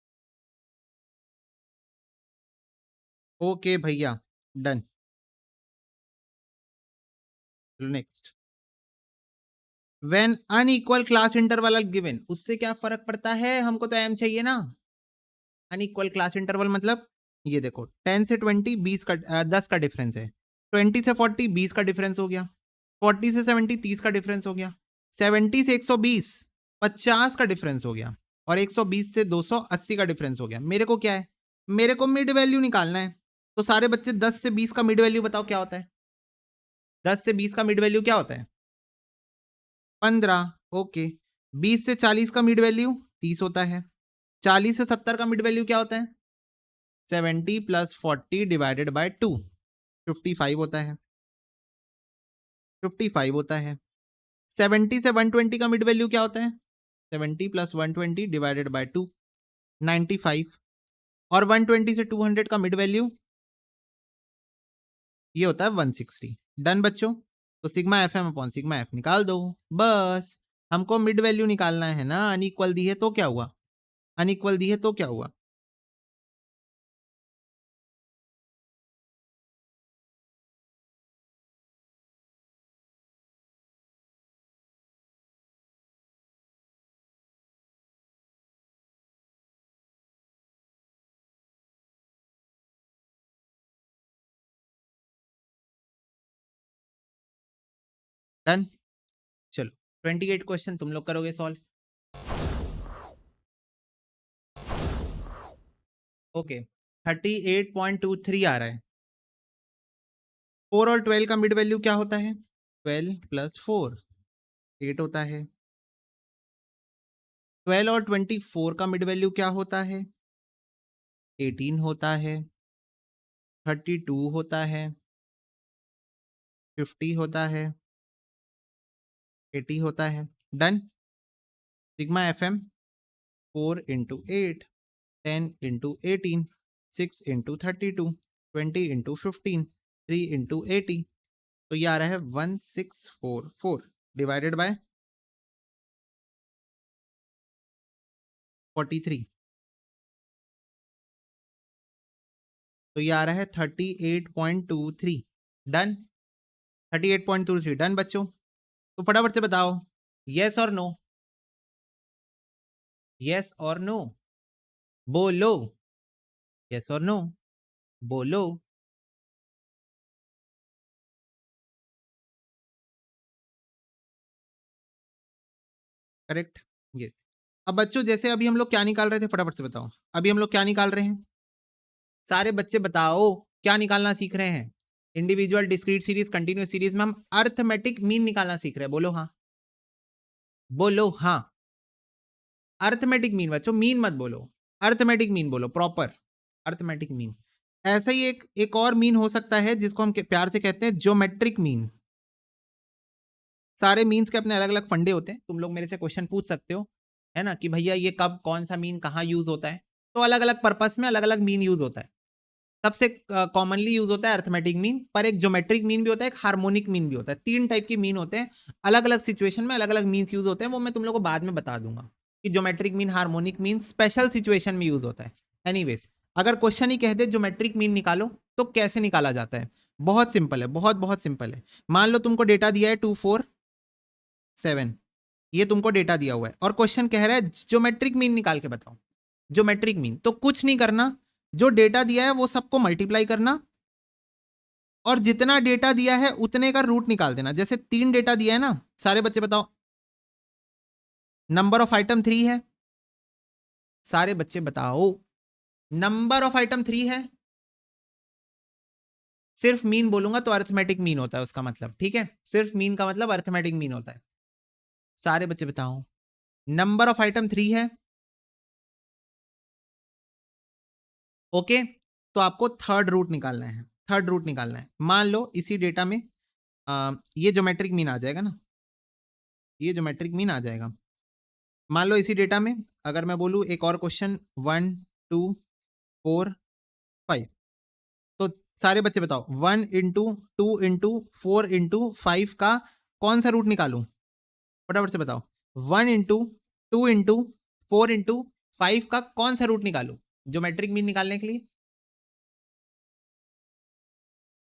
ओके भैया, done. Next, when unequal class interval are given, उससे क्या फर्क पड़ता है? हमको तो एम चाहिए ना। अनइक्वल क्लास इंटरवल मतलब ये देखो, 10 से 20 20 का 10 का डिफरेंस है, 20 से 40 20 का डिफरेंस हो गया, 40 से 70 30 का डिफरेंस हो गया, 70 से 120 50 का डिफरेंस हो गया, और 120 से 280 का डिफरेंस हो गया। मेरे को क्या है? मेरे को मिड वैल्यू निकालना है। तो सारे बच्चे 10 से 20 का मिड वैल्यू बताओ क्या होता है? 10 से 20 का मिड वैल्यू क्या होता है? 15। ओके। 20 से 40 का मिड वैल्यू 30 होता है। 40 से 70 का मिड वैल्यू क्या होता है? 70 प्लस 40 डिवाइडेड बाय 2, 55 होता है। 55 होता है। 70 से 120 का मिड वैल्यू क्या होता है? 70 प्लस 120 डिवाइडेड बाय 2, 95। और 120 से 200 का मिड वैल्यू ये होता है 160। डन बच्चों? तो sigma F M upon sigma F निकाल दो बस। हमको मिड वैल्यू निकालना है ना। अनइक्वल दी है तो क्या हुआ? अनइक्वल दी है तो क्या हुआ? डन। चलो, 28 क्वेश्चन तुम लोग करोगे सॉल्व। ओके, 38.23 आ रहा है। 4 और 12 का मिड वैल्यू क्या होता है? 12 प्लस 4 8 होता है। 12 और 24 का मिड वैल्यू क्या होता है? 18 होता है। 32 होता है। 50 होता है। 80 होता है। Done. Sigma F M 4 into 8, 10 into 18, 6 into 32, 20 into 15, 3 into 80। तो ये आ रहा है 1644 डिवाइडेड बाय 43। तो ये आ रहा है 38.23। डन। 38.23 डन बच्चों। तो फटाफट से बताओ, यस और नो? यस और नो बोलो। यस और नो बोलो। करेक्ट। यस। अब बच्चों जैसे अभी हम लोग क्या निकाल रहे थे, फटाफट से बताओ। अभी हम लोग क्या निकाल रहे हैं? सारे बच्चे बताओ क्या निकालना सीख रहे हैं? Individual, discrete series, continuous series में हम अर्थमेटिक मीन निकालना सीख रहे हैं। बोलो हाँ। बोलो हाँ। अर्थमेटिक मीन बच्चों, मीन मत बोलो, अर्थमेटिक मीन बोलो प्रॉपर। Arithmetic mean. ऐसा ही एक और मीन हो सकता है जिसको हम प्यार से कहते हैं ज्योमेट्रिक मीन। सारे मीन्स के अपने अलग अलग फंडे होते हैं। तुम लोग मेरे से क्वेश्चन पूछ सकते हो, है ना, कि भैया ये कब कौन सा मीन कहाँ यूज होता है। तो अलग अलग पर्पस में अलग अलग मीन यूज होता है। सबसे कॉमनली यूज होता है अर्थमेटिक मीन, पर एक ज्योमेट्रिक मीन भी होता है, एक हार्मोनिक मीन भी होता है। 3 टाइप के मीन होते हैं। अलग अलग सिचुएशन में अलग अलग मीन्स यूज होते हैं। वो मैं तुम लोग को बाद में बता दूंगा कि geometric mean, harmonic mean special situation में यूज होता है। एनीवेज, अगर क्वेश्चन ही कह दे ज्योमेट्रिक मीन निकालो, तो कैसे निकाला जाता है? बहुत सिंपल है, बहुत बहुत सिंपल है। मान लो तुमको डेटा दिया है 247, ये तुमको डेटा दिया हुआ है और क्वेश्चन कह रहा है ज्योमेट्रिक मीन निकाल के बताओ। ज्योमेट्रिक मीन तो कुछ नहीं करना, जो डेटा दिया है वो सबको मल्टीप्लाई करना, और जितना डेटा दिया है उतने का रूट निकाल देना। जैसे 3 डेटा दिया है ना, सारे बच्चे बताओ। नंबर ऑफ आइटम 3 है। सारे बच्चे बताओ, नंबर ऑफ आइटम 3 है। सिर्फ मीन बोलूंगा तो अर्थमेटिक मीन होता है उसका मतलब, ठीक है? सिर्फ मीन का मतलब अर्थमेटिक मीन होता है। सारे बच्चे बताओ, नंबर ऑफ आइटम 3 है। ओके, तो आपको थर्ड रूट निकालना है। थर्ड रूट निकालना है। मान लो इसी डेटा में ये ज्योमेट्रिक मीन आ जाएगा ना, ये ज्योमेट्रिक मीन आ जाएगा। मान लो इसी डेटा में अगर मैं बोलूं एक और क्वेश्चन 1 2 4 5, तो सारे बच्चे बताओ 1 इंटू 2 इंटू 4 इंटू 5 का कौन सा रूट निकालूं, फटाफट से बताओ। 1 इंटू 2 इंटू 4 इंटू 5 का कौन सा रूट निकालूं ज्योमेट्रिक मीन निकालने के लिए?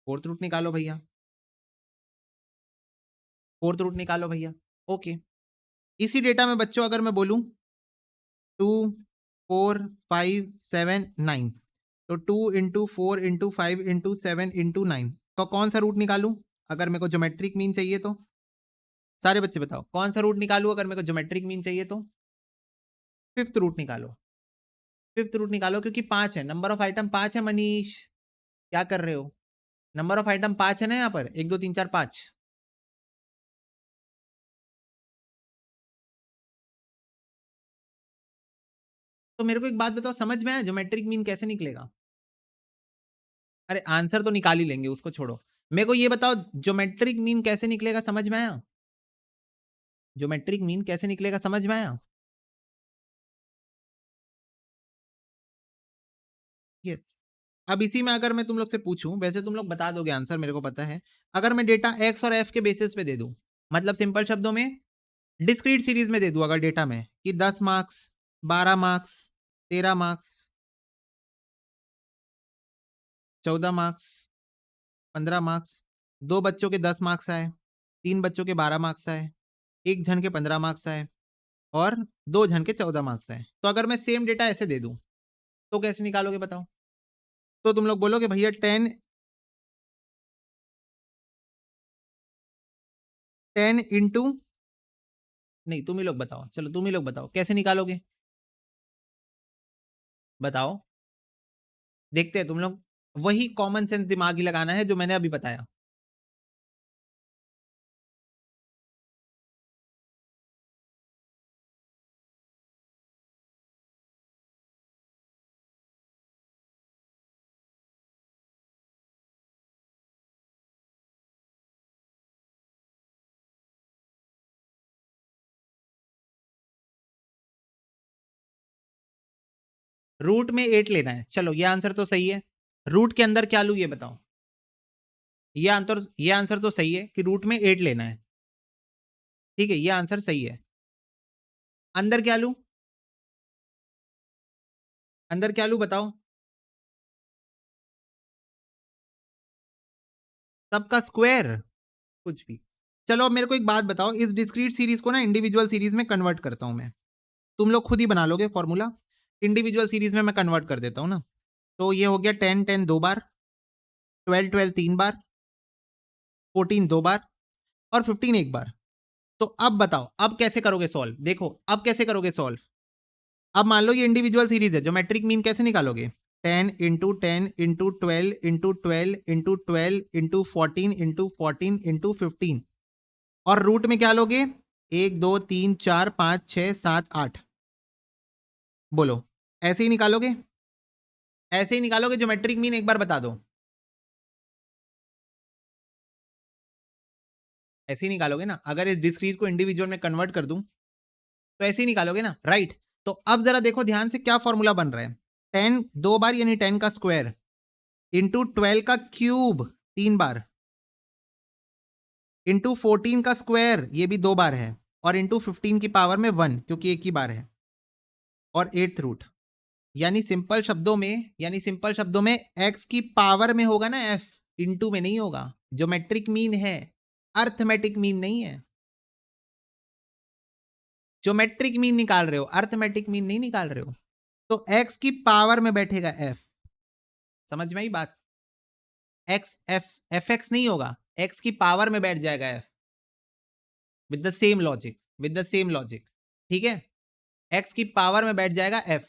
फोर्थ रूट निकालो भैया, फोर्थ रूट निकालो भैया। ओके, इसी डेटा में बच्चों अगर मैं बोलूं 2 4 5 7 9, तो 2 इंटू 4 इंटू 5 इंटू 7 इंटू 9 तो कौन सा रूट निकालूं अगर मेरे को ज्योमेट्रिक मीन चाहिए तो? सारे बच्चे बताओ कौन सा रूट निकालूं अगर मेरे को ज्योमेट्रिक मीन चाहिए तो? फिफ्थ रूट निकालो, फिफ्थ रूट निकालो, क्योंकि 5 है, नंबर ऑफ आइटम 5 है। मनीष क्या कर रहे हो? नंबर ऑफ आइटम 5 है ना यहाँ पर, 1 2 3 4 5। तो मेरे को एक बात बताओ, समझ में आया ज्योमेट्रिक मीन कैसे निकलेगा? अरे आंसर तो निकाल ही लेंगे, उसको छोड़ो। मेरे को ये बताओ ज्योमेट्रिक मीन कैसे निकलेगा, समझ में आया? ज्योमेट्रिक मीन कैसे निकलेगा समझ में आया? यस। अब इसी में अगर मैं तुम लोग से पूछूं, वैसे तुम लोग बता दोगे आंसर, मेरे को पता है। अगर मैं डेटा एक्स और एफ के बेसिस पे दे दूं, मतलब सिंपल शब्दों में डिस्क्रीट सीरीज में दे दूं अगर डेटा में कि 10 marks, 12 marks, 13 marks, 14 marks, 15 marks, दो बच्चों के 10 मार्क्स आए, तीन बच्चों के 12 मार्क्स आए, एक जन के 15 मार्क्स आए और दो जन के 14 मार्क्स आए, तो अगर मैं सेम डेटा ऐसे दे दूं तो कैसे निकालोगे बताओ? तो तुम लोग बोलोगे भैया 10 इंटू, नहीं तुम ही लोग बताओ, चलो तुम ही लोग बताओ कैसे निकालोगे, बताओ। देखते हैं तुम लोग, वही कॉमन सेंस दिमाग ही लगाना है जो मैंने अभी बताया। रूट में 8 लेना है, चलो ये आंसर तो सही है। रूट के अंदर क्या लूं ये बताओ? ये आंसर तो सही है कि रूट में 8 लेना है, ठीक है, ये आंसर सही है। अंदर क्या लूं, अंदर क्या लूं बताओ? सबका स्क्वायर, कुछ भी। चलो अब मेरे को एक बात बताओ, इस डिस्क्रीट सीरीज को ना इंडिविजुअल सीरीज में कन्वर्ट करता हूं मैं, तुम लोग खुद ही बना लोगे फॉर्मूला। इंडिविजुअल सीरीज में मैं कन्वर्ट कर देता हूं ना, तो ये हो गया 10 10 दो बार, 12 12 तीन बार, 14 दो बार और 15 एक बार। तो अब बताओ अब कैसे करोगे सॉल्व, देखो अब कैसे करोगे सॉल्व। अब मान लो ये इंडिविजुअल सीरीज है, ज्योमेट्रिक मीन कैसे निकालोगे? 10 into 10 into 12 into 12 into 12 into 14 into 14 into 15, और रूट में क्या लोगे? 1 2 3 4 5 6 7 8। बोलो ऐसे ही निकालोगे? ऐसे ही निकालोगे ज्योमेट्रिक मीन, एक बार बता दो। ऐसे ही निकालोगे ना, अगर इस डिस्क्रीट को इंडिविजुअल में कन्वर्ट कर दूं तो ऐसे ही निकालोगे ना, राइट। तो अब जरा देखो ध्यान से क्या फॉर्मूला बन रहा है। 10 दो बार यानी 10 का स्क्वायर इंटू 12 का क्यूब तीन बार इंटू 14 का स्क्वायर ये भी दो बार है, और इंटू 15 की पावर में 1 क्योंकि एक ही बार है, और एट्थ रूट। यानी सिंपल शब्दों में x की पावर में होगा ना f, इंटू में नहीं होगा। ज्योमेट्रिक मीन है, अर्थमेटिक मीन नहीं है। ज्योमेट्रिक मीन निकाल रहे हो, अर्थमेटिक मीन नहीं निकाल रहे हो। तो x की पावर में बैठेगा f, समझ में आई बात? x एफ एक्स नहीं होगा, x की पावर में बैठ जाएगा f, with the same logic, with the same logic, ठीक है। x की पावर में बैठ जाएगा f।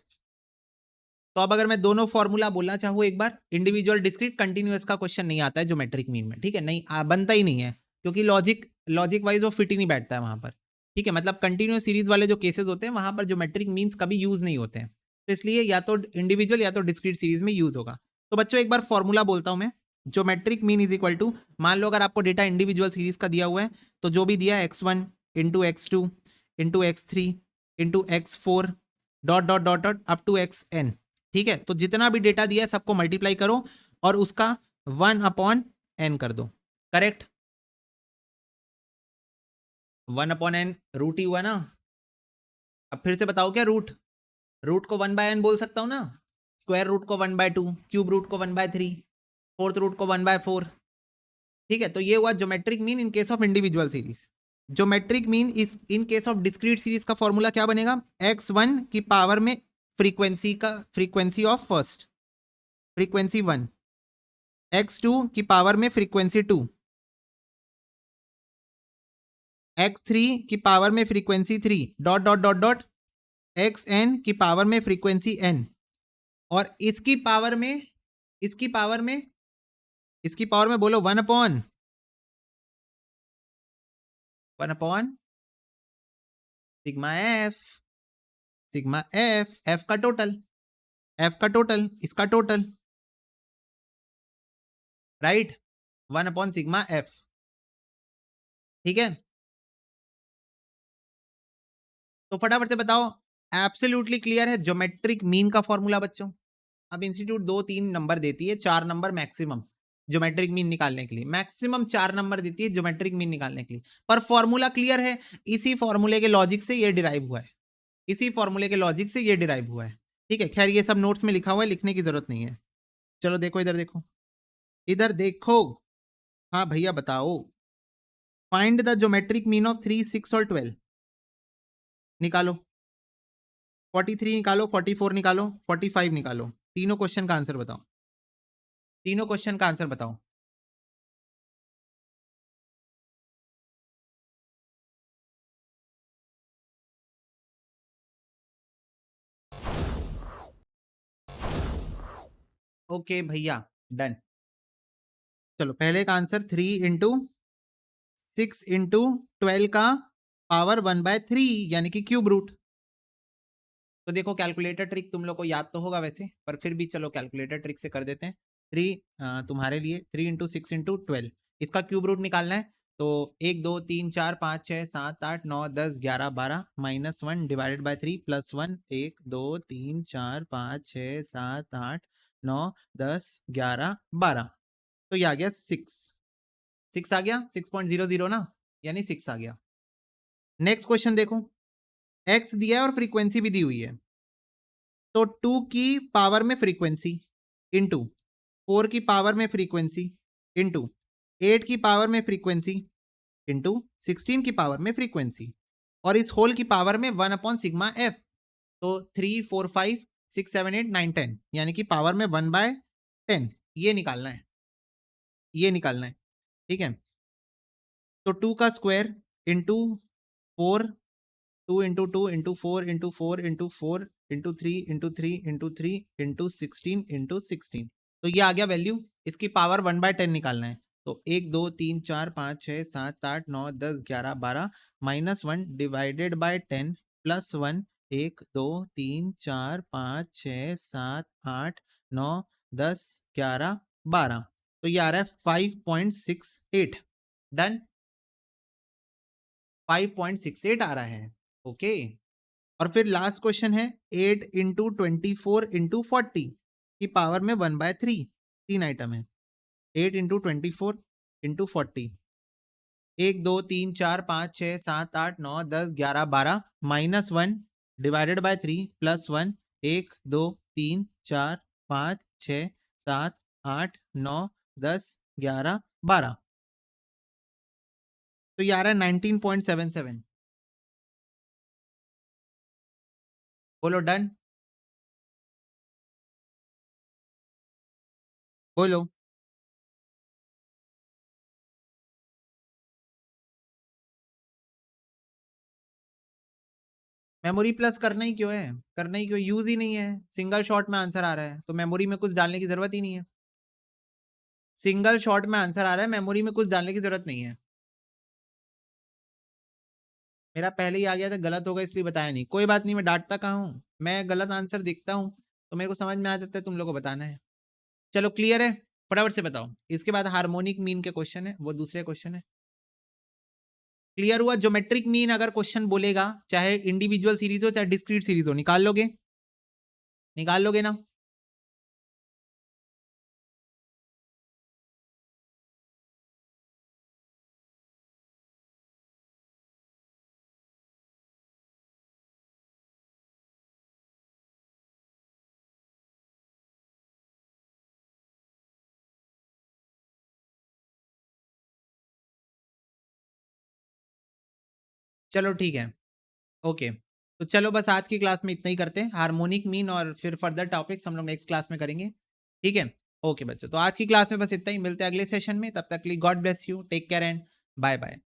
तो अब अगर मैं दोनों फॉर्मूला बोलना चाहूँ एक बार, इंडिविजुअल डिस्क्रीट कंटिन्यूअस का क्वेश्चन नहीं आता है ज्योमेट्रिक मीन में, ठीक है, नहीं बनता ही नहीं है, क्योंकि लॉजिक वाइज वो फिट ही नहीं बैठता है वहां पर, ठीक है। मतलब कंटिन्यूअस सीरीज वाले जो केसेस होते हैं वहां पर ज्योमेट्रिक मीन्स कभी यूज नहीं होते हैं, तो इसलिए या तो इंडिविजुअल या तो डिस्क्रीट सीरीज में यूज होगा। तो बच्चों एक बार फॉर्मूला बोलता हूं मैं, geometric mean is equal to, मान लो अगर आपको डेटा इंडिविजुअल सीरीज का दिया हुआ है, तो जो भी दिया x1 into x2 into x3 into x4 dot dot dot dot up to xn, ठीक है। तो जितना भी डेटा दिया है सबको मल्टीप्लाई करो और उसका 1/n कर दो, करेक्ट। 1/n रूट ही हुआ ना। अब फिर से बताओ क्या रूट, रूट को 1/n बोल सकता हूं ना, स्क्वायर रूट को 1/2, क्यूब रूट को 1/3, फोर्थ रूट को 1/4। ठीक है, तो ये हुआ geometric mean in case of individual series. Geometric mean इस in case of discrete series का फॉर्मूला क्या बनेगा, x1 की पावर में फ्रीक्वेंसी का, frequency of first, frequency 1, x2 की पावर में फ्रीक्वेंसी 2, x3 की पावर में frequency 3, dot dot dot dot, xn की पावर में फ्रीक्वेंसी n, और इसकी पावर में, इसकी पावर में, इसकी पावर में बोलो 1/, 1/, sigma F, sigma F, F का टोटल, एफ का टोटल, इसका टोटल, राइट, 1/सिग्मा एफ। ठीक है, तो फटाफट से बताओ, एब्सोल्युटली क्लियर है ज्योमेट्रिक मीन का फॉर्मूला बच्चों। अब इंस्टीट्यूट 2-3 नंबर देती है, 4 नंबर मैक्सिमम ज्योमेट्रिक मीन निकालने के लिए, मैक्सिमम 4 नंबर देती है ज्योमेट्रिक मीन निकालने के लिए, पर फॉर्मूला क्लियर है। इसी फॉर्मूले के लॉजिक से ये डिराइव हुआ है, इसी फॉर्मूले के लॉजिक से ये डिराइव हुआ है। ठीक है, खैर ये सब नोट्स में लिखा हुआ है, लिखने की जरूरत नहीं है। चलो देखो इधर, देखो इधर देखो, हाँ भैया बताओ, find the geometric mean of 3, 6 और 12। निकालो, 43 निकालो, 44 निकालो, 45 निकालो, तीनों क्वेश्चन का आंसर बताओ, तीनों क्वेश्चन का आंसर बताओ। ओके भैया, डन। चलो पहले का आंसर 3 × 6 × 12 का पावर 1/3 यानी कि क्यूब रूट। तो देखो कैलकुलेटर ट्रिक तुम लोग को याद तो होगा वैसे, पर फिर भी चलो कैलकुलेटर ट्रिक से कर देते हैं। 3 तुम्हारे लिए 3 × 6 × 12, इसका क्यूब रूट निकालना है। तो 1 2 3 4 5 6 7 8 9 10 11 12 -1 डिवाइडेड बाय 3 +1 1 2 3 4 5 6 7 8 9 10 11 12, तो ये आ गया 6 आ गया, 6.00 ना, यानी 6 आ गया। नेक्स्ट क्वेश्चन देखो, x दिया है और फ्रीक्वेंसी भी दी हुई है, तो 2 की पावर में फ्रीक्वेंसी इंटू 4 की पावर में फ्रीक्वेंसी इंटू 8 की पावर में फ्रीक्वेंसी इंटू 16 की पावर में फ्रीक्वेंसी, और इस होल की पावर में 1/सिग्मा एफ। तो 3 4 5 6 7 8 9 10 यानी कि पावर में 1/10, ये निकालना है, ये निकालना है। ठीक है, तो 2 का स्क्वायर इंटू 4, 2 × 2 × 4 × 4 × 4 × 3 × 3 × 3 × 16 × 16, तो ये आ गया वैल्यू। इसकी पावर 1/10 निकालना है, तो 1 2 3 4 5 6 7 8 9 10 11 12 -1 डिवाइडेड बाय 10 +1 1 2 3 4 5 6 7 8 9 10 11 12, तो ये आ रहा है 5.68। डन, 5.68 आ रहा है। ओके, और फिर लास्ट क्वेश्चन है 8 × 24 × 40 की पावर में 1/3, 3 आइटम है। 8 × 24 × 40, 1 2 3 4 5 6 7 8 9 10 11 12 -1 डिवाइडेड बाय 3 +1 1 2 3 4 5 6 7 8 9 10 11 12, तो ये आ रहा है 19.77। बोलो डन, बोलो। मेमोरी प्लस करना ही क्यों है, करना ही क्यों, यूज ही नहीं है, सिंगल शॉट में आंसर आ रहा है, तो मेमोरी में कुछ डालने की जरूरत ही नहीं है। सिंगल शॉट में आंसर आ रहा है, मेमोरी में कुछ डालने की जरूरत नहीं है। मेरा पहले ही आ गया था, गलत होगा इसलिए बताया नहीं, कोई बात नहीं, मैं डांटता कहाँ हूँ, मैं गलत आंसर देखता हूँ तो मेरे को समझ में आ जाता है, तुम लोग को बताना है। चलो क्लियर है, फटाफट से बताओ। इसके बाद हार्मोनिक मीन के क्वेश्चन है, वो दूसरे क्वेश्चन है। क्लियर हुआ, ज्योमेट्रिक मीन अगर क्वेश्चन बोलेगा, चाहे इंडिविजुअल सीरीज हो चाहे डिस्क्रीट सीरीज हो, निकाल लोगे, निकाल लोगे ना। चलो ठीक है, ओके। तो चलो बस आज की क्लास में इतना ही करते हैं, हार्मोनिक मीन और फिर फर्दर टॉपिक्स हम लोग नेक्स्ट क्लास में करेंगे, ठीक है? ओके बच्चों, तो आज की क्लास में बस इतना ही, मिलते हैं अगले सेशन में, तब तक के लिए God bless you, take care and bye bye.